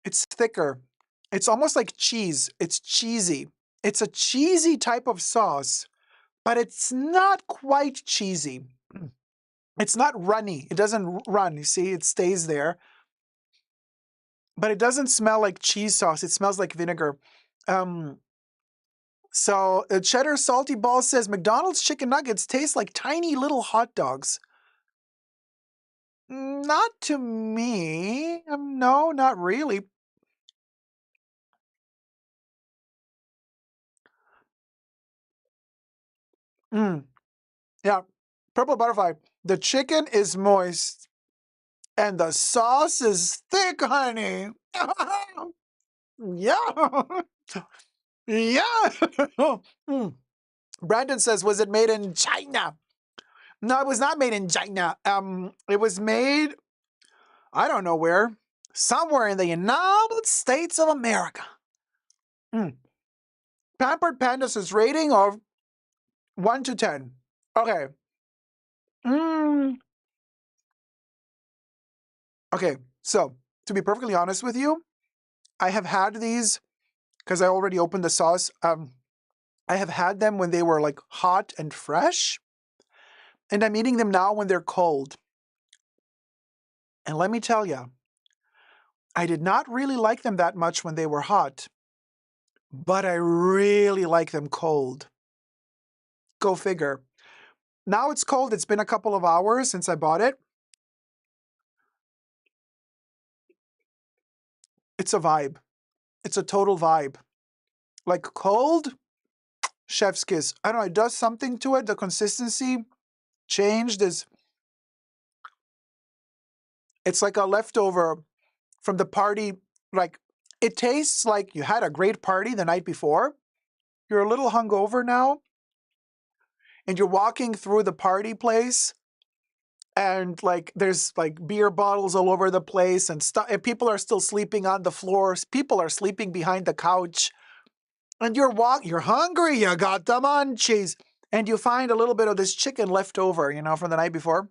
It's thicker. It's almost like cheese. It's cheesy. It's a cheesy type of sauce, but it's not quite cheesy. It's not runny. It doesn't run. You see, it stays there. But it doesn't smell like cheese sauce. It smells like vinegar. So Cheddar Salty Ball says, McDonald's chicken nuggets taste like tiny little hot dogs. Not to me. No, not really. Yeah. Purple Butterfly. The chicken is moist and the sauce is thick, honey. Yeah. Yeah. Brandon says, was it made in China? No, it was not made in China. It was made, I don't know where, somewhere in the United States of America. Pampered Panda says rating of 1 to 10. Okay. Okay, so to be perfectly honest with you, I have had these because I already opened the sauce. I have had them when they were like hot and fresh, and I'm eating them now when they're cold. And let me tell you, I did not really like them that much when they were hot, but I really like them cold. Go figure. Now it's cold. It's been a couple of hours since I bought it. It's a vibe. It's a total vibe. Like cold, chef's kiss. I don't know, it does something to it. The consistency changed. It's like a leftover from the party. Like, it tastes like you had a great party the night before. You're a little hungover now, and you're walking through the party place, and like there's like beer bottles all over the place and stuff, and people are still sleeping on the floors. People are sleeping behind the couch, and you're hungry. You got the munchies, and you find a little bit of this chicken left over, from the night before,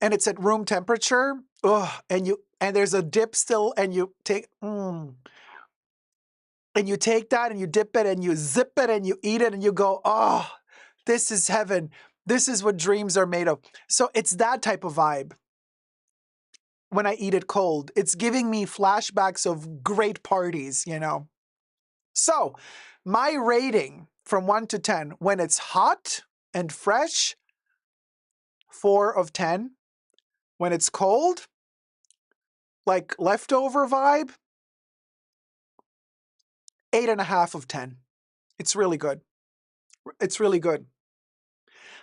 and it's at room temperature. Ugh, and there's a dip still, and you take. And you take that and you dip it and you zip it and you eat it and you go, oh, this is heaven. This is what dreams are made of. So it's that type of vibe when I eat it cold. It's giving me flashbacks of great parties, So my rating from 1 to 10, when it's hot and fresh, 4 of 10. When it's cold, like leftover vibe, 8.5 of 10. It's really good. It's really good.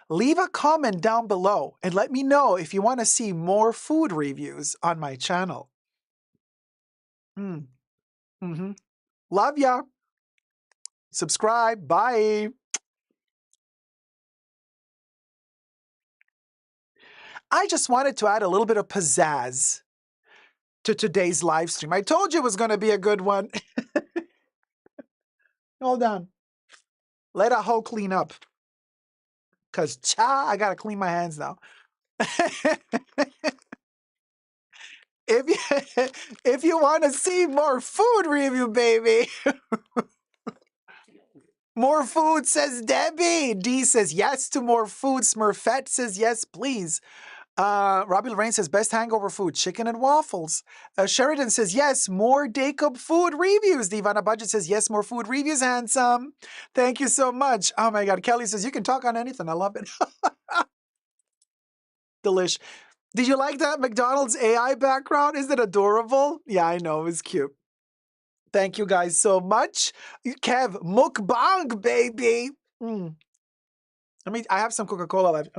Leave a comment down below and let me know if you want to see more food reviews on my channel. Love ya. Subscribe. Bye. I just wanted to add a little bit of pizzazz to today's live stream. I told you it was going to be a good one. Hold on. Let a hoe clean up. Because, I got to clean my hands now. If you want to see more food review, baby. More food, says Debbie. D says yes to more food. Smurfette says yes, please. Robbie Lorraine says best hangover food, chicken and waffles. Sheridan says yes, more Dacob food reviews. Divana Budget says yes, more food reviews, handsome. Thank you so much. Oh my God. Kelly says you can talk on anything. I love it. Delish. Did you like that McDonald's AI background? Isn't it adorable? Yeah, I know. It was cute. Thank you guys so much. Kev, mukbang, baby. I have some Coca-Cola left.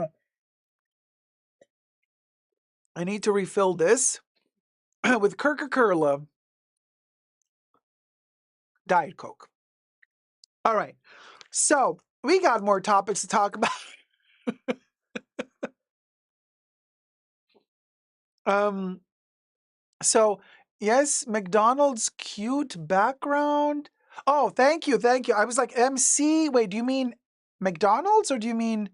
I need to refill this with Coca-Cola Diet Coke. All right. So we got more topics to talk about. So yes, McDonald's cute background. Oh, thank you. Thank you. I was like, MC. Wait, do you mean McDonald's or do you mean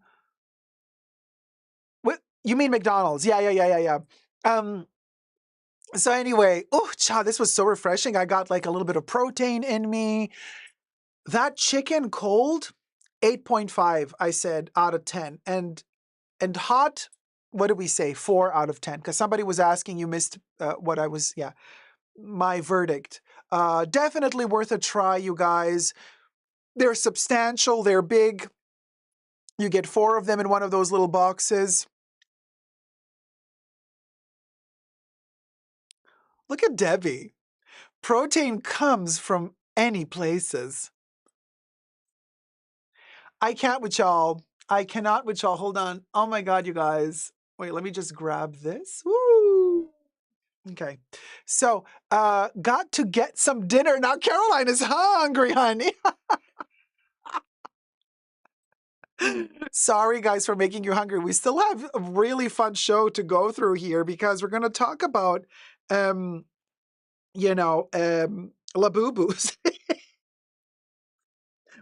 what? You mean McDonald's? Yeah. So anyway, this was so refreshing. I got like a little bit of protein in me. That chicken cold, 8.5, I said, out of 10. And hot, what did we say? 4 out of 10. Because somebody was asking, you missed what I was, my verdict. Definitely worth a try, you guys. They're substantial, they're big. You get 4 of them in one of those little boxes. Look at Debbie. Protein comes from any places. I can't with y'all. I cannot with y'all. Hold on. Oh my God, you guys. Wait, let me just grab this. Woo! Okay. So, got to get some dinner. Now Caroline is hungry, honey. Sorry, guys, for making you hungry. We still have a really fun show to go through here because we're going to talk about, Labubus.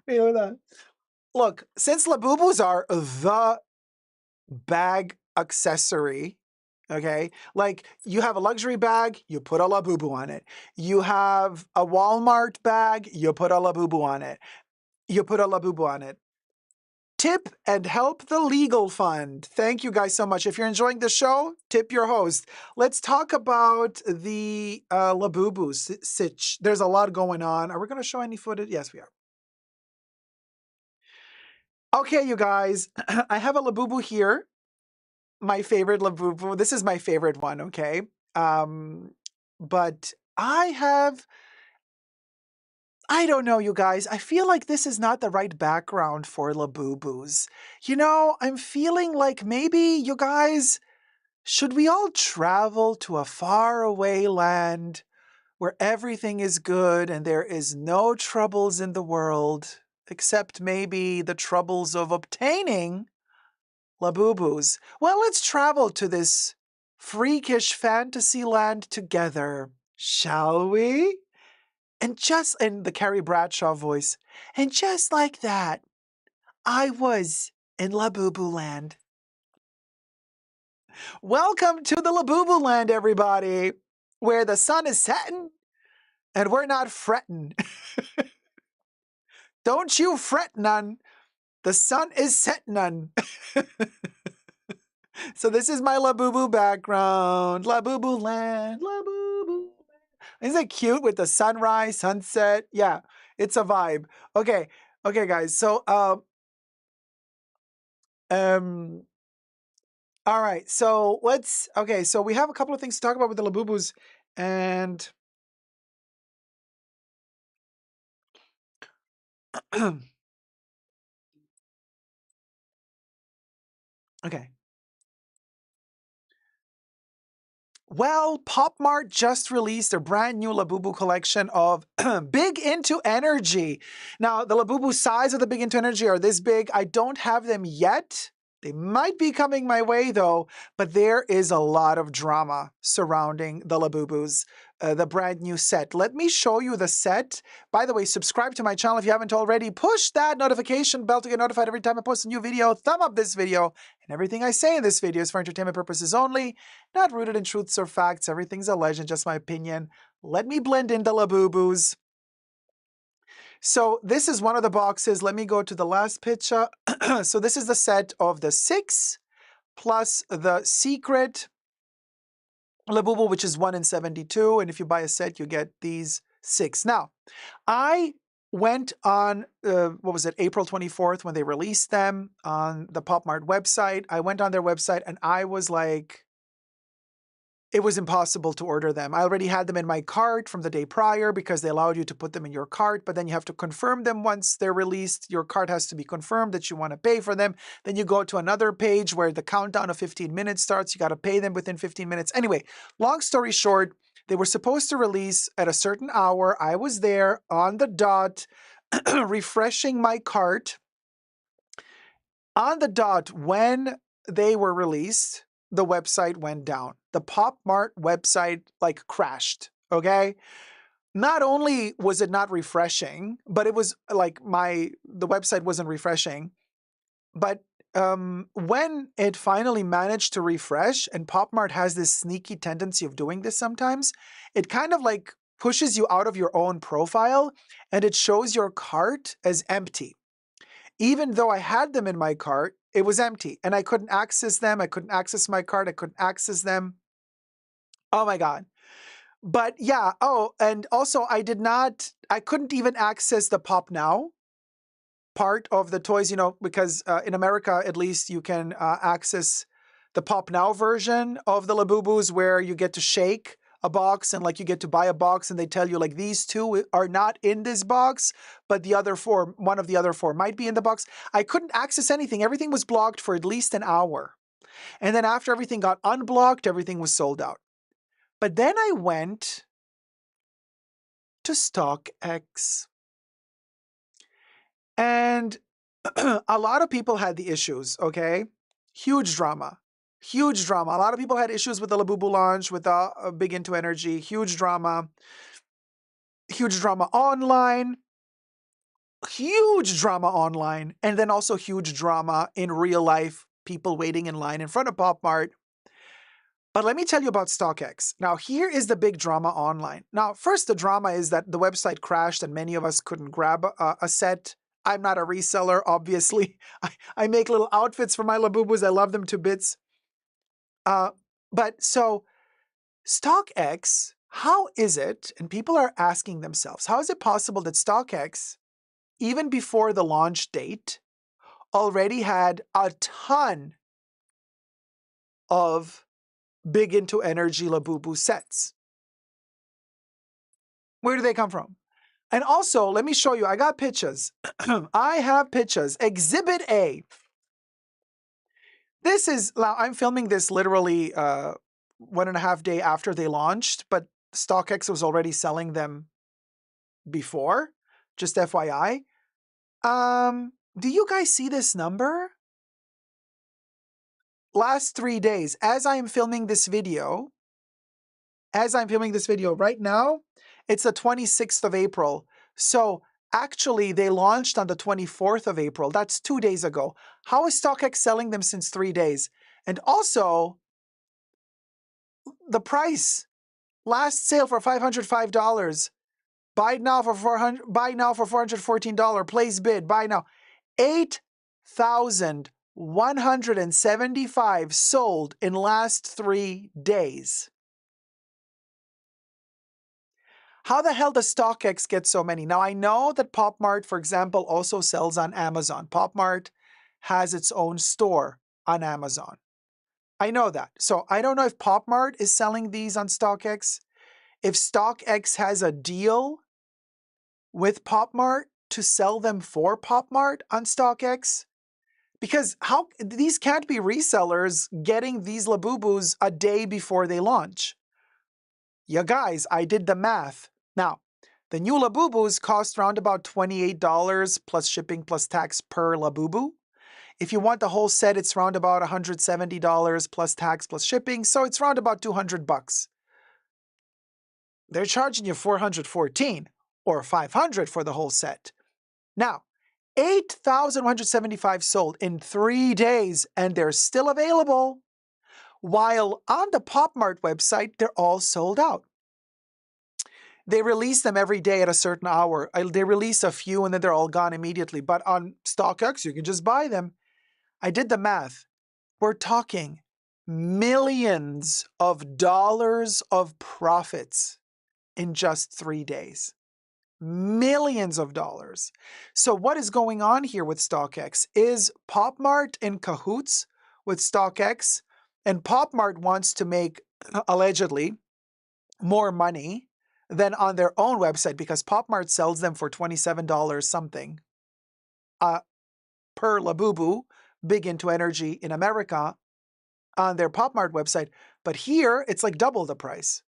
Wait, hold on. Look, since Labubus are the bag accessory, okay? Like you have a luxury bag, you put a Labubu on it. You have a Walmart bag, you put a Labubu on it. You put a Labubu on it. Tip and help the legal fund. Thank you guys so much. If you're enjoying the show, tip your host. Let's talk about the Labubu sitch. There's a lot going on. Are we going to show any footage? Yes, we are. Okay, you guys, I have a Labubu here. My favorite Labubu. This is my favorite one, okay? But I don't know, you guys. I feel like this is not the right background for Labubus. You know, I'm feeling like maybe, you guys, should we all travel to a faraway land where everything is good and there is no troubles in the world, except maybe the troubles of obtaining Labubus? Well, let's travel to this freakish fantasy land together, shall we? And just in the Carrie Bradshaw voice, and just like that, I was in Labubu land. Welcome to the Labubu land, everybody, where the sun is setting and we're not fretting. Don't you fret none. The sun is setting none. So this is my Labubu background. Labubu land, Labubu. Isn't it cute with the sunrise, sunset? Yeah, it's a vibe. Okay, guys. So all right. So so we have a couple of things to talk about with the Labubus, and okay. Well, Pop Mart just released a brand new Labubu collection of Big Into Energy. Now, the Labubu size of the Big Into Energy are this big. I don't have them yet. They might be coming my way though, but there is a lot of drama surrounding the Labubus, the brand new set. Let me show you the set. By the way, subscribe to my channel if you haven't already. Push that notification bell to get notified every time I post a new video. Thumb up this video. And everything I say in this video is for entertainment purposes only, not rooted in truths or facts. Everything's a legend, just my opinion. Let me blend in the Labubus. So this is one of the boxes. Let me go to the last picture. So this is the set of the 6 plus the secret Labubu, which is 1 in 72. And if you buy a set, you get these 6. Now, I went on, April 24th when they released them on the Pop Mart website. I went on their website and I was like, it was impossible to order them. I already had them in my cart from the day prior because they allowed you to put them in your cart, but then you have to confirm them once they're released. Your cart has to be confirmed that you want to pay for them. Then you go to another page where the countdown of 15 minutes starts. You got to pay them within 15 minutes. Anyway, long story short, they were supposed to release at a certain hour. I was there on the dot, refreshing my cart. On the dot when they were released, the website went down. The Pop Mart website like crashed, okay? Not only was it not refreshing, but it was like the website wasn't refreshing. But when it finally managed to refresh, and Pop Mart has this sneaky tendency of doing this sometimes, it kind of like pushes you out of your own profile and it shows your cart as empty. Even though I had them in my cart, it was empty and I couldn't access them. I couldn't access my cart. I couldn't access them. Oh my God. But yeah. Oh, and also I couldn't even access the Pop Now part of the toys, because in America, at least you can access the Pop Now version of the Labubus where you get to shake a box and like you get to buy a box and they tell you like these 2 are not in this box, but one of the other 4 might be in the box. I couldn't access anything. Everything was blocked for at least an hour. And then after everything got unblocked, everything was sold out. But then I went to StockX. And a lot of people had the issues, okay? Huge drama. Huge drama. A lot of people had issues with the Labubu launch, with the Big Into Energy. Huge drama. Huge drama online. Huge drama online. And then also huge drama in real life. People waiting in line in front of Pop Mart. But let me tell you about StockX. Now, here is the big drama online. Now, first, the drama is that the website crashed and many of us couldn't grab a set. I'm not a reseller, obviously. I make little outfits for my Labubus. I love them to bits. But so, StockX, how is it, and people are asking themselves, how is it possible that StockX, even before the launch date, already had a ton of Big Into Energy Labubu sets? Where do they come from? And also, let me show you. I got pictures. I have pictures. Exhibit A. This is, I'm filming this literally 1.5 days after they launched, but StockX was already selling them before. Just FYI. Do you guys see this number? Last 3 days, as I am filming this video right now, it's the 26th of April. So actually, they launched on the 24th of April. That's 2 days ago. How is StockX selling them since 3 days? And also, the price. Last sale for $505. Buy now for $414. Place bid. Buy now. 8,175 sold in last 3 days. How the hell does StockX get so many? Now, I know that PopMart, for example, also sells on Amazon. PopMart has its own store on Amazon. I know that. So I don't know if PopMart is selling these on StockX. If StockX has a deal with PopMart to sell them for PopMart on StockX. Because these can't be resellers getting these Labubus a day before they launch. Yeah, guys, I did the math. Now, the new Labubus cost around about $28 plus shipping plus tax per Labubu. If you want the whole set, it's around about $170 plus tax plus shipping, so it's around about $200. They're charging you $414 or $500 for the whole set. Now, 8,175 sold in 3 days, and they're still available. While on the PopMart website, they're all sold out. They release them every day at a certain hour. They release a few and then they're all gone immediately. But on StockX, you can just buy them. I did the math. We're talking millions of dollars of profits in just 3 days. Millions of dollars. So what is going on here with StockX? Is PopMart in cahoots with StockX? And PopMart wants to make, allegedly, more money than on their own website because PopMart sells them for $27 something per Labubu, big into energy in America, on their PopMart website. But here, it's like double the price.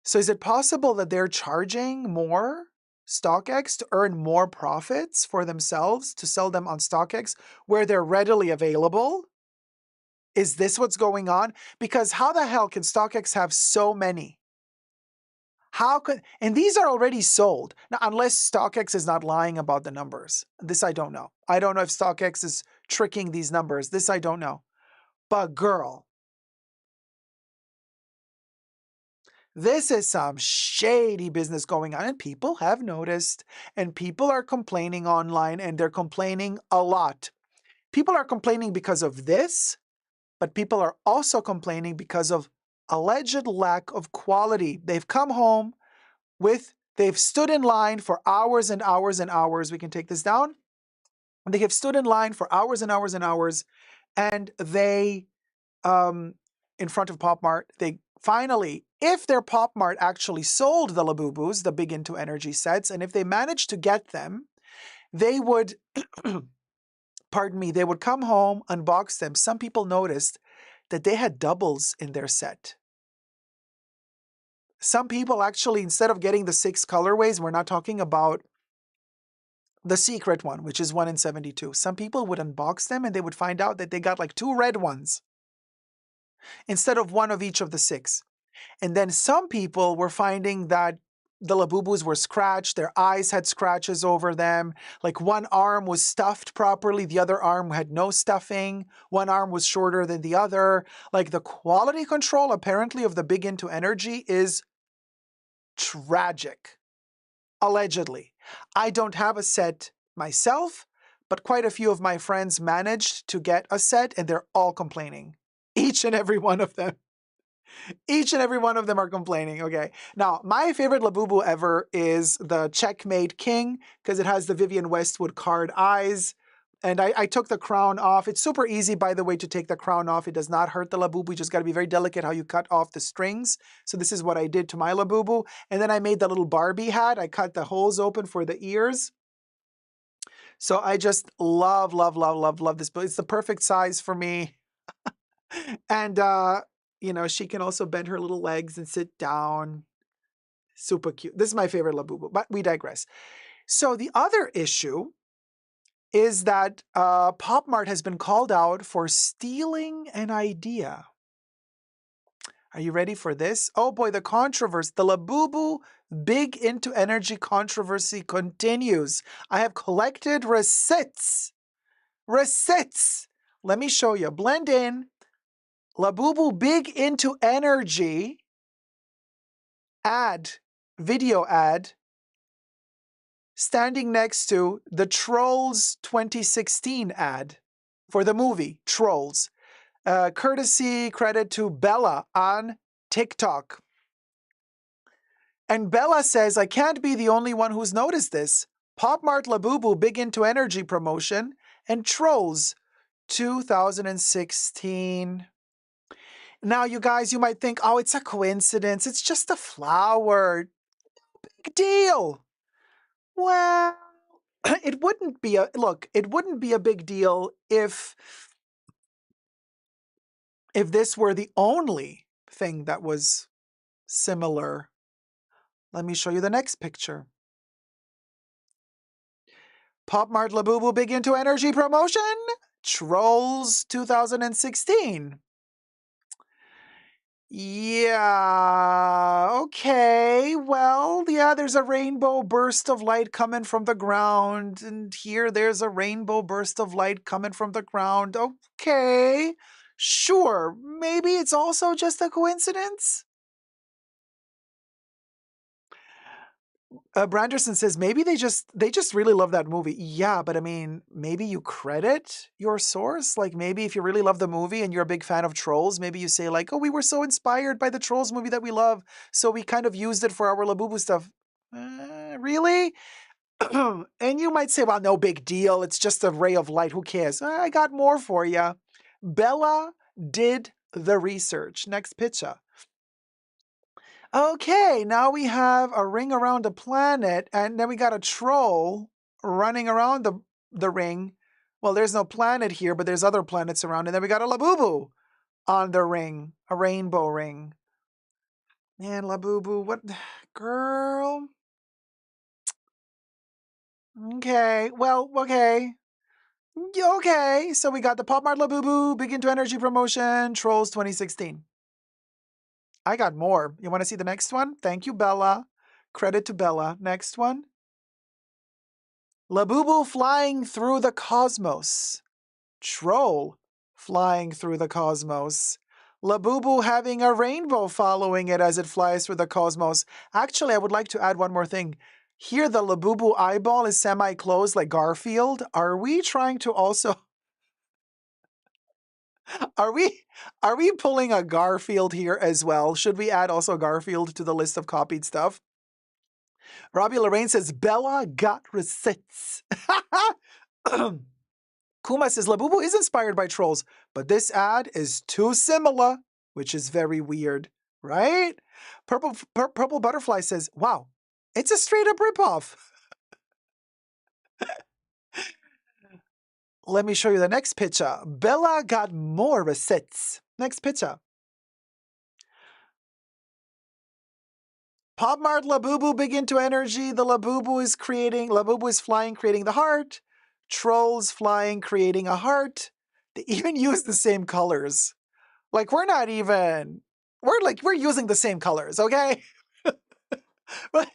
So is it possible that they're charging more StockX to earn more profits for themselves to sell them on StockX where they're readily available? Is this what's going on? Because how the hell can StockX have so many? And these are already sold. Now, unless StockX is not lying about the numbers. This I don't know. I don't know if StockX is tricking these numbers. This I don't know. But girl, this is some shady business going on, and people have noticed, and people are complaining online, and they're complaining a lot. People are complaining because of this, but people are also complaining because of alleged lack of quality. They've come home they've stood in line for hours and hours and hours. We can take this down. They have stood in line for hours and hours and hours, and they, in front of PopMart, they finally, if their PopMart actually sold the Labubus, the big into energy sets, and if they managed to get them, they would, pardon me, they would come home, unbox them. Some people noticed that they had doubles in their set. Some people actually, instead of getting the 6 colorways, we're not talking about the secret one, which is 1 in 72. Some people would unbox them and they would find out that they got like 2 red ones instead of 1 of each of the 6. And then some people were finding that the Labubus were scratched, their eyes had scratches over them, like one arm was stuffed properly, the other arm had no stuffing, one arm was shorter than the other. Like the quality control apparently of the big into energy is tragic, allegedly. I don't have a set myself, but quite a few of my friends managed to get a set and they're all complaining. Each and every one of them. Each and every one of them are complaining, okay? Now, my favorite Labubu ever is the Checkmate King because it has the Vivienne Westwood card eyes. And I took the crown off. It's super easy, by the way, to take the crown off. It does not hurt the Labubu. You just got to be very delicate how you cut off the strings. So this is what I did to my Labubu. And then I made the little Barbie hat. I cut the holes open for the ears. So I just love, love, love, love, love this. But it's the perfect size for me. And, you know, she can also bend her little legs and sit down. Super cute. This is my favorite Labubu, but we digress. So the other issue is that Pop Mart has been called out for stealing an idea. Are you ready for this? Oh boy, the controversy. The Labubu Big Into Energy controversy continues. I have collected receipts. Receipts. Let me show you. Blend in. Labubu Big Into Energy ad, video ad, standing next to the Trolls 2016 ad for the movie Trolls. Courtesy credit to Bella on TikTok. And Bella says, I can't be the only one who's noticed this. Pop Mart Labubu Big Into Energy promotion and Trolls 2016. Now, you guys, you might think, oh, it's a coincidence. It's just a flower. Big deal. Well, it wouldn't be it wouldn't be a big deal if this were the only thing that was similar. Let me show you the next picture. Pop Mart Labubu Big Into Energy promotion, Trolls 2016. Yeah, okay, well, yeah, there's a rainbow burst of light coming from the ground, and here there's a rainbow burst of light coming from the ground. Okay, sure, maybe it's also just a coincidence? Branderson says maybe they just really love that movie. Yeah, but I mean, maybe you credit your source. Like maybe if you really love the movie and you're a big fan of Trolls, maybe you say like, oh, we were so inspired by the Trolls movie that we love, so we kind of used it for our Labubu stuff. Really? And you might say, well, no big deal. It's just a ray of light. Who cares? I got more for you. Bella did the research. Next picture. Okay, now we have a ring around a planet, and then we got a troll running around the ring. Well, there's no planet here, but there's other planets around, and then we got a Labubu on the ring, a rainbow ring. Man, Labubu, what, girl? Okay, well, okay. Okay, so we got the Pop Mart Labubu Big Into Energy promotion, Trolls 2016. I got more. You want to see the next one? Thank you, Bella. Credit to Bella. Next one. Labubu flying through the cosmos. Troll flying through the cosmos. Labubu having a rainbow following it as it flies through the cosmos. Actually, I would like to add one more thing. Here, the Labubu eyeball is semi-closed like Garfield. Are we trying to also... Are we pulling a Garfield here as well? Should we add also Garfield to the list of copied stuff? Robbie Lorraine says, Bella got receipts. Kuma says, Labubu is inspired by Trolls, but this ad is too similar, which is very weird, right? Purple Butterfly says, wow, it's a straight up ripoff. Let me show you the next picture. Bella got more receipts. Next picture. Pop Mart Labubu Big Into Energy. The Labubu is flying, creating the heart. Trolls flying, creating a heart. They even use the same colors. Like we're using the same colors, okay? But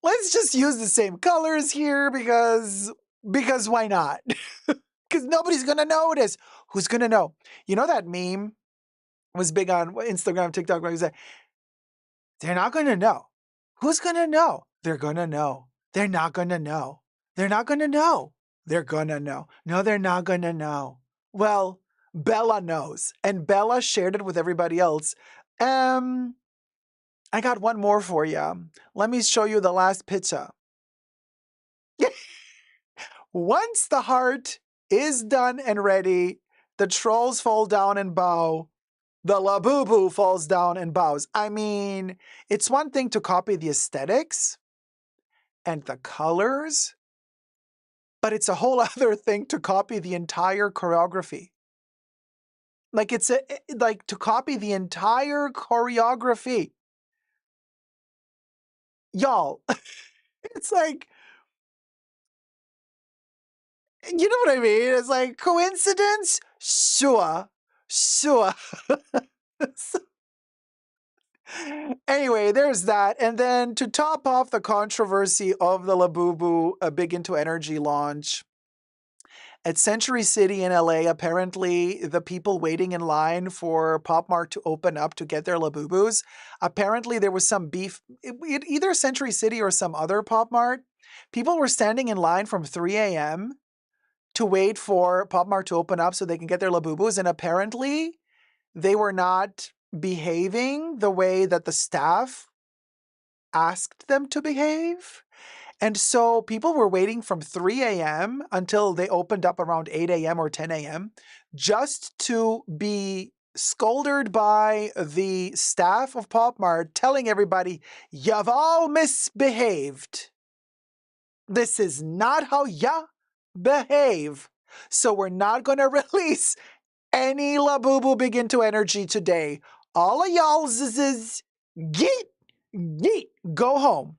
let's just use the same colors here because why not? Because nobody's gonna notice. Who's gonna know? You know that meme was big on Instagram, TikTok, where you say, they're not gonna know. Who's gonna know? They're gonna know. They're not gonna know. They're not gonna know. They're gonna know. No, they're not gonna know. Well, Bella knows, and Bella shared it with everybody else. I got one more for you. Let me show you the last picture. Once the heart is done and ready. The trolls fall down and bow. The Labubu falls down and bows. I mean, it's one thing to copy the aesthetics and the colors, but it's a whole other thing to copy the entire choreography. Like like to copy the entire choreography. Y'all, it's like, you know what I mean? It's like coincidence? Sure. Sure. Anyway, there's that. And then to top off the controversy of the Labubu Big Into Energy launch, at Century City in LA, apparently the people waiting in line for Pop Mart to open up to get their Labubus, apparently there was some beef, either Century City or some other Pop Mart. People were standing in line from 3 a.m. to wait for Pop Mart to open up so they can get their Labubus, and apparently they were not behaving the way that the staff asked them to behave. And so people were waiting from 3 a.m. until they opened up around 8 a.m. or 10 a.m. just to be scolded by the staff of Pop Mart, telling everybody, you've all misbehaved. This is not how ya behave. So we're not going to release any Labubu Big Into Energy today. All of y'all's is yeet, go home.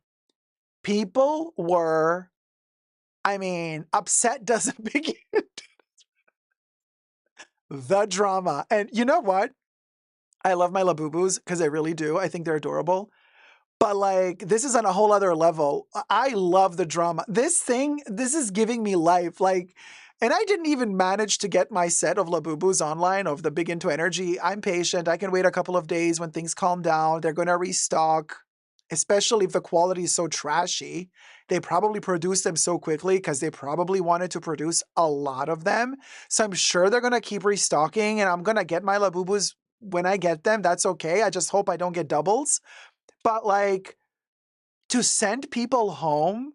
People were, I mean, upset doesn't begin. The drama. And you know what? I love my Labubus because I really do. I think they're adorable. But like, this is on a whole other level. I love the drama. This is giving me life. Like, and I didn't even manage to get my set of Labubus online of the Big Into Energy. I'm patient. I can wait a couple of days when things calm down. They're going to restock, especially if the quality is so trashy. They probably produced them so quickly because they probably wanted to produce a lot of them. So I'm sure they're going to keep restocking, and I'm going to get my Labubus when I get them. That's okay. I just hope I don't get doubles. But like, to send people home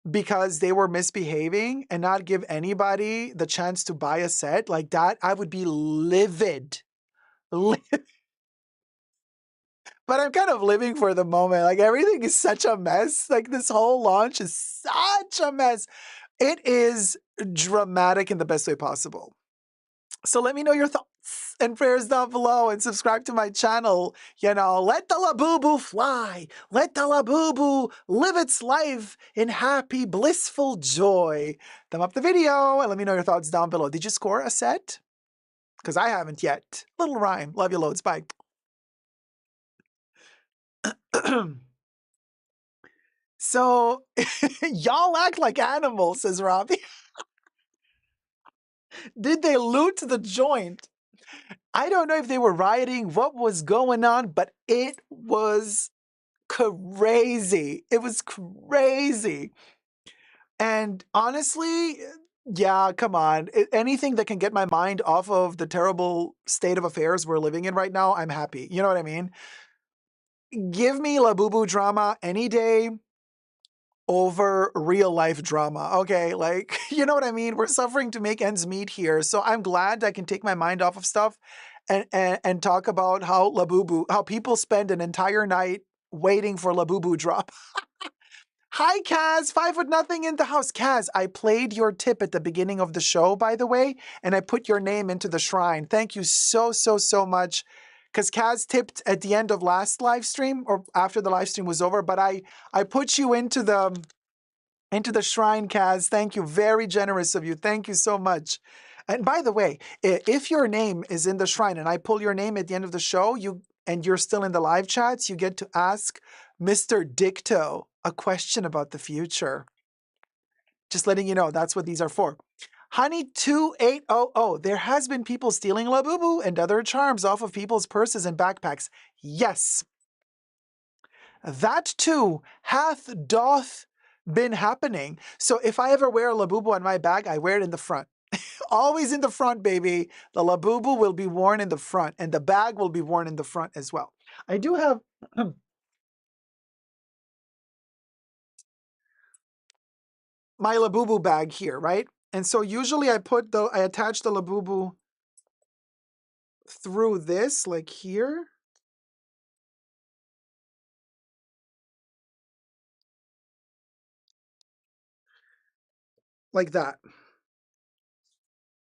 because they were misbehaving and not give anybody the chance to buy a set like that, I would be livid. But I'm kind of living for the moment. Like, everything is such a mess. Like, this whole launch is such a mess. It is dramatic in the best way possible. So let me know your thoughts and prayers down below, and subscribe to my channel. You know, let the Labubu fly. Let the Labubu live its life in happy, blissful joy. Thumb up the video and let me know your thoughts down below. Did you score a set? Because I haven't yet. Little rhyme. Love you loads. Bye. So, y'all act like animals, says Robbie. Did they loot the joint? I don't know if they were rioting, what was going on, but it was crazy. It was crazy. And honestly, yeah, come on. Anything that can get my mind off of the terrible state of affairs we're living in right now, I'm happy. You know what I mean? Give me Labubu drama any day over real life drama. Okay, like, you know what I mean? We're suffering to make ends meet here. So I'm glad I can take my mind off of stuff and talk about how Labubu, how people spend an entire night waiting for Labubu drop. Hi, Kaz. 5 foot nothing in the house. Kaz, I played your tip at the beginning of the show, by the way, and I put your name into the shrine. Thank you so, so, so much. Because Kaz tipped at the end of last live stream or after the live stream was over, but I put you into the shrine, Kaz. Thank you. Very generous of you. Thank you so much. And by the way, if your name is in the shrine and I pull your name at the end of the show, and you're still in the live chats, you get to ask Mr. Dicto a question about the future. Just letting you know, that's what these are for. Honey 2800, there has been people stealing Labubu and other charms off of people's purses and backpacks. Yes, that too doth been happening. So if I ever wear a Labubu on my bag, I wear it in the front. Always in the front, baby. The Labubu will be worn in the front, and the bag will be worn in the front as well. I do have my Labubu bag here, right? And so usually I attach the Labubu through this, like here. Like that.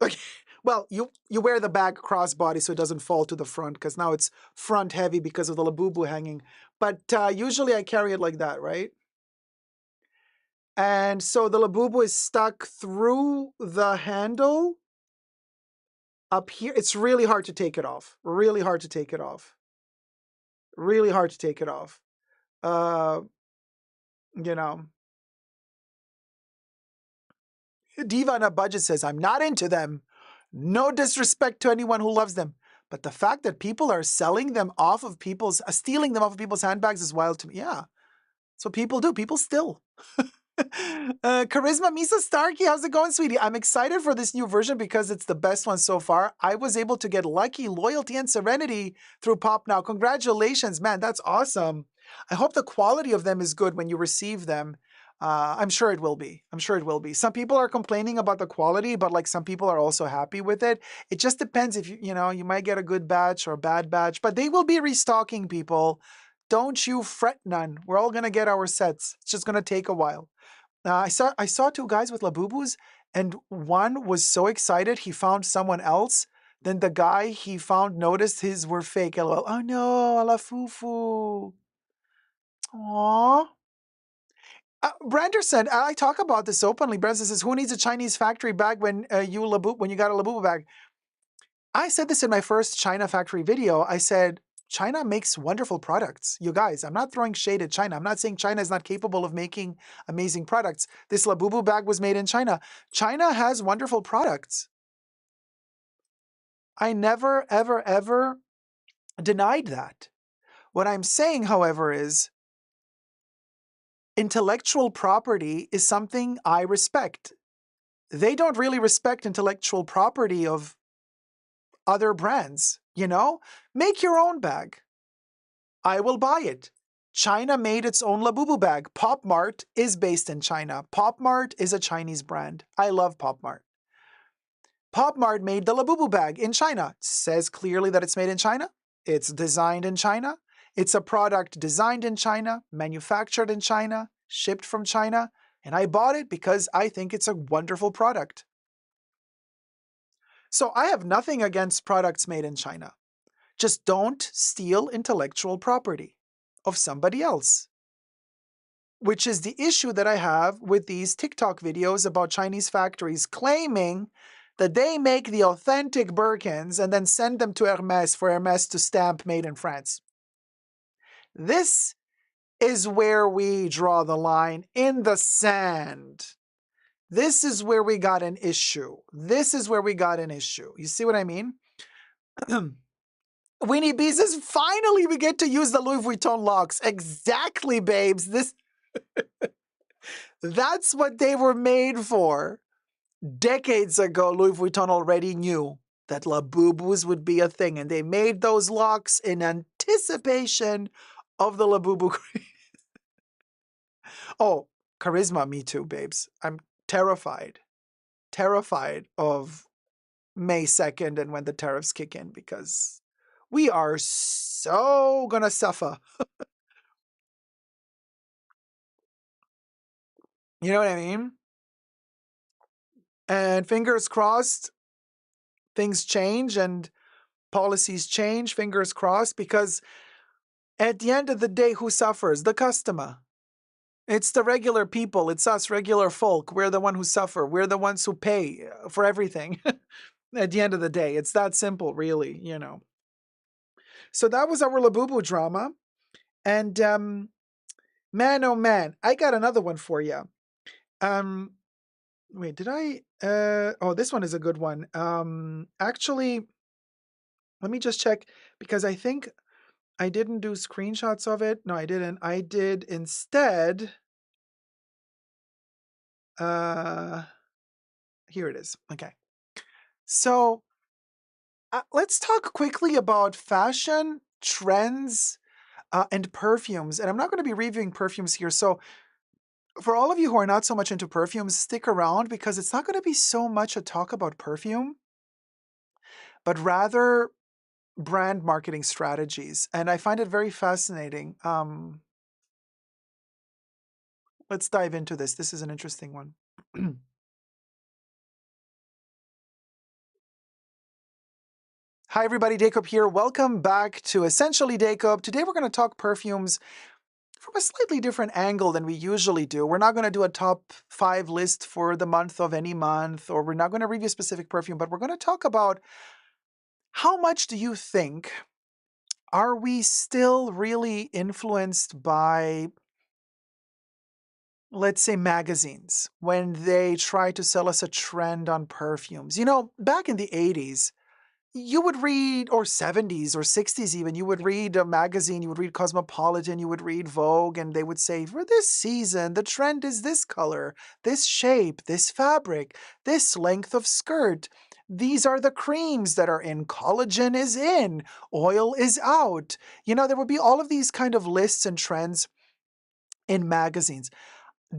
Okay. Well, you wear the bag crossbody so it doesn't fall to the front, because now it's front heavy because of the Labubu hanging. But usually I carry it like that, right? And so the Labubu is stuck through the handle up here. It's really hard to take it off. Really hard to take it off. Really hard to take it off. You know. Diva on a budget says, I'm not into them. No disrespect to anyone who loves them. But the fact that people are selling them off of stealing them off of people's handbags is wild to me. Yeah. That's what people do. People still. Charisma Misa Starkey, how's it going, sweetie? I'm excited for this new version because it's the best one so far. I was able to get Lucky, Loyalty, and Serenity through Pop Now. Congratulations, man. That's awesome. I hope the quality of them is good when you receive them. I'm sure it will be. I'm sure it will be. Some people are complaining about the quality, but like some people are also happy with it. It just depends if you might get a good batch or a bad batch, but they will be restocking, people. Don't you fret none. We're all gonna get our sets. It's just gonna take a while. I saw two guys with Labubus, and one was so excited he found someone else. Then the guy he found noticed his were fake. LOL. Oh no, a la fufu. Aww. Branderson, I talk about this openly. Branderson says, "Who needs a Chinese factory bag when you got a Labubu bag?" I said this in my first China factory video. I said, China makes wonderful products. You guys, I'm not throwing shade at China. I'm not saying China is not capable of making amazing products. This Labubu bag was made in China. China has wonderful products. I never, ever, ever denied that. What I'm saying, however, is intellectual property is something I respect. They don't really respect intellectual property of other brands, Make your own bag. I will buy it. China made its own Labubu bag. Pop Mart is based in China. Pop Mart is a Chinese brand. I love Pop Mart. Pop Mart made the Labubu bag in China. Says clearly that it's made in China. It's designed in China. It's a product designed in China, manufactured in China, shipped from China, and I bought it because I think it's a wonderful product. So I have nothing against products made in China. Just don't steal intellectual property of somebody else. Which is the issue that I have with these TikTok videos about Chinese factories claiming that they make the authentic Birkins and then send them to Hermes for Hermes to stamp made in France. This is where we draw the line in the sand. This is where we got an issue. This is where we got an issue. You see what I mean? Winnie B says, finally we get to use the Louis Vuitton locks. Exactly, babes. That's what they were made for. Decades ago, Louis Vuitton already knew that Labubus would be a thing, and they made those locks in anticipation of the Labubu. Oh, charisma, me too, babes. I'm terrified of May 2nd and when the tariffs kick in, because we are so gonna suffer. You know what I mean? And fingers crossed, things change and policies change, fingers crossed, because at the end of the day, who suffers? The customer. It's the regular people. It's us, regular folk. We're the one who suffer. We're the ones who pay for everything. At the end of the day, it's that simple, really, So that was our Labubu drama. And man, oh man, I got another one for you. Wait, did I? Oh, this one is a good one. Actually, let me just check, because I think I didn't do screenshots of it. No, I didn't. I did instead. Here it is. Okay. So let's talk quickly about fashion, trends, and perfumes. And I'm not going to be reviewing perfumes here. So For all of you who are not so much into perfumes, stick around because it's not going to be so much a talk about perfume, but rather brand marketing strategies. And I find it very fascinating. Let's dive into this. This is an interesting one. Hi, everybody. Dacob here. Welcome back to Essentially Dacob. Today, we're going to talk perfumes from a slightly different angle than we usually do. We're not going to do a top 5 list for the month of any month, or we're not going to review a specific perfume, but we're going to talk about how much do you think are we still really influenced by, let's say, magazines when they try to sell us a trend on perfumes? You know, back in the 80s, you would read, or 70s or 60s even, you would read a magazine, you would read Cosmopolitan, you would read Vogue, and they would say, for this season, the trend is this color, this shape, this fabric, this length of skirt. These are the creams that are in. Collagen is in, oil is out. You know, there would be all of these kind of lists and trends in magazines.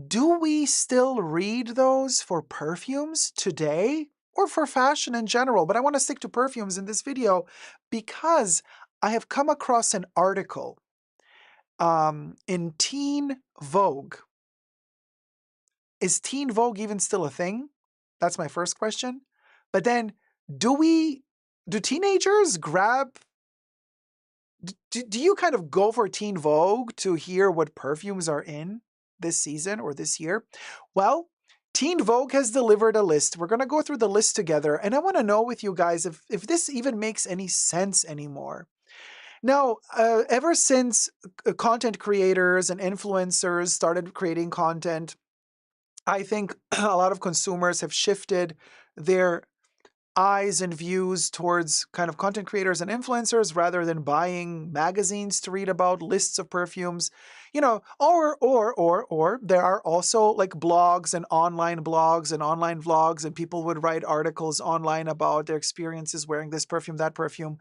Do we still read those for perfumes today or for fashion in general? But I want to stick to perfumes in this video because I have come across an article in Teen Vogue. Is Teen Vogue even still a thing? That's my first question. But then, do teenagers grab, do you kind of go for Teen Vogue to hear what perfumes are in this season or this year? Well, Teen Vogue has delivered a list. We're going to go through the list together, and I want to know with you guys if this even makes any sense anymore. Now, ever since content creators and influencers started creating content, I think a lot of consumers have shifted their eyes and views towards kind of content creators and influencers rather than buying magazines to read about lists of perfumes, you know, or there are also like blogs and online vlogs, and people would write articles online about their experiences wearing this perfume, that perfume.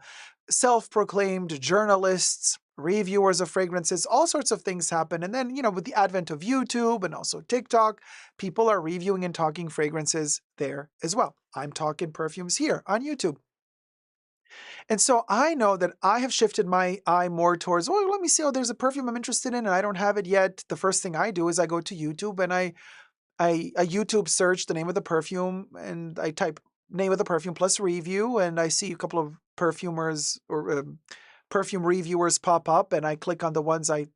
Self-proclaimed journalists, reviewers of fragrances, all sorts of things happen. And then, you know, with the advent of YouTube and also TikTok, people are reviewing and talking fragrances there as well. I'm talking perfumes here on YouTube. And so I know that I have shifted my eye more towards, oh, let me see, oh, there's a perfume I'm interested in and I don't have it yet. The first thing I do is I go to YouTube and I YouTube search the name of the perfume and I type name of the perfume plus review, and I see a couple of perfumers or perfume reviewers pop up, and I click on the ones I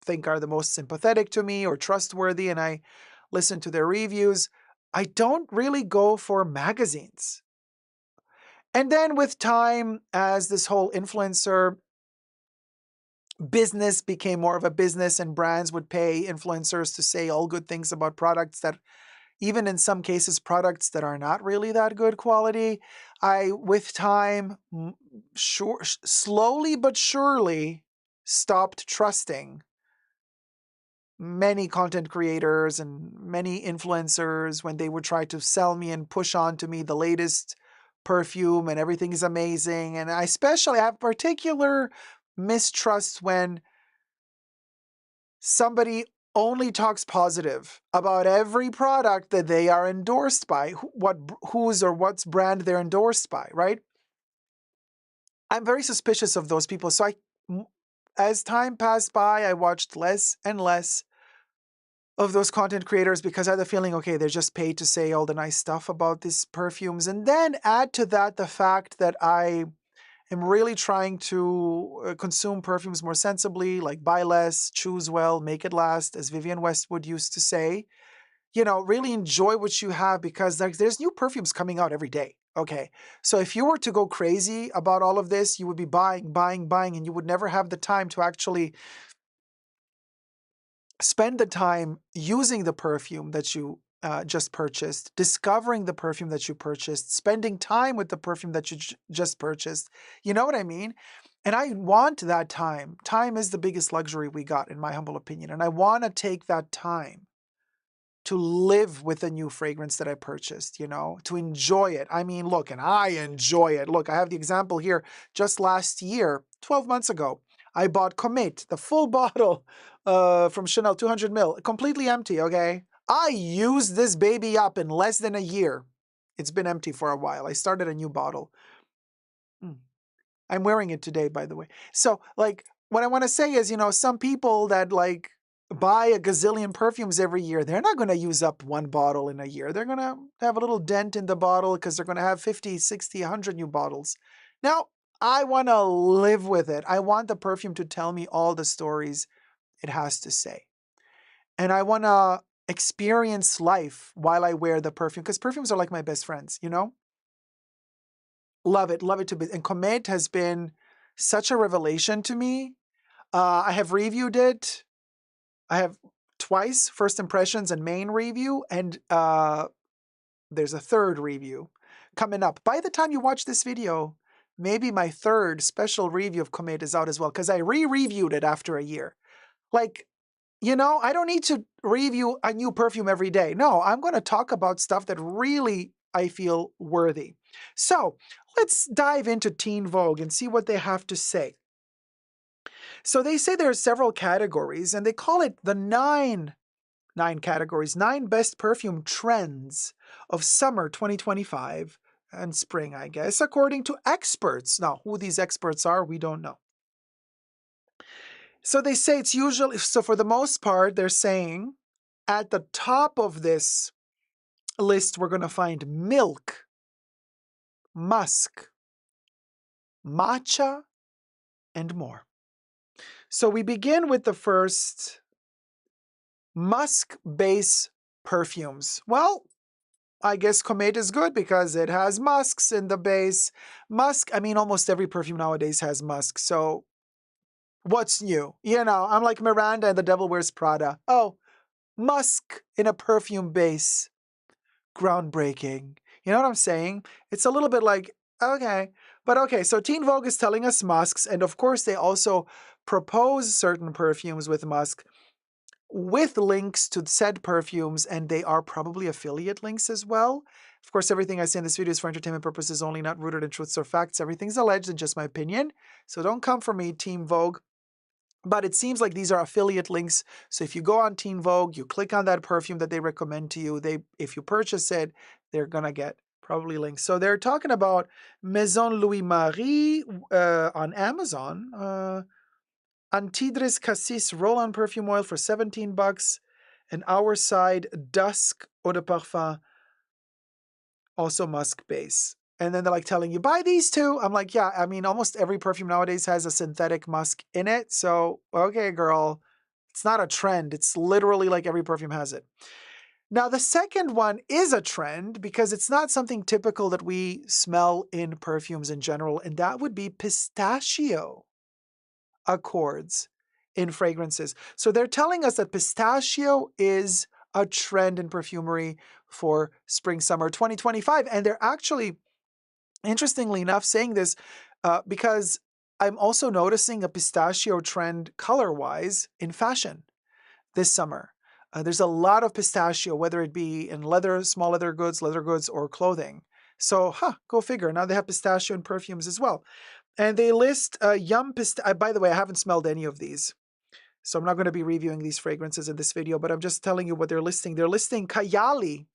think are the most sympathetic to me or trustworthy, and I listen to their reviews. I don't really go for magazines. And then with time, as this whole influencer business became more of a business and brands would pay influencers to say all good things about products that, even in some cases, products that are not really that good quality, I, with time, slowly but surely, stopped trusting many content creators and many influencers when they would try to sell me and push on to me the latest perfume and everything is amazing. And I especially have particular mistrust when somebody only talks positive about every product that they are endorsed by, whose or what's brand they're endorsed by, right? I'm very suspicious of those people. So as time passed by, I watched less and less of those content creators because I had the feeling, okay, they're just paid to say all the nice stuff about these perfumes. And then add to that the fact that I am really trying to consume perfumes more sensibly, like buy less, choose well, make it last, as Vivienne Westwood used to say. You know, really enjoy what you have because there's new perfumes coming out every day. Okay, so if you were to go crazy about all of this, you would be buying, and you would never have the time to actually spend the time using the perfume that you just purchased, discovering the perfume that you purchased, spending time with the perfume that you just purchased. You know what I mean? And I want that time. Time is the biggest luxury we got, in my humble opinion. And I want to take that time to live with a new fragrance that I purchased, you know, to enjoy it. I mean, look, and I enjoy it. Look, I have the example here. Just last year, 12 months ago, I bought Comet, the full bottle from Chanel, 200 ml, completely empty, okay? I used this baby up in less than a year. It's been empty for a while. I started a new bottle. I'm wearing it today, by the way. So, like, what I want to say is, some people that, like, buy a gazillion perfumes every year, they're not going to use up one bottle in a year. They're going to have a little dent in the bottle because they're going to have 50, 60, 100 new bottles. Now, I want to live with it. I want the perfume to tell me all the stories it has to say. And I want to experience life while I wear the perfume, because perfumes are like my best friends, Love it to be. And Comet has been such a revelation to me. I have reviewed it. I have twice, first impressions and main review, and there's a third review coming up. By the time you watch this video, maybe my third special review of Comet is out as well, because I re-reviewed it after a year. Like, I don't need to review a new perfume every day. No, I'm going to talk about stuff that really I feel worthy. So let's dive into Teen Vogue and see what they have to say. So they say there are several categories, and they call it the nine categories, 9 best perfume trends of summer 2025 and spring, I guess, according to experts. Now, who these experts are, we don't know. So they say it's usually, so for the most part, they're saying at the top of this list, we're going to find milk, musk, matcha, and more. So we begin with the first, musk base perfumes. Well, I guess Comet is good because it has musks in the base. Musk, I mean, almost every perfume nowadays has musk. So what's new? I'm like Miranda and The Devil Wears Prada. Oh, musk in a perfume base. Groundbreaking. You know what I'm saying? It's a little bit like, okay. But okay, so Teen Vogue is telling us musks. And of course, they also propose certain perfumes with musk, with links to said perfumes, and they are probably affiliate links as well. Of course, everything I say in this video is for entertainment purposes only, not rooted in truths or facts. Everything's alleged and just my opinion. So don't come for me, Teen Vogue. But it seems like these are affiliate links. So if you go on Teen Vogue, you click on that perfume that they recommend to you. If you purchase it, they're going to get probably links. So they're talking about Maison Louis Marie on Amazon. Antidris Cassis roll-on perfume oil for $17. And Our Side Dusk Eau de Parfum, also musk base. And then they're like telling you, buy these two. I'm like, yeah, I mean, almost every perfume nowadays has a synthetic musk in it. So, okay, girl, it's not a trend. It's literally like every perfume has it. Now, the second one is a trend because it's not something typical that we smell in perfumes in general, and that would be pistachio accords in fragrances. So they're telling us that pistachio is a trend in perfumery for spring, summer 2025. And they're actually, interestingly enough, saying this because I'm also noticing a pistachio trend color-wise in fashion this summer. There's a lot of pistachio, whether it be in leather, small leather goods, or clothing. So, go figure. Now they have pistachio in perfumes as well. And they list Yum Pistachio. By the way, I haven't smelled any of these, so I'm not going to be reviewing these fragrances in this video, but I'm just telling you what they're listing. They're listing Kayali,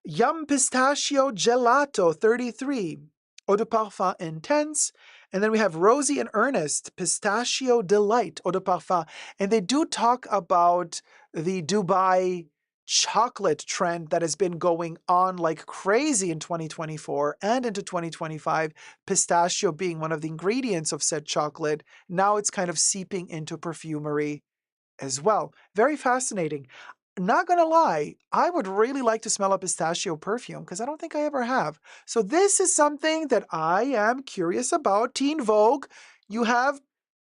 Yum Pistachio Gelato 33, Eau de Parfum Intense. And then we have Rosie and Ernest, Pistachio Delight, Eau de Parfum. And they do talk about the Dubai chocolate trend that has been going on like crazy in 2024 and into 2025, pistachio being one of the ingredients of said chocolate. Now it's kind of seeping into perfumery as well. Very fascinating. Not gonna lie, I would really like to smell a pistachio perfume because I don't think I ever have. So this is something that I am curious about. Teen Vogue, you have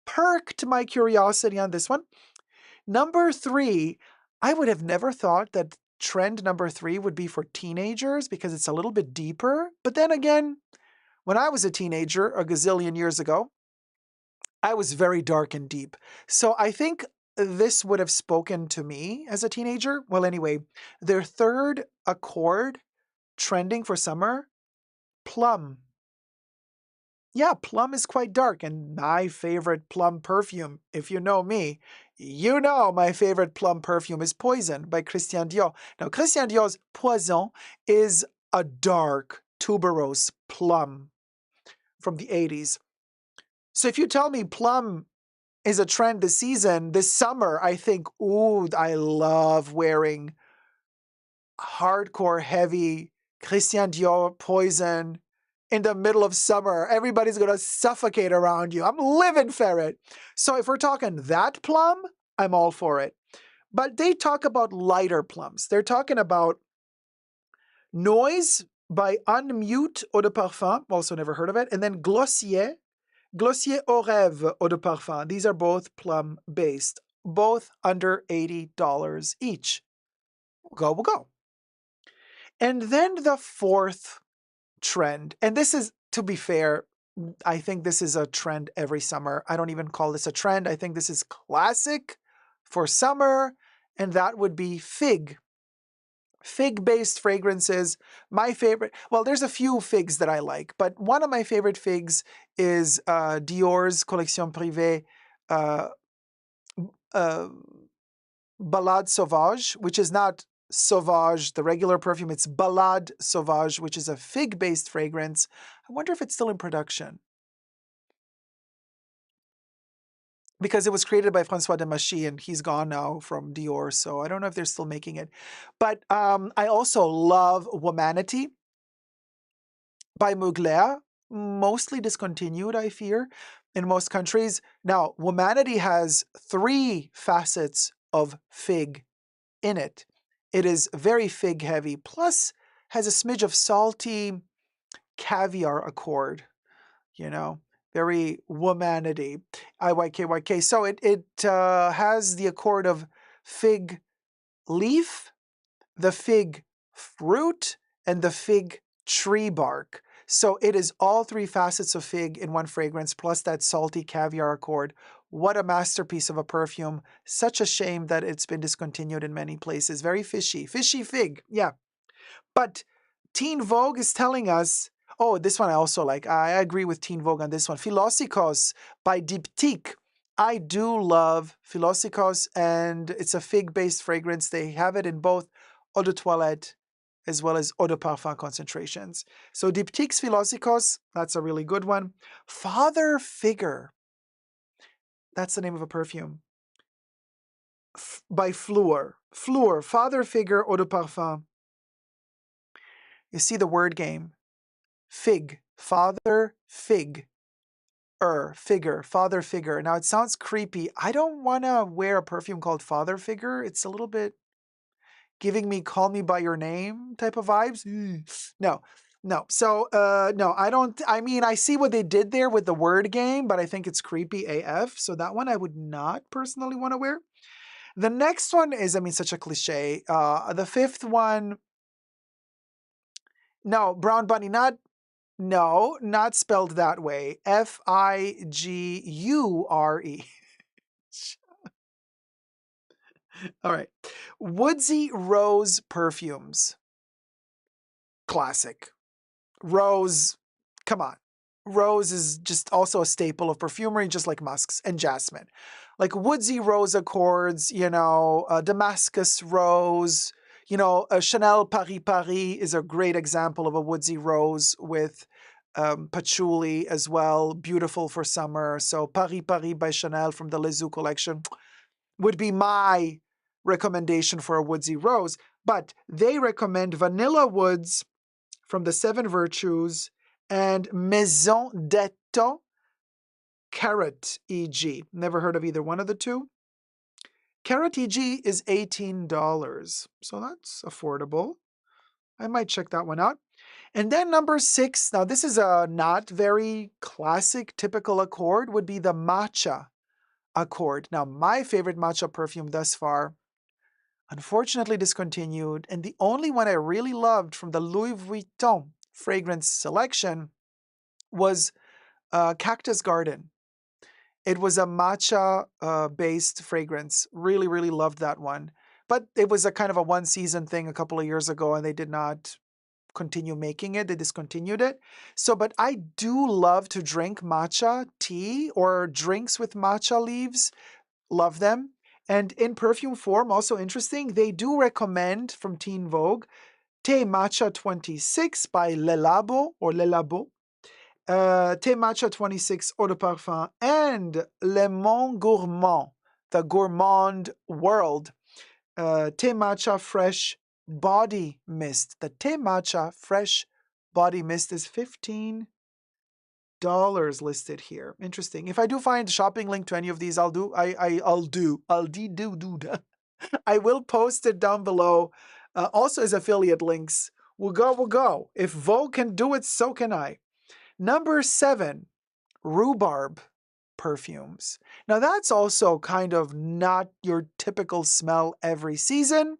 perked my curiosity on this one. Number 3, I would have never thought that trend number 3 would be for teenagers because it's a little bit deeper. But then again, when I was a teenager a gazillion years ago, I was very dark and deep. So I think this would have spoken to me as a teenager. Well, anyway, their third accord trending for summer, plum. Yeah, plum is quite dark, and my favorite plum perfume, if you know me, you know my favorite plum perfume is Poison by Christian Dior. Now, Christian Dior's Poison is a dark tuberose plum from the 80s. So if you tell me plum is a trend this season, this summer, I think, ooh, I love wearing hardcore heavy Christian Dior Poison in the middle of summer. Everybody's going to suffocate around you. I'm living for it. So if we're talking that plum, I'm all for it. But they talk about lighter plums. They're talking about Noise by Unmute Eau de Parfum, also never heard of it, and then Glossier Au Rêve Eau de Parfum. These are both plum based, both under $80 each. We'll go. And then the fourth trend, and this is, to be fair, I think this is a trend every summer. I don't even call this a trend. I think this is classic for summer, and that would be fig. Fig-based fragrances. My favorite, well, there's a few figs that I like, but one of my favorite figs is Dior's Collection Privée Ballade Sauvage, which is not Sauvage, the regular perfume. It's Ballade Sauvage, which is a fig-based fragrance. I wonder if it's still in production, because it was created by François Demachy, and he's gone now from Dior, so I don't know if they're still making it. But I also love Womanity by Mugler, mostly discontinued, I fear, in most countries. Now, Womanity has 3 facets of fig in it. It is very fig heavy, plus has a smidge of salty caviar accord, very Womanity, IYKYK. So it has the accord of fig leaf, the fig fruit, and the fig tree bark. So it is all 3 facets of fig in one fragrance, plus that salty caviar accord. What a masterpiece of a perfume. Such a shame that it's been discontinued in many places. Very fishy. Fishy fig, yeah. But Teen Vogue is telling us, oh, this one I also like. I agree with Teen Vogue on this one. Philosikos by Diptyque. I do love Philosikos, and it's a fig-based fragrance. They have it in both eau de toilette as well as eau de parfum concentrations. So Diptyque's Philosikos, that's a really good one. Father Figure, that's the name of a perfume, by Fleur. Fleur, Father Figure eau de parfum. You see the word game. Fig, father, fig, figure, father figure. Now it sounds creepy. I don't want to wear a perfume called Father Figure. It's a little bit giving me call me by your name type of vibes. No. So, no, I don't. I mean, I see what they did there with the word game, but I think it's creepy AF. So that one I would not personally want to wear. The next one is, I mean, such a cliche. The fifth one, no, Brown Bunny, not spelled that way. Figure. All right. Woodsy Rose Perfumes. Classic. Rose, come on. Rose is just also a staple of perfumery, just like musks and jasmine. Like woodsy rose accords, Damascus rose, Chanel Paris Paris is a great example of a woodsy rose with patchouli as well, beautiful for summer. So Paris Paris by Chanel from the Les Eaux collection would be my recommendation for a woodsy rose. But they recommend Vanilla Woods from the 7 Virtues and Maison d'Eau Carrot EG. Never heard of either one of the two. Carrot EG is $18, so that's affordable. I might check that one out. And then number 6, now this is a not very classic, typical accord, would be the Matcha Accord. Now, my favorite matcha perfume thus far, unfortunately discontinued, and the only one I really loved from the Louis Vuitton fragrance selection was Cactus Garden. It was a matcha-based fragrance. Really, really loved that one. But it was a kind of a one-season thing a couple of years ago, and they did not continue making it. They discontinued it. So, but I do love to drink matcha tea or drinks with matcha leaves. Love them. And in perfume form, also interesting, they do recommend from Teen Vogue Thé Matcha 26 by Le Labo or Le Labo. Thé Matcha 26 Eau de Parfum and Le Monde Gourmand, the Gourmand World. Thé Matcha Fresh Body Mist. The Thé Matcha Fresh Body Mist is $15 listed here. Interesting. If I do find a shopping link to any of these, I will post it down below. Also as affiliate links. We'll go. If Vogue can do it, so can I. Number 7, rhubarb perfumes. Now that's also kind of not your typical smell every season.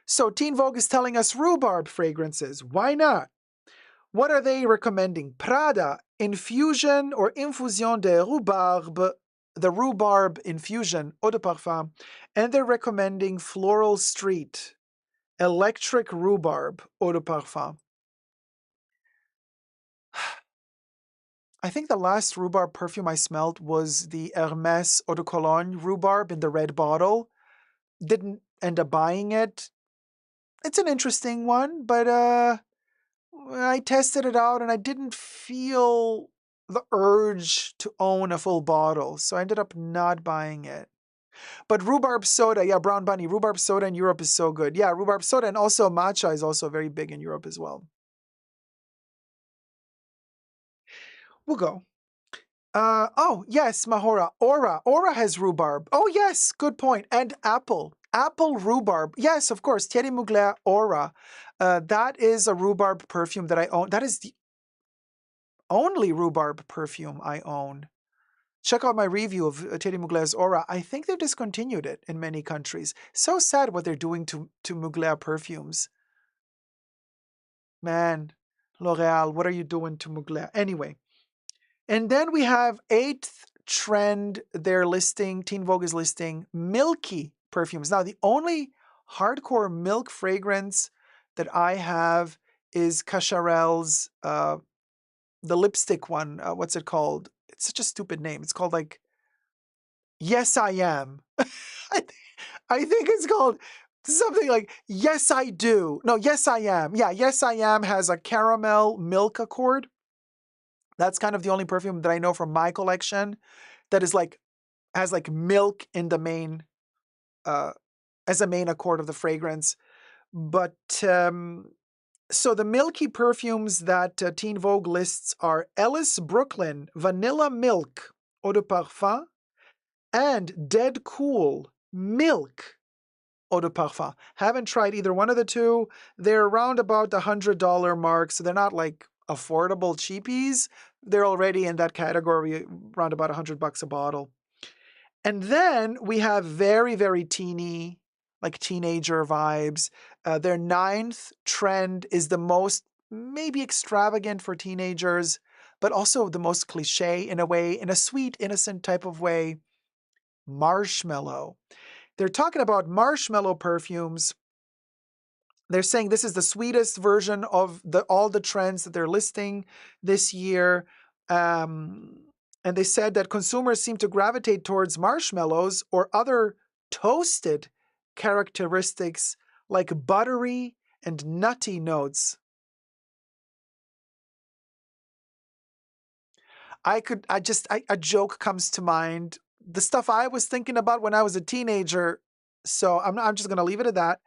So Teen Vogue is telling us rhubarb fragrances. Why not? What are they recommending? Prada, Infusion or Infusion de Rhubarbe, the rhubarb infusion, eau de parfum. And they're recommending Floral Street, Electric Rhubarb, eau de parfum. I think the last rhubarb perfume I smelled was the Hermes Eau de Cologne rhubarb in the red bottle. Didn't end up buying it. It's an interesting one, but I tested it out and I didn't feel the urge to own a full bottle, so I ended up not buying it. But rhubarb soda, yeah, Brown Bunny, rhubarb soda in Europe is so good. Yeah, rhubarb soda and also matcha is also very big in Europe as well. We'll go. Oh, yes, Mahora. Aura. Aura has rhubarb. Oh, yes, good point. And apple. Apple rhubarb. Yes, of course. Thierry Mugler Aura. That is a rhubarb perfume that I own. That is the only rhubarb perfume I own. Check out my review of Thierry Mugler's Aura. I think they've discontinued it in many countries. So sad what they're doing to Mugler perfumes. Man, L'Oreal, what are you doing to Mugler? Anyway. And then we have 8th trend they're listing, Teen Vogue is listing, milky perfumes. Now, the only hardcore milk fragrance that I have is Cacharel's, the lipstick one. What's it called? It's such a stupid name. It's called like, Yes, I Am. I think it's called something like Yes, I Do. No, Yes, I Am. Yeah, Yes, I Am has a caramel milk accord. That's kind of the only perfume that I know from my collection that is like, has like milk in the main, as a main accord of the fragrance. But, so the milky perfumes that Teen Vogue lists are Ellis Brooklyn Vanilla Milk Eau de Parfum and Dead Cool Milk Eau de Parfum. Haven't tried either one of the two. They're around about the $100 mark, so they're not like affordable cheapies. They're already in that category, around about $100 a bottle. And then we have very, very teeny, like teenager vibes. Their 9th trend is the most maybe extravagant for teenagers, but also the most cliche in a way, in a sweet, innocent type of way. Marshmallow. They're talking about marshmallow perfumes. They're saying this is the sweetest version of all the trends that they're listing this year. And they said that consumers seem to gravitate towards marshmallows or other toasted characteristics like buttery and nutty notes. A joke comes to mind. The stuff I was thinking about when I was a teenager. So I'm just going to leave it at that.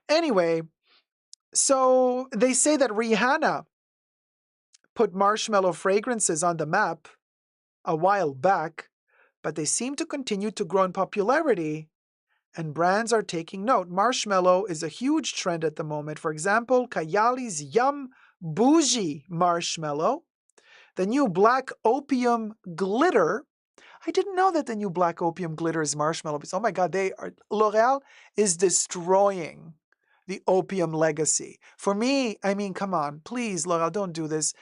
Anyway, so they say that Rihanna put marshmallow fragrances on the map a while back, but they seem to continue to grow in popularity, and brands are taking note. Marshmallow is a huge trend at the moment. For example, Kayali's Yum Bougie Marshmallow, the new Black Opium Glitter. I didn't know that the new Black Opium Glitter is marshmallow. Oh my God, L'Oreal is destroying the opium legacy. For me, I mean, come on, please, L'Oreal, don't do this.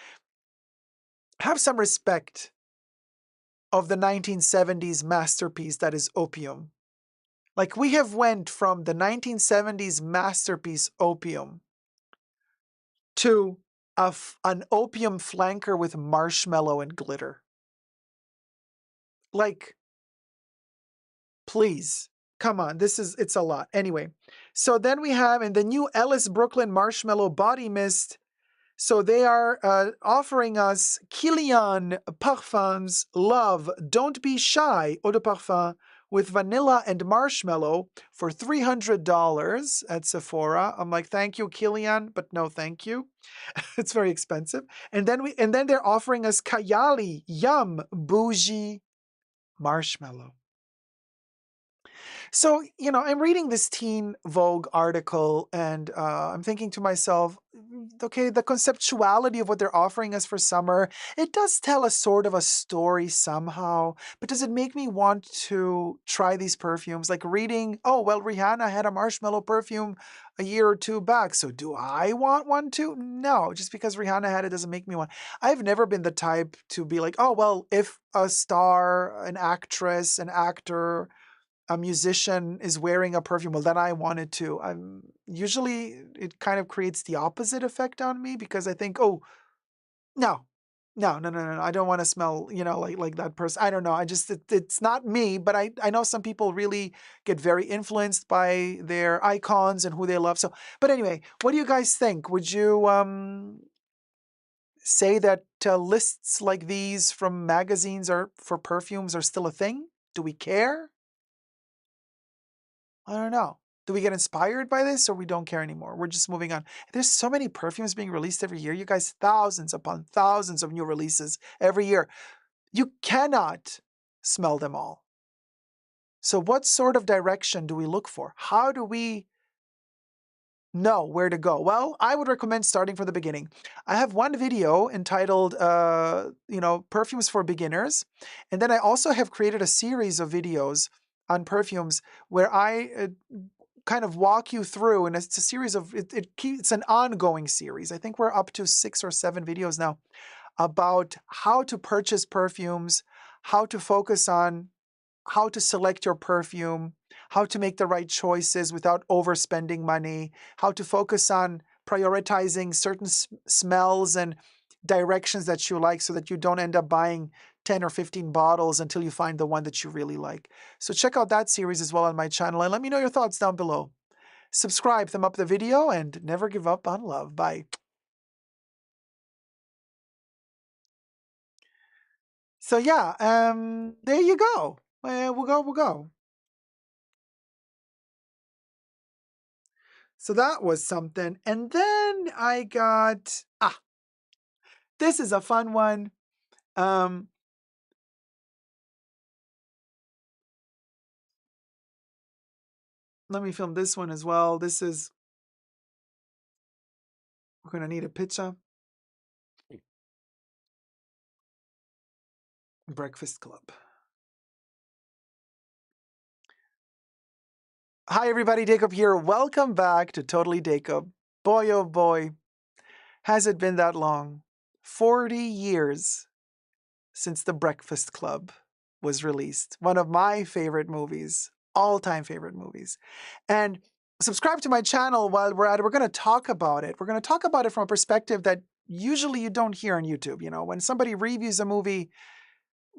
Have some respect of the 1970s masterpiece that is opium. Like we have went from the 1970s masterpiece opium to an opium flanker with marshmallow and glitter. Like, please, come on, it's a lot. Anyway, so then we have in the new Ellis Brooklyn Marshmallow Body Mist. So they are offering us Kilian Parfums Love Don't Be Shy Eau de Parfum with vanilla and marshmallow for $300 at Sephora. I'm like, thank you, Kilian, but no thank you. It's very expensive. And then they're offering us Kayali Yum Bougie Marshmallow. So, I'm reading this Teen Vogue article and I'm thinking to myself, okay, the conceptuality of what they're offering us for summer, it does tell a sort of a story somehow, but does it make me want to try these perfumes? Like reading, oh, well, Rihanna had a marshmallow perfume a year or two back, so do I want one too? No, just because Rihanna had it doesn't make me want. I've never been the type to be like, oh, well, if a star, an actress, an actor, a musician is wearing a perfume, well, then I wanted to. Usually it kind of creates the opposite effect on me because I think, oh, no, no. I don't want to smell, like that person. I don't know. It's not me, but I know some people really get very influenced by their icons and who they love. So, but anyway, what do you guys think? Would you say that lists like these from magazines for perfumes are still a thing? Do we care? I don't know. Do we get inspired by this or we don't care anymore? We're just moving on. There's so many perfumes being released every year. You guys, thousands upon thousands of new releases every year. You cannot smell them all. So what sort of direction do we look for? How do we know where to go? Well, I would recommend starting from the beginning. I have one video entitled, Perfumes for Beginners. And then I also have created a series of videos on perfumes where I kind of walk you through, and it's a series of, it's an ongoing series. I think we're up to 6 or 7 videos now about how to purchase perfumes, how to focus on how to select your perfume, how to make the right choices without overspending money, how to focus on prioritizing certain smells and directions that you like so that you don't end up buying 10 or 15 bottles until you find the one that you really like. So check out that series as well on my channel and let me know your thoughts down below. Subscribe, thumb up the video, and never give up on love. Bye. So yeah, there you go. We'll go. So that was something. And then I got, this is a fun one. Let me film this one as well. We're going to need a picture. Breakfast Club. Hi everybody, Dacob here. Welcome back to Totally Dacob. Boy, oh boy, has it been that long. 40 years since The Breakfast Club was released. One of my favorite movies, all-time favorite movies. And subscribe to my channel while we're at it. We're going to talk about it. We're going to talk about it from a perspective that usually you don't hear on YouTube. When somebody reviews a movie,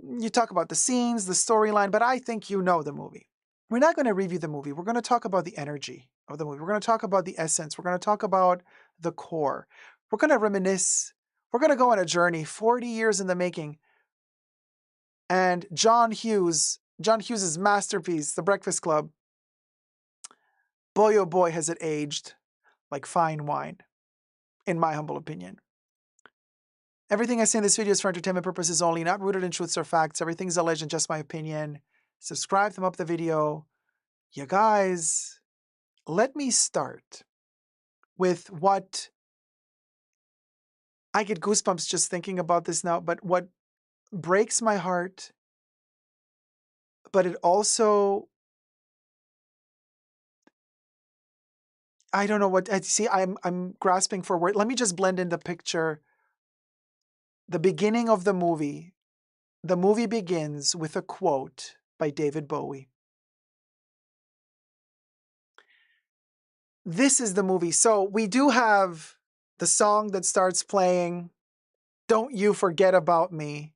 you talk about the scenes, the storyline, but I think you know the movie. We're not going to review the movie. We're going to talk about the energy of the movie. We're going to talk about the essence. We're going to talk about the core. We're going to reminisce. We're going to go on a journey, 40 years in the making. And John Hughes' masterpiece, The Breakfast Club, boy oh boy has it aged like fine wine, in my humble opinion. Everything I say in this video is for entertainment purposes only, not rooted in truths or facts. Everything's alleged and just my opinion. Subscribe, thumb up the video. You guys, let me start with what I get goosebumps just thinking about this now, but what breaks my heart, but it also, I don't know what, see, I'm grasping for word. Let me just blend in the picture. The beginning of the movie begins with a quote by David Bowie. This is the movie. So we do have the song that starts playing, "Don't You Forget About Me,"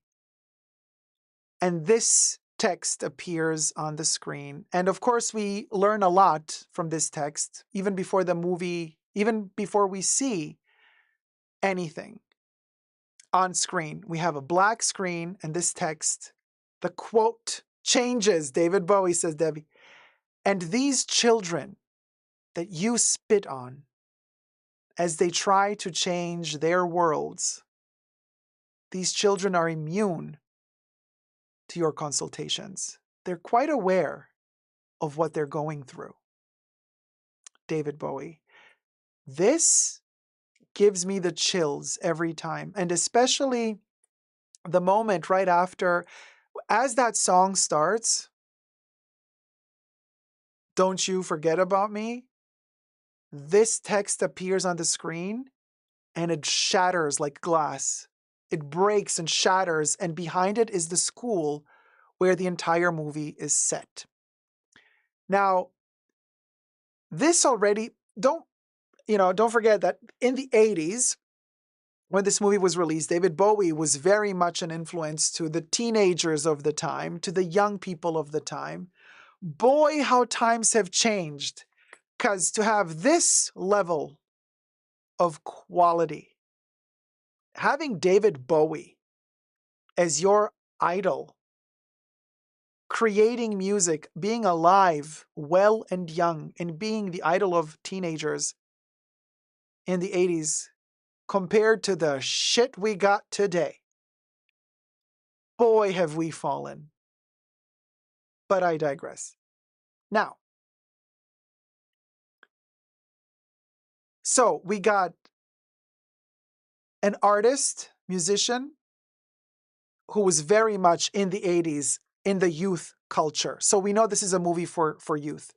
and this text appears on the screen. And of course, we learn a lot from this text, even before the movie, even before we see anything on screen. We have a black screen and this text. The quote changes. David Bowie says, Debbie, "And these children that you spit on as they try to change their worlds, these children are immune to your consultations. They're quite aware of what they're going through." David Bowie. This gives me the chills every time, and especially the moment right after, as that song starts, "Don't You Forget About Me," this text appears on the screen and it shatters like glass. It breaks and shatters, and behind it is the school where the entire movie is set. Now, this already, don't forget that in the 80s, when this movie was released, David Bowie was very much an influence to the teenagers of the time, to the young people of the time. Boy, how times have changed. Because to have this level of quality, having David Bowie as your idol, creating music, being alive, well and young, and being the idol of teenagers in the 80s, compared to the shit we got today, boy, have we fallen. But I digress. Now, so we got an artist, musician, who was very much in the 80s in the youth culture. So we know this is a movie for youth.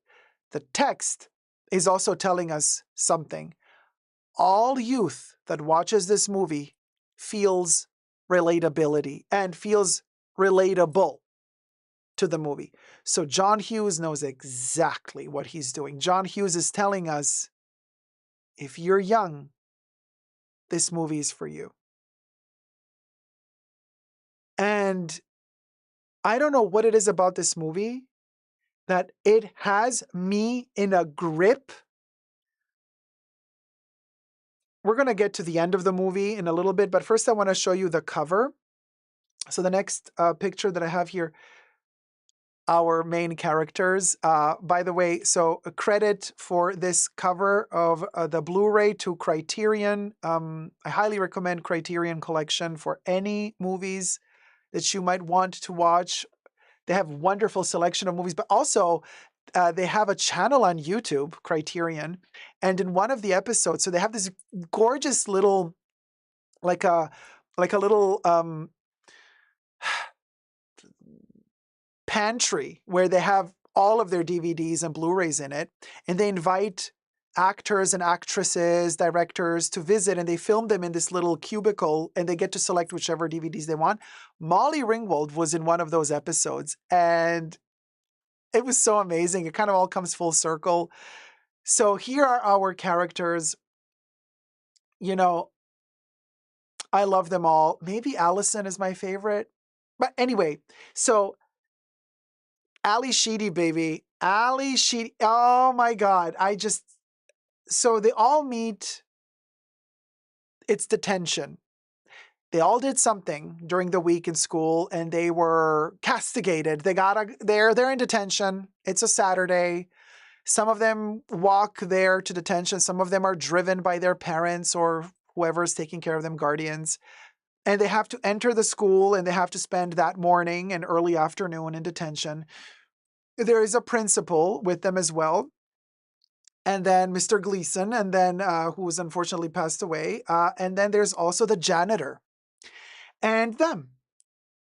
The text is also telling us something. All youth that watches this movie feels relatability and feels relatable to the movie. So John Hughes knows exactly what he's doing. John Hughes is telling us, if you're young, this movie is for you. And I don't know what it is about this movie that it has me in a grip. We're going to get to the end of the movie in a little bit, but first I want to show you the cover. So the next picture that I have here, our main characters. By the way, so a credit for this cover of the Blu-ray to Criterion. I highly recommend Criterion Collection for any movies that you might want to watch. They have wonderful selection of movies, but also they have a channel on YouTube, Criterion, and in one of the episodes, so they have this gorgeous little, like a little pantry where they have all of their DVDs and Blu-rays in it, and they invite actors and actresses, directors to visit, and they film them in this little cubicle, and they get to select whichever DVDs they want. Molly Ringwald was in one of those episodes, and it was so amazing. It kind of all comes full circle. So here are our characters. You know, I love them all. Maybe Allison is my favorite. But anyway, so Ali Sheedy, baby. Ali Sheedy. Oh my God. So they all meet. It's detention. They all did something during the week in school and they were castigated. They're in detention. It's a Saturday. Some of them walk there to detention. Some of them are driven by their parents or whoever is taking care of them, guardians. And they have to enter the school and they have to spend that morning and early afternoon in detention. There is a principal with them as well. And then Mr. Gleason, and then who was unfortunately passed away. And then there's also the janitor and them,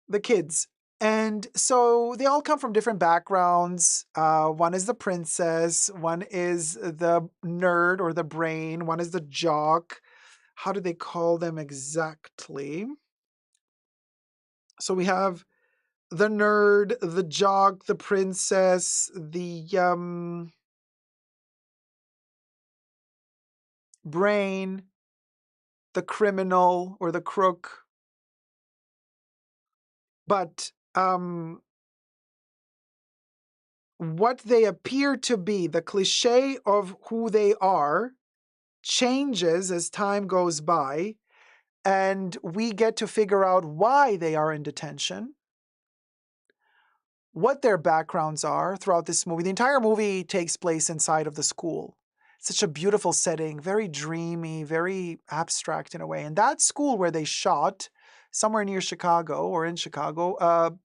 the kids. And so they all come from different backgrounds. One is the princess, one is the nerd or the brain, one is the jock. How do they call them exactly? So we have the nerd, the jock, the princess, the brain, the criminal or the crook. But what they appear to be, the cliche of who they are, changes as time goes by, and we get to figure out why they are in detention, what their backgrounds are throughout this movie. The entire movie takes place inside of the school. Such a beautiful setting, very dreamy, very abstract in a way. And that school where they shot, somewhere near Chicago or in Chicago,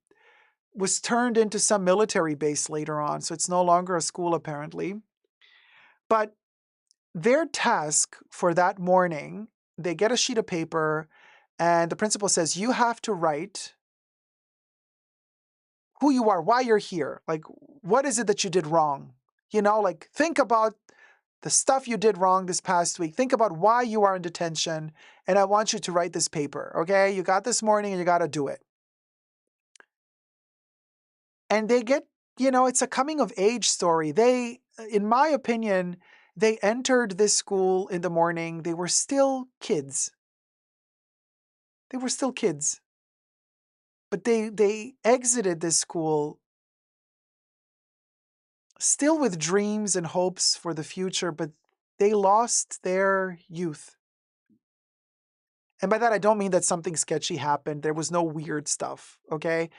was turned into some military base later on. So it's no longer a school, apparently. But their task for that morning, they get a sheet of paper and the principal says, you have to write who you are, why you're here. Like, what is it that you did wrong? You know, like, think about the stuff you did wrong this past week. Think about why you are in detention. And I want you to write this paper, okay? You got this morning and you got to do it. And they get, it's a coming of age story. They, in my opinion, they entered this school in the morning. They were still kids. They were still kids. But they exited this school still with dreams and hopes for the future, but they lost their youth. And by that, I don't mean that something sketchy happened. There was no weird stuff, okay?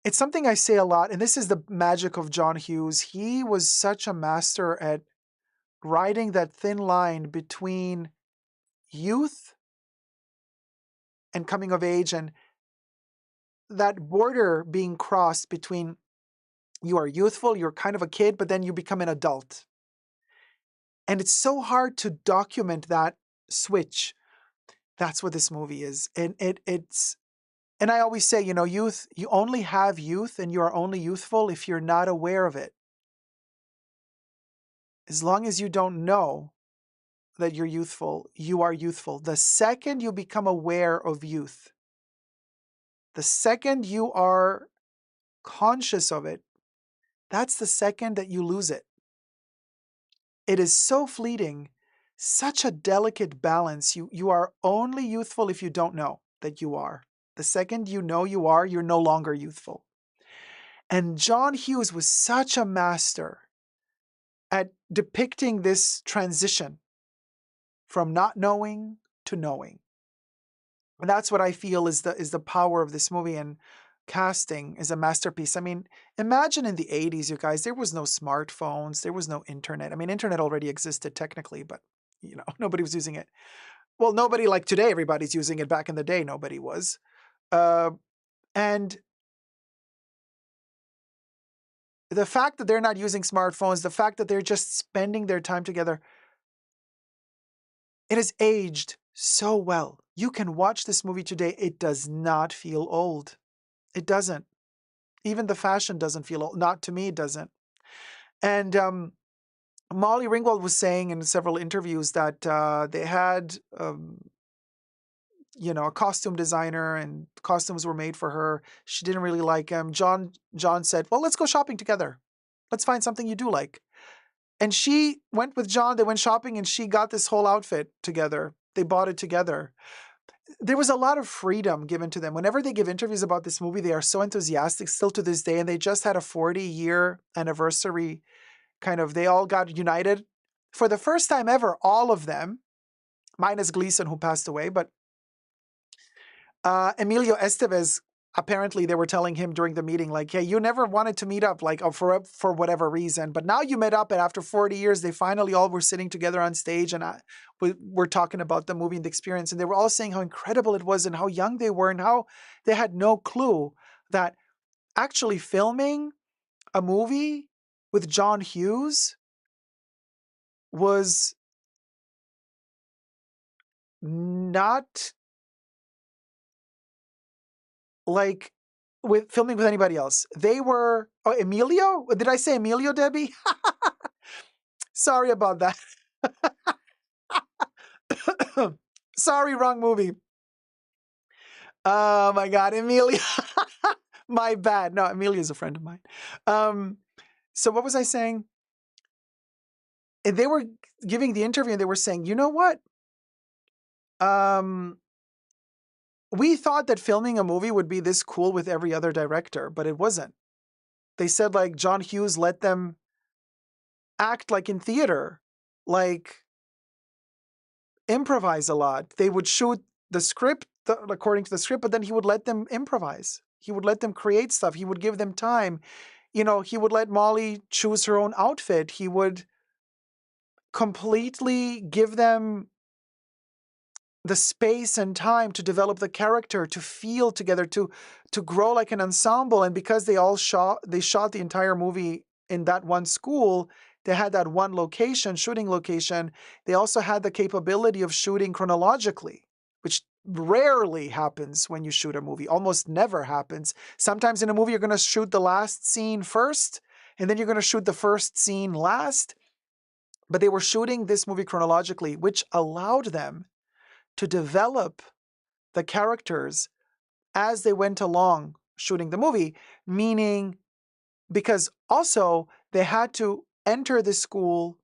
It's something I say a lot, and this is the magic of John Hughes. He was such a master at riding that thin line between youth and coming of age, and that border being crossed between you are youthful, you're kind of a kid, but then you become an adult. And it's so hard to document that switch. That's what this movie is. And and I always say, youth, you only have youth and you are only youthful if you're not aware of it. As long as you don't know that you're youthful, you are youthful. The second you become aware of youth, the second you are conscious of it, that's the second that you lose it. It is so fleeting, such a delicate balance. You are only youthful if you don't know that you are. The second you know you are, you're no longer youthful. And John Hughes was such a master at depicting this transition from not knowing to knowing. And that's what I feel is the power of this movie, and casting is a masterpiece. I mean, imagine in the 80s, you guys, there was no smartphones, there was no internet. I mean, internet already existed technically, but nobody was using it. Well, nobody like today, everybody's using it. Back in the day, nobody was. And the fact that they're not using smartphones, the fact that they're just spending their time together, it has aged so well. You can watch this movie today. It does not feel old. It doesn't. Even the fashion doesn't feel old. Not to me, it doesn't. And Molly Ringwald was saying in several interviews that they had, a costume designer, and costumes were made for her. She didn't really like him. John said, well, let's go shopping together. Let's find something you do like. And she went with John. They went shopping and she got this whole outfit together. They bought it together. There was a lot of freedom given to them. Whenever they give interviews about this movie, they are so enthusiastic still to this day. And they just had a 40-year anniversary they all got united. For the first time ever, all of them, minus Gleason, who passed away, but Emilio Estevez, apparently they were telling him during the meeting, like, hey, you never wanted to meet up, like, for whatever reason, but now you met up, and after 40 years, they finally all were sitting together on stage, and we're talking about the movie and the experience, and they were all saying how incredible it was and how young they were and how they had no clue that actually filming a movie with John Hughes was not like with filming with anybody else. They were, Emilio? Did I say Emilio, Debbie? Sorry about that. Sorry, wrong movie. Oh my God, Emilio. My bad. No, Emilio's a friend of mine. So what was I saying? And they were giving the interview and they were saying, you know what? we thought that filming a movie would be this cool with every other director, but it wasn't. They said like John Hughes let them act like in theater, like improvise a lot. They would shoot the script according to the script, but then he would let them improvise. He would let them create stuff. He would give them time. You know, he would let Molly choose her own outfit. He would completely give them the space and time to develop the character, to feel together, to grow like an ensemble. And because they shot the entire movie in that one school, they had that one shooting location. They also had the capability of shooting chronologically, which rarely happens when you shoot a movie. Almost never happens. Sometimes in a movie, you're going to shoot the last scene first, and then you're going to shoot the first scene last. But they were shooting this movie chronologically, which allowed them to develop the characters as they went along shooting the movie, meaning because also they had to enter the school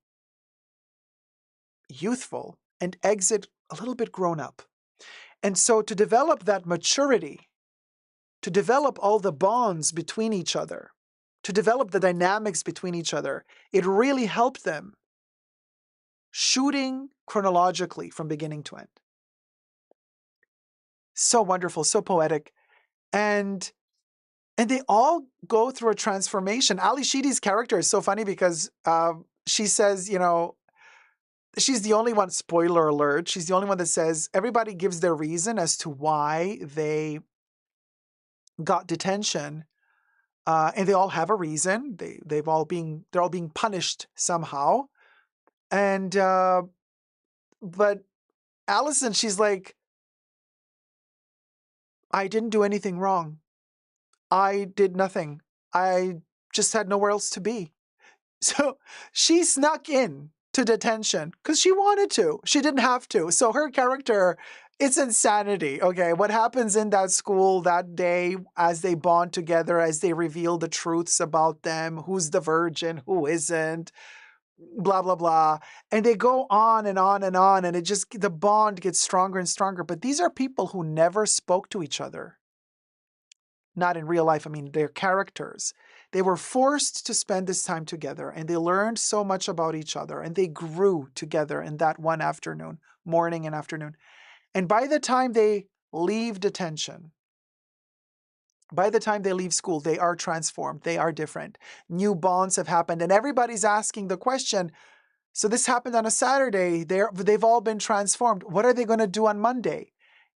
youthful and exit a little bit grown up. And so to develop that maturity, to develop all the bonds between each other, to develop the dynamics between each other, it really helped them shooting chronologically from beginning to end. So wonderful, so poetic. And they all go through a transformation. Ali Sheedy's character is so funny because she says, you know, she's the only one, spoiler alert, she's the only one that says everybody gives their reason as to why they got detention. And they all have a reason. They're all being punished somehow. And but Allison, she's like, I didn't do anything wrong. I did nothing. I just had nowhere else to be. So she snuck in to detention because she wanted to. She didn't have to. So her character, it's insanity. Okay, what happens in that school that day as they bond together, as they reveal the truths about them, who's the virgin, who isn't, blah, blah, blah. And they go on and on and on, and the bond gets stronger and stronger. But these are people who never spoke to each other. Not in real life. I mean, they're characters. They were forced to spend this time together, and they learned so much about each other, and they grew together in that one afternoon, morning and afternoon. And by the time they leave detention, by the time they leave school, they are transformed. They are different. New bonds have happened, and everybody's asking the question, so this happened on a Saturday. They've all been transformed. What are they going to do on Monday?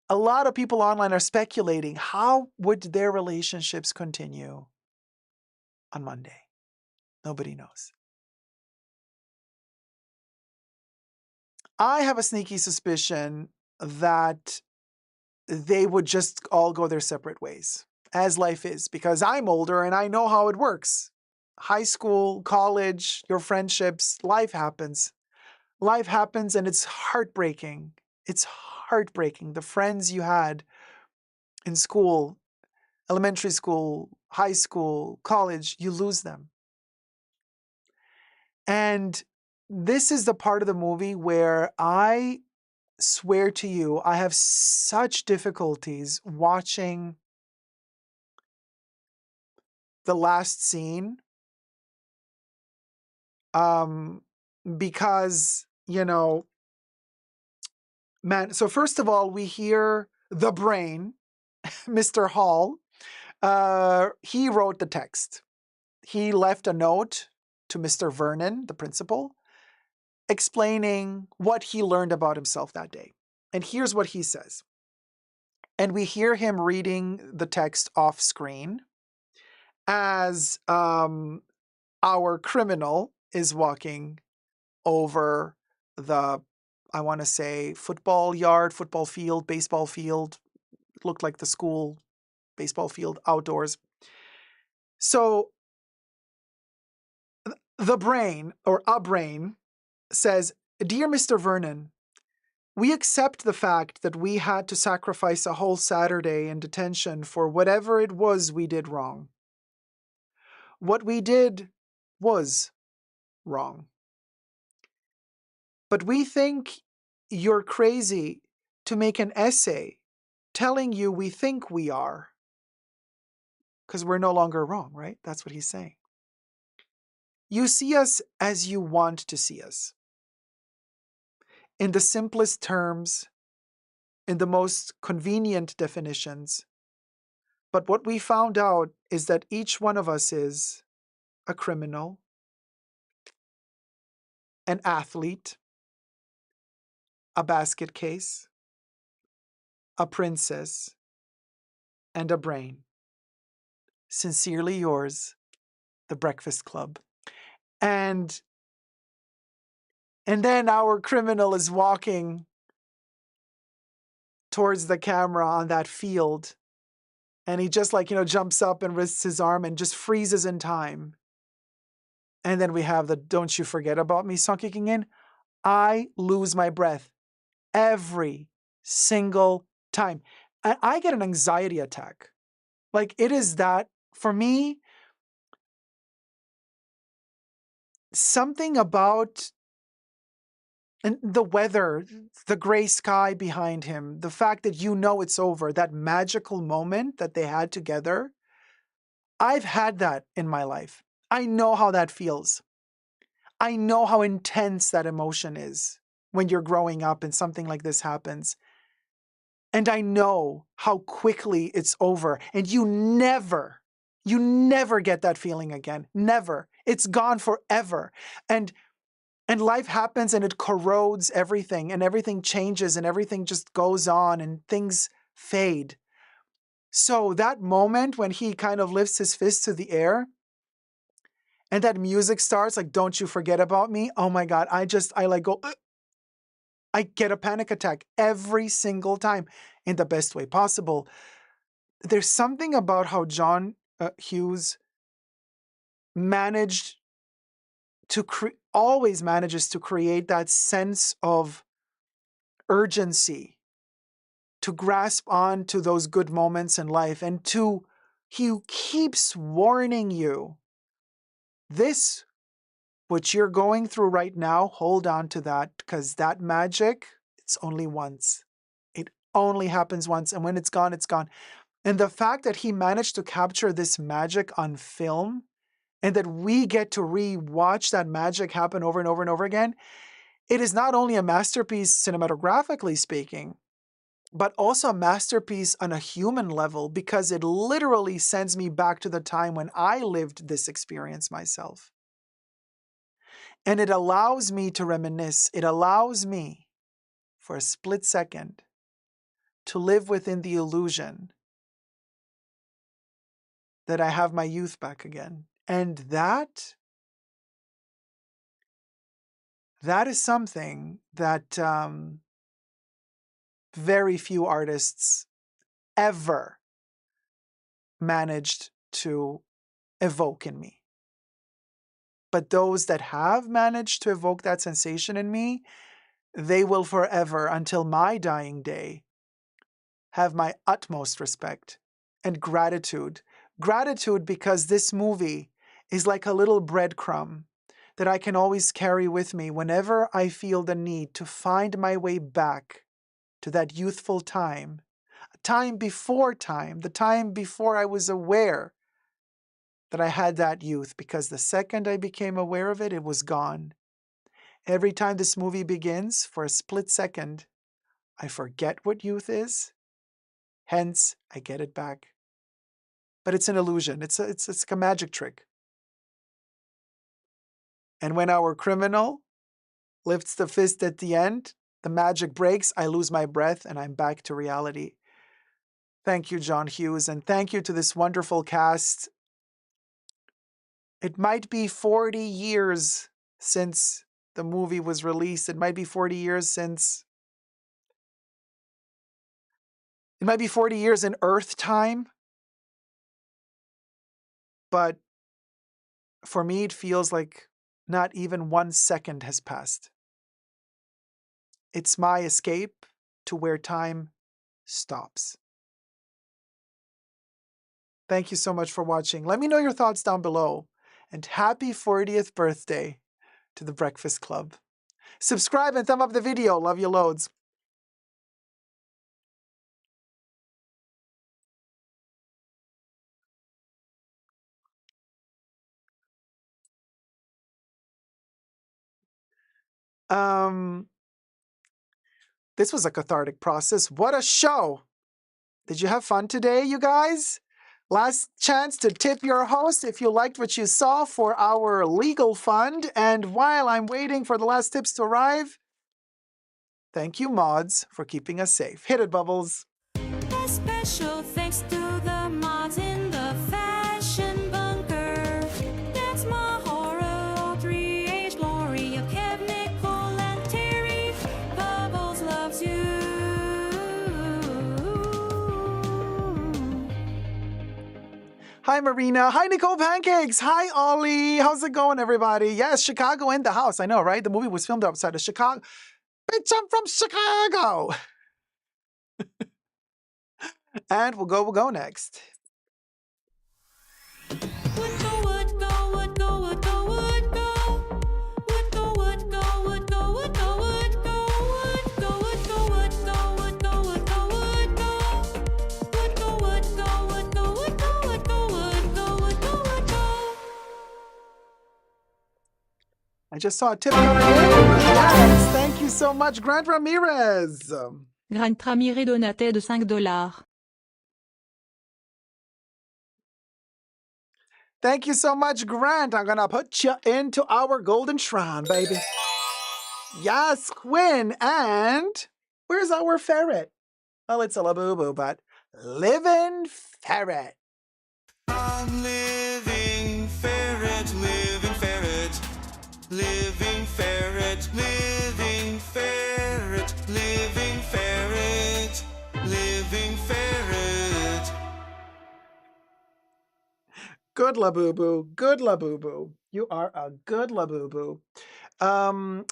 A lot of people online are speculating, how would their relationships continue on Monday? Nobody knows. I have a sneaky suspicion that they would just all go their separate ways, as life is, because I'm older and I know how it works. High school, college, your friendships, life happens. Life happens and it's heartbreaking. It's heartbreaking. The friends you had in school, elementary school, high school, college, you lose them. And this is the part of the movie where I swear to you, I have such difficulties watching the last scene. Because, you know, man, so first of all, we hear the brain, Mr. Hall. He wrote the text. He left a note to Mr. Vernon, the principal, explaining what he learned about himself that day. And here's what he says. And we hear him reading the text off screen as our criminal is walking over the, I want to say, football yard, football field, baseball field. It looked like the school baseball field outdoors. So the brain, or a brain, says, "Dear Mr. Vernon, we accept the fact that we had to sacrifice a whole Saturday in detention for whatever it was we did wrong. What we did was wrong. But we think you're crazy to make an essay telling you we think we are, because we're no longer wrong, right? That's what he's saying. You see us as you want to see us. In the simplest terms, in the most convenient definitions. But what we found out is that each one of us is a criminal, an athlete, a basket case, a princess, and a brain. Sincerely yours, The Breakfast Club. And then our criminal is walking towards the camera on that field. And he just jumps up and wrists his arm and just freezes in time. And then we have the Don't You Forget About Me song kicking in. I lose my breath every single time. And I get an anxiety attack. Like, it is that, for me, something about and the weather, the gray sky behind him, the fact that it's over, that magical moment that they had together. I've had that in my life. I know how that feels. I know how intense that emotion is when you're growing up and something like this happens. And I know how quickly it's over. And you never get that feeling again. Never. It's gone forever. And life happens and it corrodes everything and everything changes and everything just goes on and things fade. So that moment when he kind of lifts his fist to the air and that music starts, like, Don't You Forget About Me. Oh my God. I go, I get a panic attack every single time in the best way possible. There's something about how John Hughes managed to always manages to create that sense of urgency, to grasp on to those good moments in life, and he keeps warning you, this, what you're going through right now, hold on to that, because that magic, it's only once. It only happens once, and when it's gone, it's gone. And the fact that he managed to capture this magic on film, and that we get to re-watch that magic happen over and over and over again, it is not only a masterpiece cinematographically speaking, but also a masterpiece on a human level, because it literally sends me back to the time when I lived this experience myself. And it allows me to reminisce. It allows me, for a split second, to live within the illusion that I have my youth back again. And that is something that very few artists ever managed to evoke in me. But those that have managed to evoke that sensation in me, they will forever, until my dying day, have my utmost respect and gratitude. Gratitude because this movie is like a little breadcrumb that I can always carry with me whenever I feel the need to find my way back to that youthful time, a time, the time before I was aware that I had that youth, because the second I became aware of it, it was gone. Every time this movie begins, for a split second, I forget what youth is. Hence, I get it back. But it's an illusion. It's like a magic trick. And when our criminal lifts the fist at the end, the magic breaks, I lose my breath, and I'm back to reality. Thank you, John Hughes, and thank you to this wonderful cast. It might be 40 years since the movie was released. It might be 40 years since... It might be 40 years in Earth time. But for me, it feels like not even 1 second has passed. It's my escape to where time stops. Thank you so much for watching. Let me know your thoughts down below. And happy 40th birthday to The Breakfast Club. Subscribe and thumb up the video. Love you loads. This was a cathartic process. What a show. Did you have fun today, you guys? Last chance to tip your host if you liked what you saw for our legal fund. And while I'm waiting for the last tips to arrive, thank you, mods, for keeping us safe. Hit it, Bubbles. A special thanks to the mods in the fashion bunker. That's Mahora, Audrey, H, Gloria, Kev, Nicole, and Terry. Bubbles loves you. Hi, Marina. Hi, Nicole Pancakes. Hi, Ollie. How's it going, everybody? Yes, Chicago in the house. I know, right? The movie was filmed outside of Chicago. Bitch, I'm from Chicago. And we'll go next. Would go, would go, would go, would go, would go. Would go, would go, would go, would go, would go. Would go, would go, would go, would go, would go, would go. Would go, would go, would go, would go, would go, would go, would go, would go. I just saw a tip coming in. Yes, thank you so much, Grant Ramirez. Grant Ramirez donatait de $5. Thank you so much, Grant. I'm going to put you into our golden shrine, baby. Yes, Quinn. And where's our ferret? Well, it's a Labubu, but living ferret. I'm living ferret, living ferret, living ferret, living ferret, living ferret, living ferret. Good Labubu, good Labubu. You are a good Labubu. The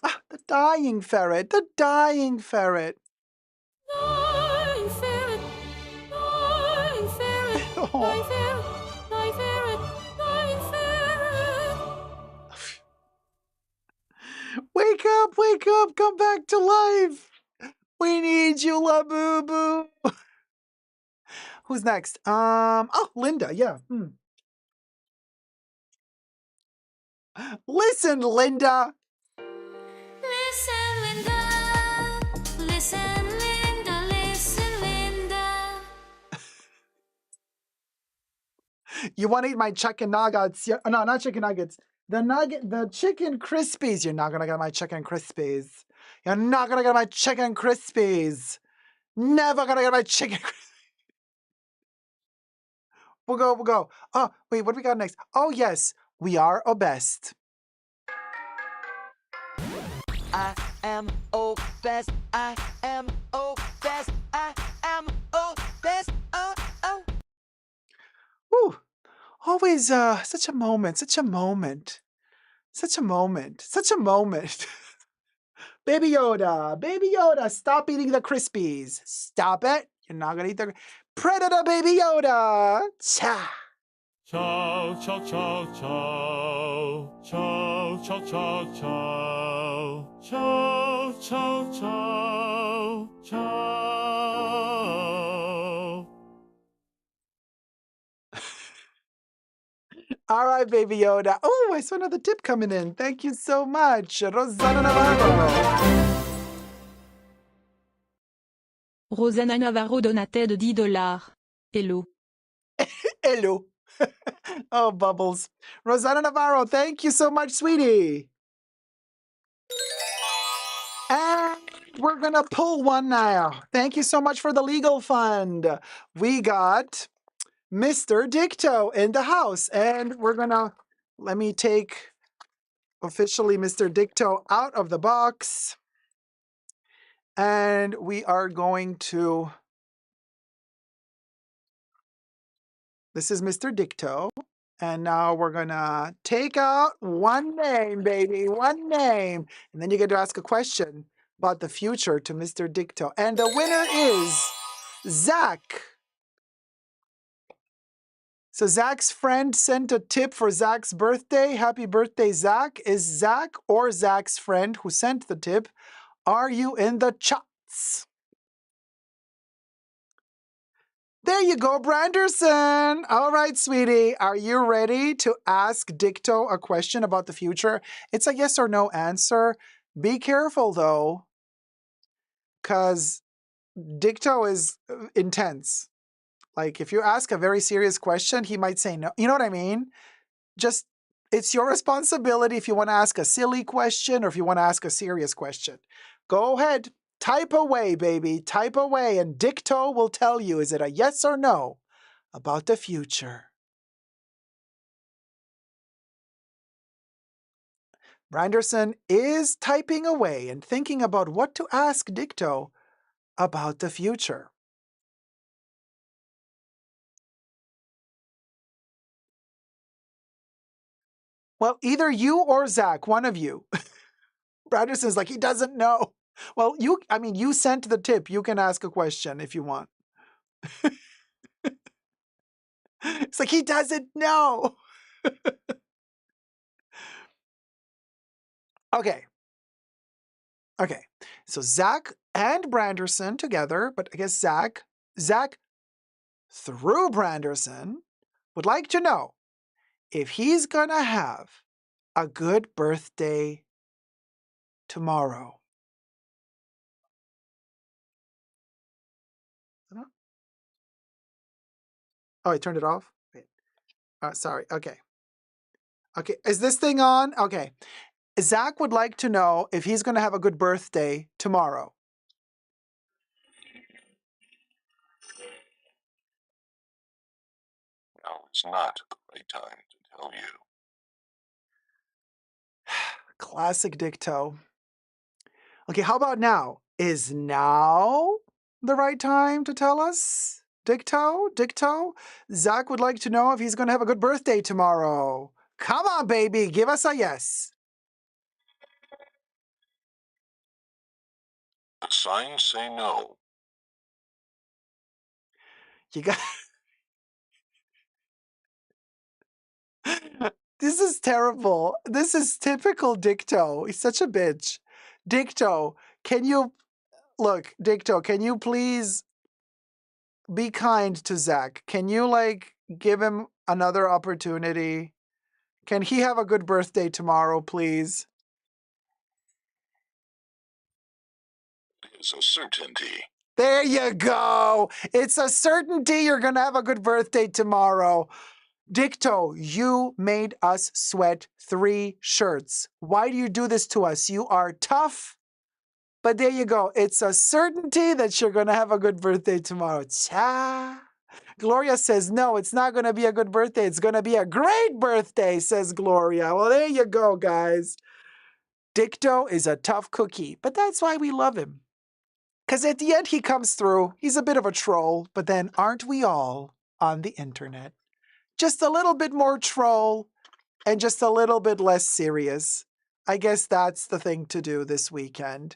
dying ferret, the dying ferret. Dying ferret, dying ferret, dying ferret, dying ferret, dying ferret. Wake up, come back to life. We need you, Labubu. Who's next? Linda, yeah. Listen, Linda. Listen, Linda. Listen, Linda. Listen, Linda. You want to eat my chicken nuggets? No, not chicken nuggets. The chicken crispies. You're not gonna get my chicken crispies. You're not gonna get my chicken crispies. Never gonna get my chicken crispies. We'll go. Oh, wait, what do we got next? Oh, yes, we are obsessed. I am obsessed. I am obsessed. I am obsessed. Oh. Woo. Always such a moment. Baby Yoda, stop eating the Crispies. Stop it. You're not gonna eat the Predator, Baby Yoda. Cha. Ciao, ciao, ciao, ciao. Ciao, ciao, ciao, ciao. Ciao, ciao, ciao. Ciao. All right, Baby Yoda. Oh, I saw another tip coming in. Thank you so much, Rosanna Navarro. Rosanna Navarro donatait de $10. Hello. Hello. Oh, Bubbles. Rosanna Navarro, thank you so much, sweetie. And we're going to pull one now. Thank you so much for the legal fund. We got Mr. Dicto in the house. And we're going to, let me take officially Mr. Dicto out of the box. And we are going to, this is Mr. Dicto. And now we're going to take out one name, baby, one name. And then you get to ask a question about the future to Mr. Dicto. And the winner is Zach. So Zach's friend sent a tip for Zach's birthday. Happy birthday, Zach. Is Zach or Zach's friend who sent the tip? Are you in the chats? There you go, Branderson. All right, sweetie. Are you ready to ask Dicto a question about the future? It's a yes or no answer. Be careful though, because Dicto is intense. Like if you ask a very serious question, he might say no. You know what I mean? Just, it's your responsibility if you want to ask a silly question or if you want to ask a serious question. Go ahead, type away, baby, type away, and Dicto will tell you, is it a yes or no about the future? Branderson is typing away and thinking about what to ask Dicto about the future. Well, either you or Zach, one of you. Branderson's like, he doesn't know. Well, you sent the tip. You can ask a question if you want. It's like, he doesn't know. Okay. Okay. So Zach and Branderson together, but I guess Zach through Branderson would like to know if he's gonna have a good birthday tomorrow. Oh, I turned it off? Wait. Sorry. Okay. Okay. Is this thing on? Okay. Zach would like to know if he's going to have a good birthday tomorrow. Now is not the right time to tell you. Classic Dicto. Okay, how about now? Is now the right time to tell us? Dicto? Zach would like to know if he's going to have a good birthday tomorrow. Come on, baby, give us a yes. The signs say no. You got... This is terrible. This is typical Dicto. He's such a bitch. Dicto, can you... Look, Dicto, can you please be kind to Zach? Can you, give him another opportunity? Can he have a good birthday tomorrow, please? It's a certainty. There you go. It's a certainty you're going to have a good birthday tomorrow. Dicto, you made us sweat 3 shirts. Why do you do this to us? You are tough. But there you go. It's a certainty that you're going to have a good birthday tomorrow. Cha. Gloria says, no, it's not going to be a good birthday. It's going to be a great birthday, says Gloria. Well, there you go, guys. Dicto is a tough cookie, but that's why we love him. Because at the end, he comes through. He's a bit of a troll, but then aren't we all on the internet? Just a little bit more troll and just a little bit less serious. I guess that's the thing to do this weekend.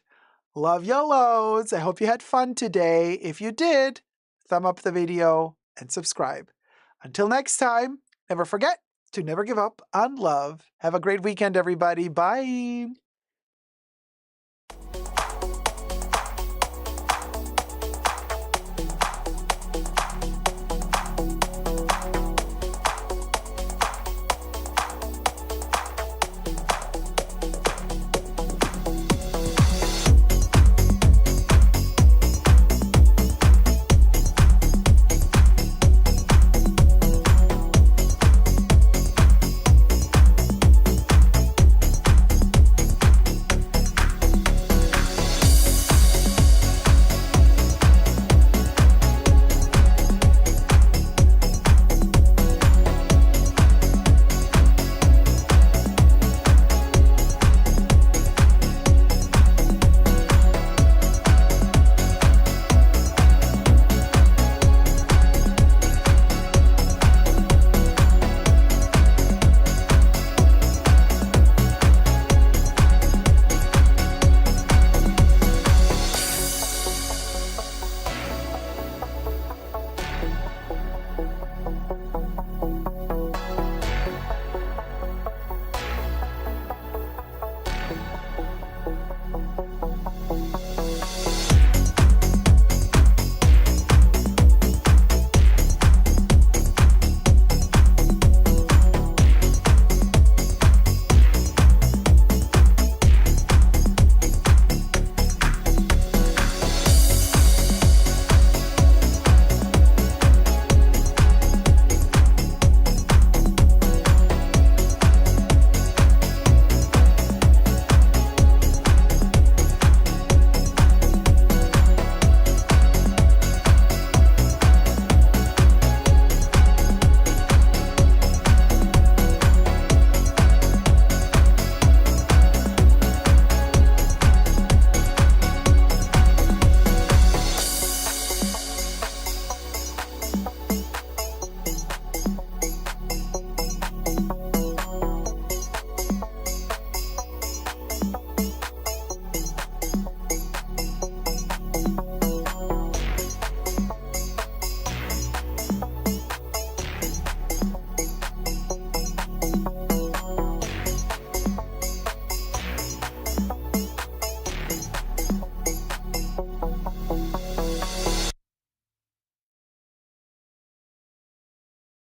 Love you loads. I hope you had fun today. If you did, thumb up the video and subscribe. Until next time, never forget to never give up on love. Have a great weekend, everybody. Bye.